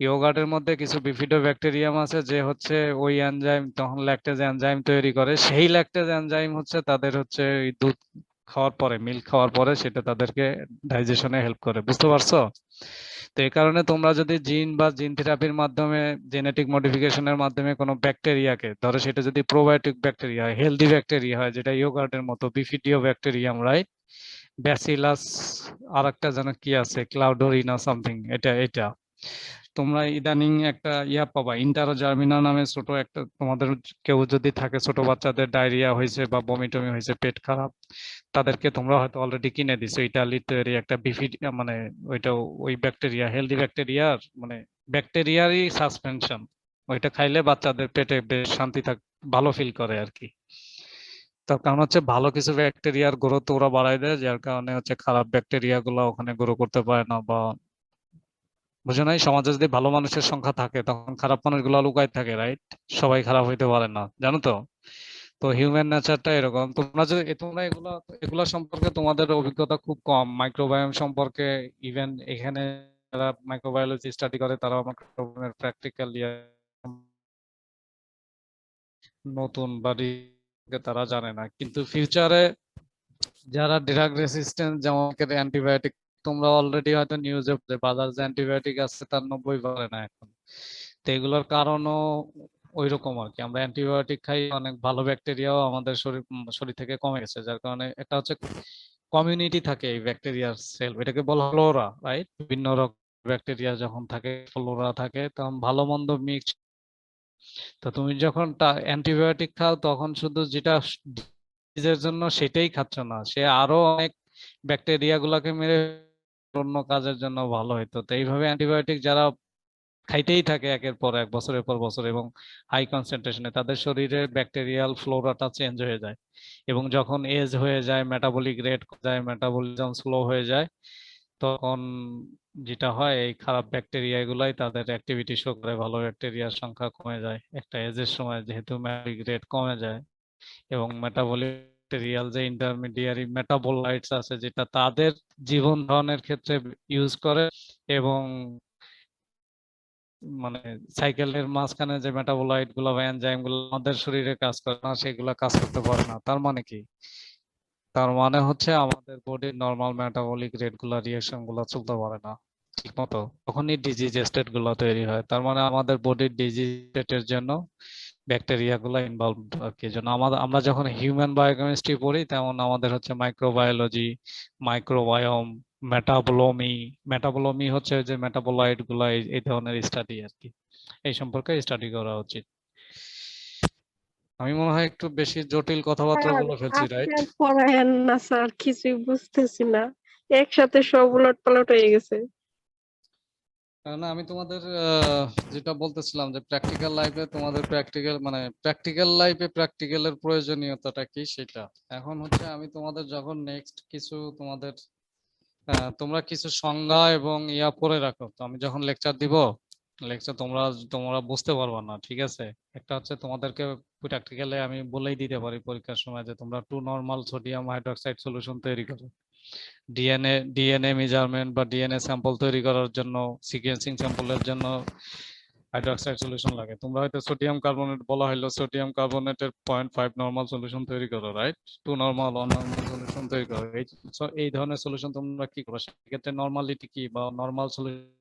ইয়োগার্টের মধ্যে কিছু বিফিডোব্যাকটেরিয়াম আছে যে হচ্ছে ওই এনজাইম তখন ল্যাকটেজ এনজাইম তৈরি করে, সেই ল্যাকটেজ এনজাইম হচ্ছে তাদের হচ্ছে ওই দুধ খাওয়ার পরে মিল্ক খাওয়ার পরে সেটা তাদেরকে ডাইজেশনে হেল্প করে, বুঝতে পারছো? তো এই কারণে তোমরা যদি জিন বা জিন থেরাপির মাধ্যমে জেনেটিক মডিফিকেশনের মাধ্যমে কোনো ব্যাকটেরিয়াকে, ধরো সেটা যদি প্রোবায়োটিক ব্যাকটেরিয়া হয় হেলদি ব্যাকটেরিয়া হয় যেটা ইয়োগার্টের মতো বিফিডিও ব্যাকটেরিয়াম রাইট, ব্যাসিলাস আর একটা যেন কি আছে ক্লাউডোরিনা সামথিং, এটা এটা তোমরা ইদানিং একটা ইয়া পাবা ইন্টারোজার্মিনা নামে ছোট একটা, তোমাদের কেউ যদি থাকে ছোট বাচ্চাদের ডায়রিয়া হয়েছে বা বমি টমি হয়েছে পেট খারাপ, তাদেরকে তোমরা হয়তো অলরেডি কিনে দিছো ইটালির তৈরি একটা বিফিড মানে ওইটা ওই ব্যাকটেরিয়া হেলদি ব্যাকটেরিয়ার মানে ব্যাকটেরিয়ারই সাসপেনশন, ওইটা খাইলে বাচ্চাদের পেটে বেশ শান্তি ভালো ফিল করে আর কি। তার কারণ হচ্ছে ভালো কিছু ব্যাকটেরিয়ার গ্রোথ ওরা বাড়ায় দেয় যার কারণে হচ্ছে খারাপ ব্যাকটেরিয়া গুলো ওখানে গ্রো করতে পারে না, বা বুঝে নাই সমাজে যদি ভালো মানুষের সংখ্যা থাকে তখন খারাপ মানুষগুলো লুকায় থাকে রাইট, সবাই খারাপ হইতে পারে না জানো তো। তো হিউম্যান নেচারটা এরকম, তোমরা যদি তোমরা এগুলা সম্পর্কে তোমাদের অভিজ্ঞতা খুব কম, মাইক্রোবায়োম সম্পর্কে ইভেন এখানে যারা মাইক্রোবায়োলজি স্টাডি করে তারাও মাইক্রোবায়োমের প্র্যাকটিক্যাল নতুন বা তারা জানে না, কিন্তু ফিউচারে যারা ড্রাগ রেসিস্ট্যান্ট যেমন অ্যান্টিবায়োটিক, তোমরা অলরেডি হয়তো নিউজে বাজার যে অ্যান্টিবায়োটিক আছে তার 90 পারে না এখন, তো এগুলোর কারণও ওই রকম আর কি, আমরা অ্যান্টিবায়োটিক খাই অনেক ভালো ব্যাকটেরিয়াও আমাদের শরীর থেকে কমে গেছে, যার কারণে একটা হচ্ছে কমিউনিটি থাকে এই ব্যাকটেরিয়ার সেল, এটাকে বলা ফ্লোরা রাইট, বিভিন্ন রকম ব্যাকটেরিয়া যখন থাকে ফ্লোরা থাকে তখন ভালো মন্দ মিক্স। তো তুমি যখন অ্যান্টিবায়োটিক খাও তখন শুধু যেটা ডিজিজের জন্য সেটাই খাচ্ছ না, সে আরো অনেক ব্যাকটেরিয়া গুলাকে মেরে অন্য কাজের জন্য ভালো হইতো। তো এইভাবে অ্যান্টিবায়োটিক যারা খাইতেই থাকে একের পর এক বছরের পর বছর এবং হাই কনসেন্ট্রেশনে, তাদের শরীরের ব্যাকটেরিয়াল ফ্লোরাটা চেঞ্জ হয়ে যায়, এবং যখন এজ হয়ে যায় মেটাবলিক রেট যায় মেটাবলিজম স্লো হয়ে যায় তখন যেটা হয় এই খারাপ ব্যাকটেরিয়া গুলাই তাদের অ্যাক্টিভিটি শো করে, ভালো ব্যাকটেরিয়ার সংখ্যা কমে যায় একটা এজের সময়, যেহেতু মেটাবলিক রেট কমে যায় এবং মেটাবলিক ব্যাকটেরিয়াল যে ইন্টারমিডিয়ারি মেটাবোলাইটস আছে যেটা তাদের জীবন ধারণের ক্ষেত্রে ইউজ করে, এবং মানে সাইকেলের মাঝখানে যে মেটাবোলাইট গুলো বা এনজাইম গুলো আমাদের শরীরে কাজ করে না সেগুলো কাজ করতে পারে না। তার মানে কি? তার মানে হচ্ছে আমাদের বডির নরমাল মেটাবলিক রেট গুলা রিঅ্যাকশন গুলো চলতে পারে না ঠিক মতো, তখনই ডিজিজ স্টেট গুলো তৈরি হয়। তার মানে আমাদের বডির ডিজিজ স্টেটের জন্য ব্যাকটেরিয়া গুলো ইনভলভ আর কি। জন্য আমরা যখন হিউম্যান বায়োকেমিস্ট্রি পড়ি তেমন আমাদের হচ্ছে মাইক্রোবায়োলজি, মাইক্রোবায়োম, মেটাবোলমি হচ্ছে যে মেটাবোলাইট গুলা এই ধরনের স্টাডি আর কি, এই সম্পর্কে স্টাডি করা উচিত। আমি মনে হয় একটু বেশি জটিল কথাবার্তা স্যার বলে ফেলছি আপনি রাইট? আর পড়ায়েন না স্যার, কিছুই বুঝতেছি না। একসাথে সব উলট পালট হয়ে গেছে। কারণ আমি তোমাদের যেটা বলতেছিলাম যে প্র্যাকটিক্যাল লাইফে তোমাদের প্র্যাকটিক্যাল লাইফে প্র্যাকটিক্যালের প্রয়োজনীয়তাটা কি সেটা। এখন হচ্ছে আমি তোমাদের যখন নেক্সট কিছু তোমাদের তোমরা কিছু সংজ্ঞা এবং ইয়া পড়ে রাখো, তো আমি যখন লেকচার দিব, লেকচার তোমরা তোমরা বুঝতে পারবা না, ঠিক আছে। একটা হচ্ছে তোমাদেরকে প্র্যাকটিক্যালে আমি বলেই দিতে পারি পরীক্ষার সময় যে তোমরা 2 নরমাল সোডিয়াম হাইড্রোক্সাইড সলিউশন তৈরি করো। ডিএনএ মেজারমেন্ট বা ডিএনএ স্যাম্পল তৈরি করার জন্য, সিকোয়েন্সিং স্যাম্পলের জন্য হাইড্রোক্সাইড সলিউশন লাগে। তোমরা হয়তো সোডিয়াম কার্বনেট বলা হলো, সোডিয়াম কার্বনেটের 0.5 নরমাল সলিউশন তৈরি করো, রাইট? 2 নরমাল 1 নরমাল সলিউশন তৈরি করো। এই ধরনের সলিউশন তোমরা কি করো, সেক্ষেত্রে নরমালিটি কি বা নরমাল সলিউশন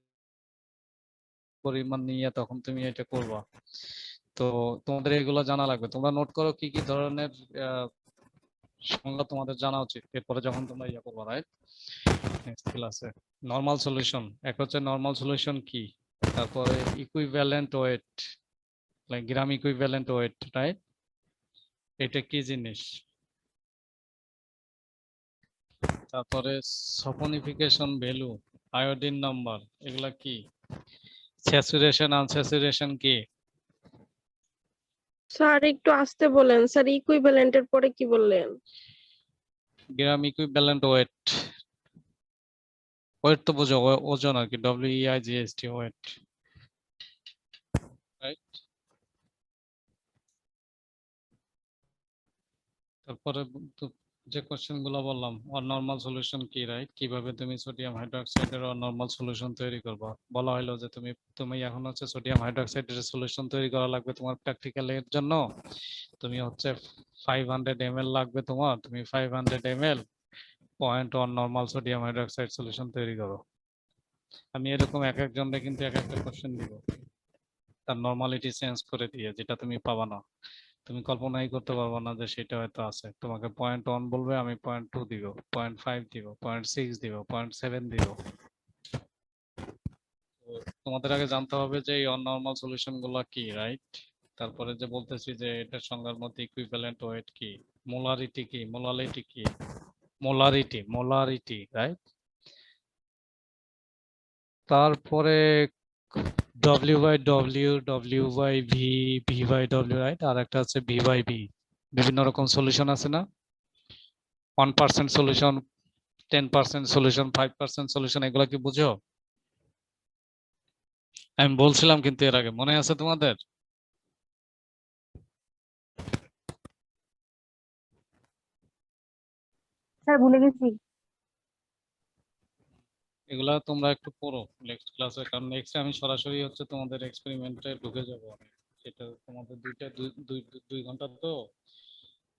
পরিমাণ নিয়ে তখন তুমি এটা করবা। তো তোমাদের এগুলো জানা লাগবে। তোমরা নোট করো কি কি ধরনের সংজ্ঞা তোমাদের জানা উচিত, এরপরে যখন তোমরা ইয়া করবা, রাইট? নেক্সট ক্লাসে নরমাল সলিউশন, এক হচ্ছে নরমাল সলিউশন কি, তারপরে ইকুইভ্যালেন্ট ওয়েট, লাইক গ্রাম ইকুইভ্যালেন্ট ওয়েট, রাইট? এটা কি জিনিস, তারপরে সফনিফিকেশন ভ্যালু, আয়োডিন নাম্বার, এগুলা কি, স্যাচুরেশন আনস্যাচুরেশন কি। স্যার একটু আসতে বলেন স্যার, ইকুইভ্যালেন্টের পরে কি বললেন? গ্রাম ইকুইভ্যালেন্ট ওয়েট, ওয়েট তো বোঝো, ওজন আর কি, WEIGST ওয়েট, রাইট? তারপরে যে কোশ্চেন গুলো বললাম, নরমাল সলিউশন কি, রাইট? কিভাবে তুমি সোডিয়াম হাইড্রোক্সাইডের নরমাল সলিউশন তৈরি করবা। বলা হলো যে তুমি এখন হচ্ছে সোডিয়াম হাইড্রোক্সাইডের সলিউশন তৈরি করা লাগবে তোমার প্র্যাকটিক্যালের জন্য। তুমি হচ্ছে 500 ml লাগবে তোমার, তুমি 500 ml 0.1 normal sodium hydroxide solution তৈরি করো। আমি এরকম এক একজনকে কিন্তু এক একটা কোশ্চেন দিব, তার নরমালিটি চেঞ্জ করে দিয়ে, যেটা তুমি পাবা না, তুমি কল্পনাই করতে পারবে না যে সেটা হয়তো আছে। তোমাকে 0.1 বলবে, আমি 0.2 দিব, 0.5 দিব, 0.6 দিব, 0.7 দিব। তো তোমাদের আগে জানতে হবে যে এই অননর্মাল সলিউশন গুলো কি, রাইট? তারপরে যে বলতেছি যে এটার সংজ্ঞার মধ্যে ইকুইভ্যালেন্ট ওয়েট কি, মোলারিটি কি, মোলারিটি, রাইট? তারপরে W/W, W/V, V/W, রাইট? আর একটা আছে V/V। বিভিন্ন রকম সলিউশন আছে না, 1% সলিউশন, 10% সলিউশন, 5% সলিউশন, এগুলা কি বুঝো? আমি বলছিলাম কিন্তু এর আগে, মনে আছে তোমাদের? স্যার ভুলে গেছি। এগুলা তোমরা একটু পড়ো নেক্সট ক্লাসে, কারণ নেক্সট আমি সরাসরি হচ্ছে তোমাদের এক্সপেরিমেন্টে ঢুকে যাবো আমি। সেটা তোমাদের দুই ঘন্টা তো,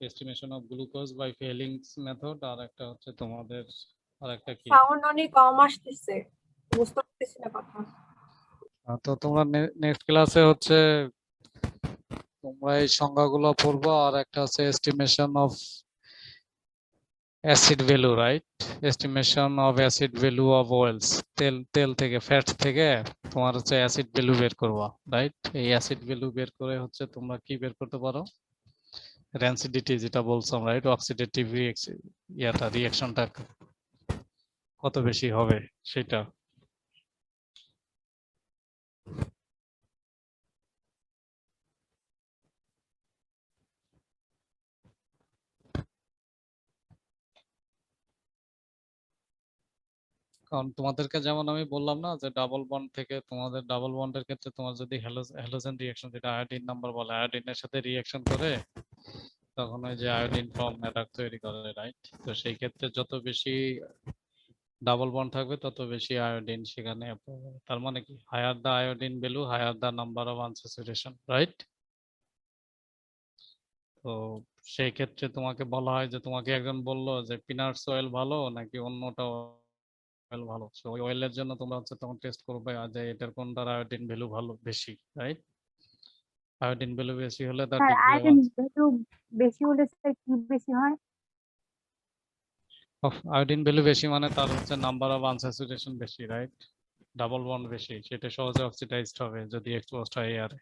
estimation of glucose by Fehling's method, আর একটা হচ্ছে তোমাদের আর একটা কি। সাউন্ড অনেক কম আসতেছে, বুঝতে পারতেছি না কথা। তো তোমরা নেক্সট ক্লাসে হচ্ছে তোমরা এই সংজ্ঞাগুলো পড়বো, আর একটা হচ্ছে estimation of acid value, right? Estimation of acid value of oils, তেল থেকে, ফ্যাট থেকে তোমার হচ্ছে অ্যাসিড ভ্যালু বের করবা, রাইট? এই অ্যাসিড ভ্যালু বের করে হচ্ছে তোমরা কি বের করতে পারো, র্যান্সিডিটি যেটা বলছো, রাইট? অক্সিডেটিভ ইয়াটা, রিঅ্যাকশনটা কত বেশি হবে সেটা। কারণ তোমাদেরকে যেমন আমি বললাম না যে ডাবল বন্ড থেকে, তোমাদের ডাবল বন্ডের ক্ষেত্রে তোমার যদি হ্যালোজেন রিঅ্যাকশন, যেটা আয়োডিন নাম্বার বলে, আয়োডিনের সাথে রিঅ্যাকশন করে তখন ওই যে আয়োডিন ফর্ম অ্যাটাক তৈরি করে, রাইট? তো সেই ক্ষেত্রে যত বেশি ডাবল বন্ড থাকবে তত বেশি আয়োডিন সেখানে apply হবে। তার মানে কি, higher the iodine value higher the number of unsaturation, right? তো সেই ক্ষেত্রে তোমাকে বলা হয় যে, তোমাকে একজন বললো যে পিনাটস অয়েল ভালো নাকি অন্যটা অয়েল ভালো, ওই অয়েলের জন্য তোমরা হচ্ছে তখন টেস্ট করবে যে এটার কোনটার আয়োডিন ভ্যালু ভালো বেশি, রাইট? আয়োডিন ভ্যালু বেশি হলে তার স্যার ডিগ্রি আয়োডিন একটু বেশি হলে স্যার কি বেশি হয়? অফ আয়োডিন ভ্যালু বেশি মানে তার হচ্ছে নাম্বার অফ আনস্যাচুরেশন বেশি, রাইট? ডাবল বন্ড বেশি, সেটা সহজে অক্সিডাইজড হবে যদি এক্সপোজড হয় এয়ারে।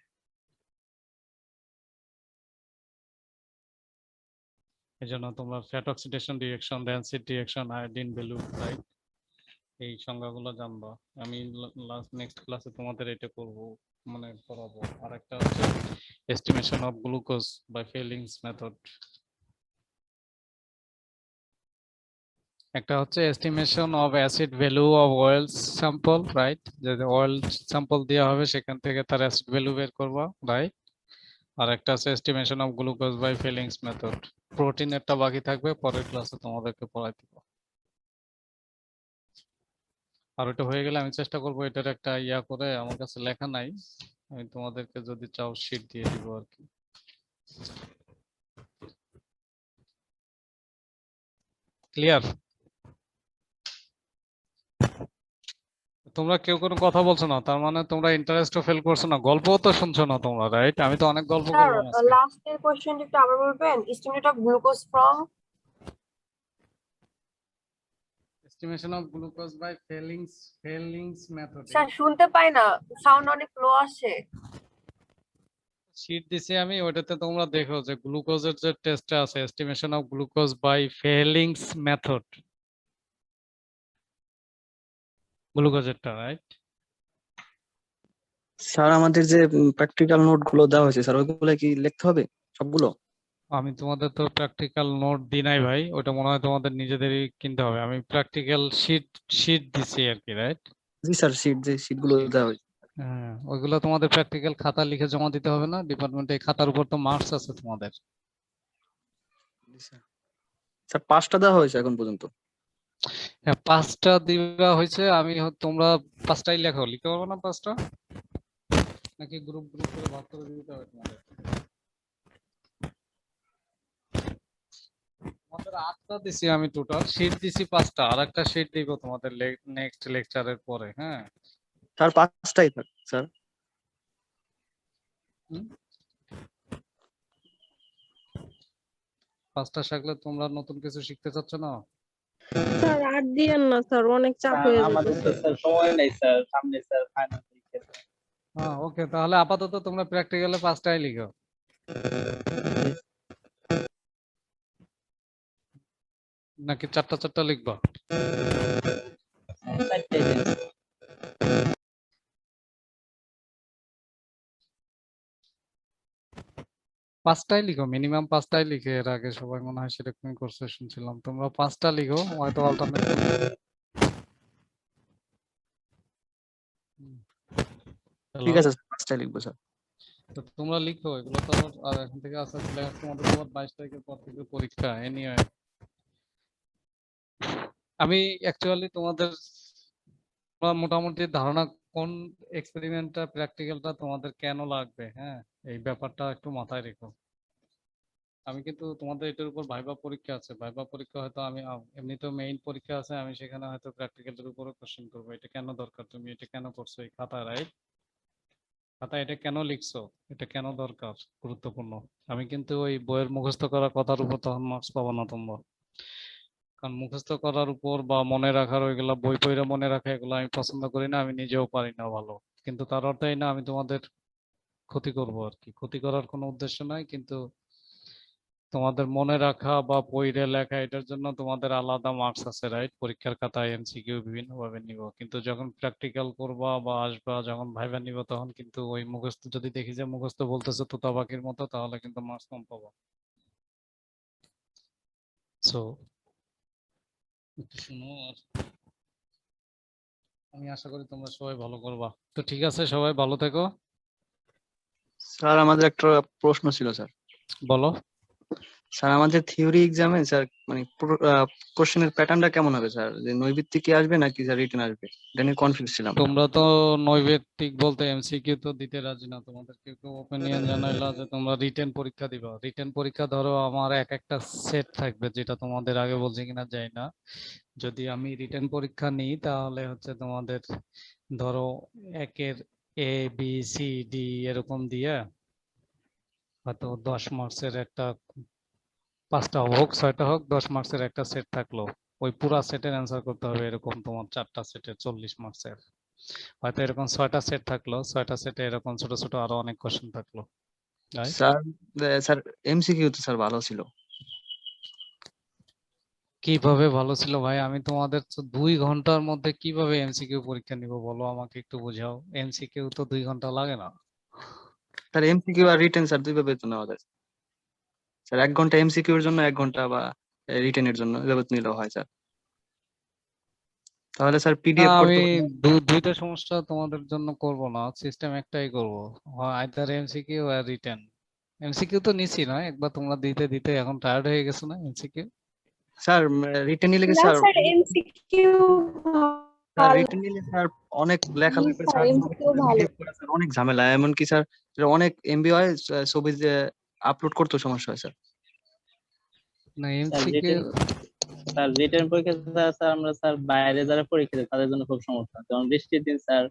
এই জন্য তোমরা fat oxidation reaction, rancid reaction, iodine value, right, এই সংজ্ঞাগুলো জানবা। আমি লাস্ট নেক্সট ক্লাসে তোমাদের এটা করব, মানে করাবো। আর একটা হচ্ছে estimation of glucose by Fehling's method. একটা হচ্ছে estimation of acid value of oil sample, right, যদি অয়েল স্যাম্পল দেওয়া হবে সেখান থেকে তার অ্যাসিড ভ্যালু বের করবা, রাইট। আর একটা আছে estimation of glucose by Fehling's method. প্রোটিনেরটা বাকি থাকবে, পরের ক্লাসে তোমাদেরকে পড়াই দিব। আর ওটা হয়ে গেলে আমি চেষ্টা করবো এটার একটা ইয়া করে, আমার কাছে লেখা নাই, আমি তোমাদেরকে যদি চাও শিট দিয়ে দিব আর কি। ক্লিয়ার? তোমরা কেউ কোনো কথা বলছো না, তার মানে তোমরা ইন্টারেস্টও ফিল করছো না, গল্পও তো শুনছো না তোমরা, রাইট? আমি তো অনেক গল্প স্যার করলাম আজকে। লাস্টের কোশ্চেনটা একটু আবার বলবেন, estimate of glucose from. Estimation of glucose by Fehling's method. Sir শুনতে পাই না, সাউন্ড অনেক লো আসে। শীট দিছি আমি, ওটাতে তোমরা দেখো যে গ্লুকোজের যে টেস্টটা আছে, estimation of glucose by Fehling's method, গ্লুকোজেরটা, রাইট? স্যার আমাদের যে প্র্যাকটিক্যাল নোট গুলো দেওয়া হয়েছে স্যার ওইগুলো কি লিখতে হবে সবগুলো? আমি তোমাদের তো প্র্যাকটিক্যাল নোট দিই নাই ভাই, ওটা মনে হয় তোমাদের নিজেদেরই কিনতে হবে। আমি প্র্যাকটিক্যাল শীট দিছি আর কি, রাইট? জি স্যার, শীট গুলো দেওয়া হয়েছে। হ্যাঁ, ওইগুলো তোমাদের প্র্যাকটিক্যাল খাতা লিখে জমা দিতে হবে না ডিপার্টমেন্টে? খাতার উপর তো মার্কস আছে তোমাদের। জি স্যার। স্যার 5টা দেওয়া হয়েছে এখন পর্যন্ত। হ্যাঁ, 5টা দিবা হয়েছে। তোমরা 5টাই লেখো, লিখতে পারবো না 5টা? নাকি গ্রুপ করে ভাগ করে দিতে হবে তোমাদের? তোমাদের 8টা দিছি আমি, টোটাল শীট দিছি 5টা, আর একটা শীট দিব তোমাদের নেক্সট লেকচারের পরে। হ্যাঁ স্যার 5টাই থাক স্যার। হুম? 5টা থাকলে তোমরা নতুন কিছু শিখতে চাচ্ছ না? স্যার আর দিয়েন না স্যার, অনেক চাপ হয়ে আমাদের তো যাচ্ছে। স্যার সময় নেই স্যার, সামনে স্যার ফাইনাল পরীক্ষা। হ্যাঁ ওকে, তাহলে আপাতত তোমরা প্র্যাকটিক্যালে 5টাই লিখো। নাকি 4টা লিখবা? 4টাই দেন। 5টাই লিখো, মিনিমাম 5টাই লিখে, এর আগে সবাই মনে হয় সেরকমই করছে শুনছিলাম। তোমরা 5টা লিখো, হয়তো অল্টারনেট। ঠিক আছে স্যার, 5টাই লিখবো স্যার। তো তোমরা লিখো এগুলো তো। আর এখন থেকে আস্তে আস্তে লেখা, তোমাদের তোমার 22 তারিখের পর থেকে পরীক্ষা এনিওয়ে। আমি অ্যাকচুয়ালি তোমরা মোটামুটি ধারণা কোন এক্সপেরিমেন্টটা প্র্যাকটিক্যালটা তোমাদের কেন লাগবে, হ্যাঁ, এই ব্যাপারটা একটু মাথায় রেখো। আমি কিন্তু তোমাদের এটার উপর ভাইবা পরীক্ষা আছে, ভাইবা পরীক্ষা হয়তো আমি এমনিতেও মেইন পরীক্ষা আছে, আমি সেখানে হয়তো প্র্যাকটিক্যালের উপরে কোশ্চেন করবো, এটা কেন দরকার, তুমি এটা কেন করছো এই খাতায়, রাইট? খাতায় এটা কেন লিখছো, এটা কেন দরকার, গুরুত্বপূর্ণ। আমি কিন্তু ওই বইয়ের মুখস্থ করা কথার উপর তখন মার্কস পাবো না তোমরা। কারণ মুখস্থ করার উপর বা মনে রাখার, ওইগুলা বই পড়ে মনে রাখা, এগুলো আমি পছন্দ করি না, আমি নিজেও পারি না ভালো। কিন্তু তার অর্থ এই না আমি তোমাদের ক্ষতি করব আর কি, ক্ষতি করার কোনো উদ্দেশ্য নাই। কিন্তু তোমাদের মনে রাখা বা পড়ে লেখা, এটার জন্য তোমাদের আলাদা মার্কস আছে, রাইট? পরীক্ষার খাতায় এমসিকিউ বিভিন্ন ভাবে নিব, কিন্তু যখন প্র্যাকটিক্যাল করবা বা আসবা, যখন ভাইবা নিব, তখন কিন্তু ওই মুখস্থ যদি দেখি যে মুখস্থ বলতেছে তোতাপাকির মতো, তাহলে কিন্তু মার্কস কম পাবো। সো একটু শুনো, আর আমি আশা করি তোমরা সবাই ভালো করবা। তো ঠিক আছে, সবাই ভালো থেকো। স্যার আমাদের একটা প্রশ্ন ছিল স্যার। বলো। স্যার আমাদের থিওরি এক্সামে স্যার মানে কোশ্চেনের প্যাটার্নটা কেমন হবে স্যার? যে নৈবিত্তিক আসবে নাকি স্যার রিটেন আসবে? এটা নিয়ে কনফিউজ ছিলাম। তোমরা তো নৈবেত্তিক বলতে এমসিকিউ তো দিতে রাজি না, তোমাদের কেউ কেউ ওপিনিয়ন জানাইলা যে তোমরা রিটেন পরীক্ষা দিবা। রিটেন পরীক্ষা ধরো আমার একটা সেট থাকবে, যেটা তোমাদের আগে বলছি কিনা জানি না। যদি আমি রিটেন পরীক্ষা নিই তাহলে হচ্ছে তোমাদের ধরো 1-এর ABCD এরকম দিয়ে হয়তো 10 মার্কসের একটা, 5টা হোক 6টা হোক, 10 মার্কসের একটা সেট থাকলো। ওই পুরা সেটের অ্যান্সার করতে হবে, এরকম তোমার 4টা সেটের 40 মার্কসের। হয়তো এরকম 6টা সেট থাকলো, 6টা সেটে এরকম ছোট ছোট আরো অনেক কোশ্চেন থাকলো, রাইট? স্যার স্যার এমসিকিউ তো স্যার ভালো ছিল। কিভাবে ভালো ছিল ভাই? আমি তোমাদের তো 2 ঘন্টার মধ্যে কিভাবে এমসিকিউ পরীক্ষা নিব বলো আমাকে একটু বোঝাও। এমসিকিউ তো 2 ঘন্টা লাগে না। Sir MCQ are written sir দুইভাবে তো নেওয়া যায়। স্যার 1 ঘন্টা এমসিকিউ এর জন্য 1 ঘন্টা, বা রিটেনের জন্য এভাবে তো নিলেও হয় স্যার। তাহলে স্যার না পিডিএফ করতে আমি পারবেন? দুইটা সমস্যা তোমাদের জন্য করব না, সিস্টেম একটাই করব, either MCQ are written. MCQ তো নিছি না একবার, তোমরা দিতে দিতে এখন টায়ার্ড হয়ে গেছো না এমসিকিউ? স্যার রিটেন নিলে কি না স্যার, স্যার এমসিকিউ স্যার ভালো। রিটেন নিলে স্যার অনেক লেখা জি লাগবে স্যার স্যার, ছবি এমসিকিউ তুলে ভালো। পিডিএফ করা স্যার অনেক ঝামেলা, এমনকি স্যার এটা অনেক এমবি হয়, ছবি যে আপলোড করতে সমস্যা হয় স্যার। না sir MCQ written sir written পরীক্ষা স্যার আমরা স্যার বাইরে যারা পরীক্ষা দেয় তাদের জন্য খুব সমস্যা, যেমন বৃষ্টির দিন স্যার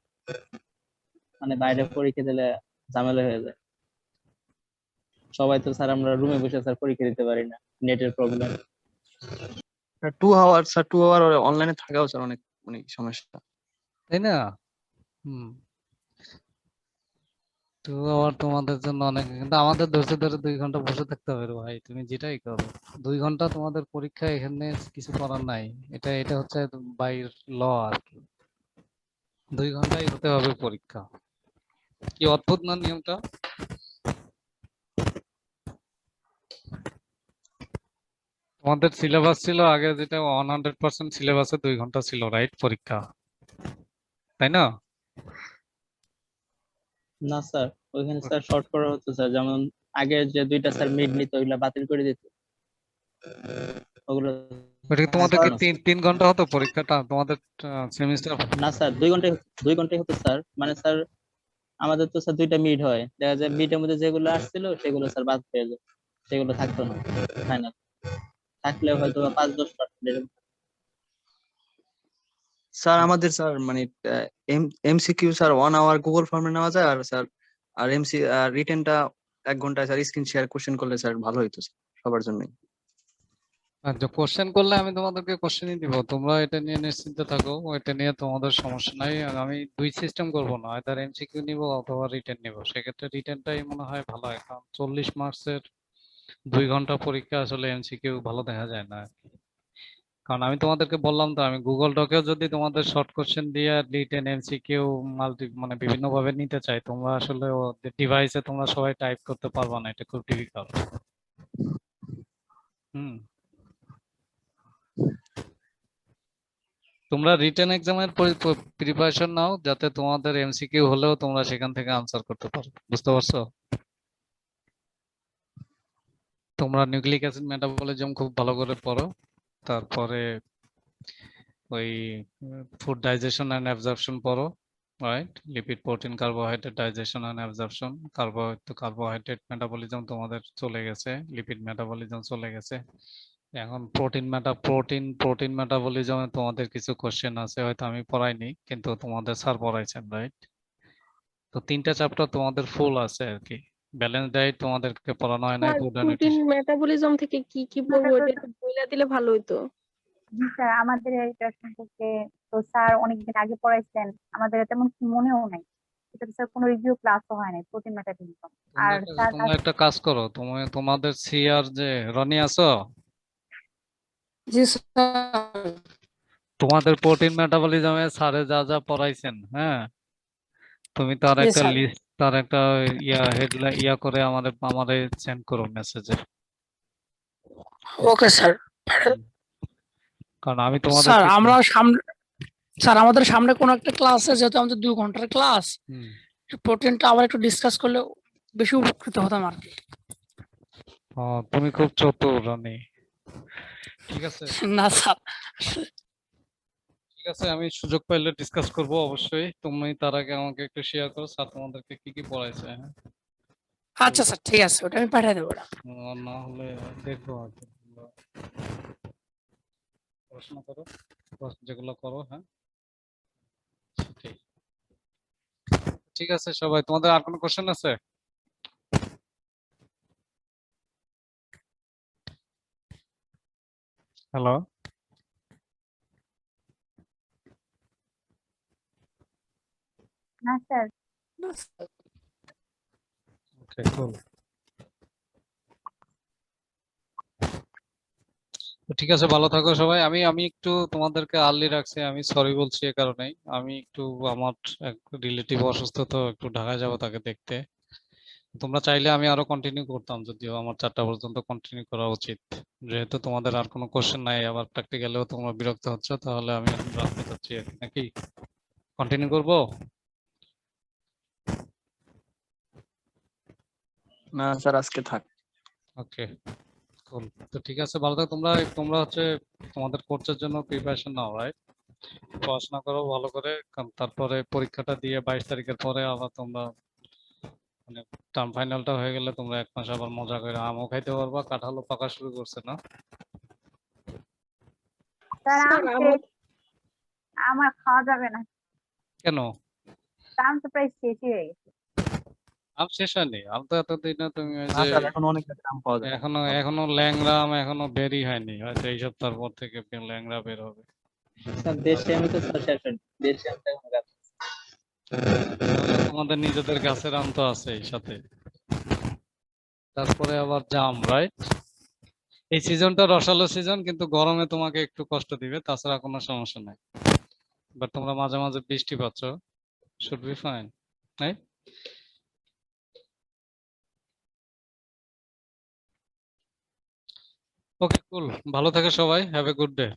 মানে বাইরে পরীক্ষা দিলে ঝামেলা হয়ে যায়। সবাই তো স্যার আমরা রুমে বসে স্যার পরীক্ষা দিতে পারি না, নেটের problem. Sir 2 hour sir 2 hour অনলাইনে থাকাও স্যার অনেক অনেক সমস্যা। তাই না? হুম। তো আবার তোমাদের জন্য অনেক, কিন্তু আমাদের ধৈর্য ধরে 2 ঘন্টা বসে থাকতে হবে রে ভাই, তুমি যেটাই করো। 2 ঘন্টা তোমাদের পরীক্ষা, এখানে কিছু করার নাই। এটা হচ্ছে বাই ল আর কি। 2 ঘন্টাই হতে হবে পরীক্ষা। কি অদ্ভুত না নিয়মটা? তোমাদের সিলেবাস ছিল আগে যেটা 100% সিলেবাসে 2 ঘন্টা ছিল, রাইট? পরীক্ষা, তাই না? না স্যার, ওইখানে স্যার শর্ট করা হতো স্যার, যেমন আগে যে 2টা স্যার মিড নিত ওইগুলা বাতিল করে দিত, ওগুলো ওটা কি তোমাদেরকে থাকতো না তিন স্যার। 3 ঘন্টা হতো পরীক্ষাটা তোমাদের সেমিস্টার? না স্যার 2 ঘন্টায় 2 ঘন্টায় হতো স্যার, মানে স্যার আমাদের তো স্যার 2টা মিড হয়, দেখা যায় মিডের মধ্যে যেগুলো আসছিল সেগুলো স্যার বাদ হয়ে যায়, সেগুলো থাকতো না ফাইনাল, থাকলে হয়তো 5-10%। স্যার আমাদের স্যার মানে এমসিকিউ স্যার 1 আওয়ার গুগল ফর্মে নেওয়া যায়, আর স্যার আর রিটেনটা 1 ঘন্টায় স্যার স্ক্রিন শেয়ার কোশ্চেন করলে স্যার ভালো হইতো স্যার সবার জন্যই। আচ্ছা, কোশ্চেন করলে আমি তোমাদেরকে কোশ্চেনই দিব, তোমরা এটা নিয়ে নিশ্চিন্ত থাকো, এটা নিয়ে তোমাদের সমস্যা নাই। আর আমি দুই সিস্টেম করব না, আইদার এমসিকিউ নিব অথবা রিটেন নিব। সেক্ষেত্রে রিটেনটাই মনে হয় ভালো হয়, কারণ 40 মার্কসের 2 ঘন্টা পরীক্ষা আসলে এমসিকিউ ভালো দেখা যায় না আর কি। কারণ আমি তোমাদেরকে বললাম তো, আমি গুগল ডকেও যদি তোমাদের শর্ট কোশ্চেন দিয়ে রিটেন এমসিকিউ মানে বিভিন্ন ভাবে নিতে চাই, তোমরা আসলে ডিভাইসে তোমরা সবাই টাইপ করতে পারবা না, এটা খুব ডিফিকাল্ট। হুম। তোমরা রিটেন এক্সামের প্রিপারেশন নাও, যাতে তোমাদের এমসিকিউ হলেও তোমরা সেখান থেকে আনসার করতে পারো। বুঝতে পারছো? তোমরা নিউক্লিক অ্যাসিড মেটাবলিজম খুব ভালো করে পড়ো, তারপরে ওই ফুড ডাইজেশন এন্ড অ্যাবজর্পশন পড়ো, right? Lipid protein carbohydrate digestion and absorption. Carbohydrate metabolism তোমাদের চলে গেছে, লিপিড মেটাবলিজম চলে গেছে। এখন প্রোটিন মেটাবলিজমে তোমাদের কিছু কোশ্চেন আছে, হয়তো আমি পড়াইনি কিন্তু তোমাদের স্যার পড়াইছেন, রাইট? তো 3টা চ্যাপ্টার তোমাদের ফুল আছে আর কি। ব্যালেন্স ডায়েট তোমাদেরকে পড়ানো হয় নাই, sir food and protein nutrition. Metabolism থেকে কি কি পড়বো এটা একটু বলে দিলে ভালো হতো। জি স্যার, আমাদের এটা সম্পর্কে তো স্যার অনেকদিন আগে পড়াইছেন, আমাদের তেমন কিছু মনেও নাই। এটা তো স্যার কোনো রিভিউ ক্লাসও হয় নাই প্রোটিন মেটাবলিজম। আর স্যার তোমরা একটা কাজ করো, তোমাদের সিআর যে রনি আছো, জি স্যার। তোমাদের প্রোটিন মেটাবলিজমে স্যারে যা যা পড়াইছেন, হ্যাঁ, তুমি তার জি একটা স্যার। লিস্ট, তার একটা হেডলাইন করে আমারে সেন্ড করো মেসেজে। Okay sir. কারণ আমি তোমাদের স্যার কিছু আমরা সামনে স্যার আমাদের সামনে কোনো একটা ক্লাসে, যেহেতু আমাদের 2 ঘন্টার ক্লাস, হুম, প্রোটিনটা আবার একটু ডিসকাস করলে বেশি উপকৃত হতাম আর কি। তুমি খুব চতুর রনি। ঠিক আছে, না স্যার। ঠিক আছে, আমি সুযোগ পাইলে ডিসকাস করব অবশ্যই। তুমি তার আগে আমাকে একটু শেয়ার করো স্যার তোমাদেরকে কি কি পড়াইছে, হ্যাঁ? আচ্ছা স্যার, ঠিক আছে, ওটা আমি পাঠিয়ে দেবো। আর না হলে দেখবো আর কি। তোমরা পড়াশোনা করো, যেগুলো করো, হ্যাঁ, সেটাই। ঠিক আছে সবাই, তোমাদের আর কোনো কোশ্চেন আছে? হ্যালো? না স্যার। ওকে, কুল। তো ঠিক আছে, ভালো থাকো সবাই। আমি আমি একটু তোমাদেরকে আর্লি রাখছি, আমি সরি বলছি এ কারণেই। আমি একটু আমার এক রিলেটিভ অসুস্থ, তো একটু ঢাকায় যাবো তাকে দেখতে। তোমরা চাইলে আমি আরো কন্টিনিউ করতাম, যদিও আমার 4টা পর্যন্ত কন্টিনিউ করা উচিত। যেহেতু তোমাদের আর কোনো কোশ্চেন নাই, আবার প্র্যাকটিক্যালেও তোমরা বিরক্ত হচ্ছ, তাহলে আমি এখন রাখতে চাচ্ছি আর কি। নাকি কন্টিনিউ করবো? না স্যার, আজকে থাক। ওকে, কুল। তো ঠিক আছে, ভালো থাকো তোমরা। তোমরা হচ্ছে তোমাদের কোর্সের জন্য প্রিপারেশন নাও, রাইট? পড়াশোনা করো ভালো করে, কারণ তারপরে পরীক্ষাটা দিয়ে 22 তারিখের পরে আবার তোমরা মানে টার্ম ফাইনালটা হয়ে গেলে তোমরা 1 মাস আবার মজা করে আমও খাইতে পারবা। কাঁঠালও পাকা শুরু করছে না? স্যার স্যার আম আমার খাওয়া যাবে না, কেন? আম তো প্রায় শেষই হয়ে গেছে। আম শেষ হয়নি? আম তো এতদিনে তুমি ওই না যে স্যার, এখন অনেক জায়গায় আম পাওয়া যায়। এখনো ল্যাংড়া আম এখনো বেরই হয়নি, হয়তো এই সপ্তাহের পর থেকে ল্যাংড়া বের হবে। স্যার দেশি আমি তো স্যার শেষ হয়নি, দেশি আমটা এখন গাছে। তাহলে তোমাদের নিজেদের গাছের আম তো আছেই সাথে, তারপরে আবার জাম, রাইট? এই সিজনটা রসালো সিজন, কিন্তু গরমে তোমাকে একটু কষ্ট দিবে, তাছাড়া কোনো সমস্যা নাই। বাট তোমরা মাঝে মাঝে বৃষ্টি পাচ্ছ, শুড বি ফাইন, রাইট? ওকে, কুল। ভালো থাকে সবাই, হ্যাভ এ গুড ডে।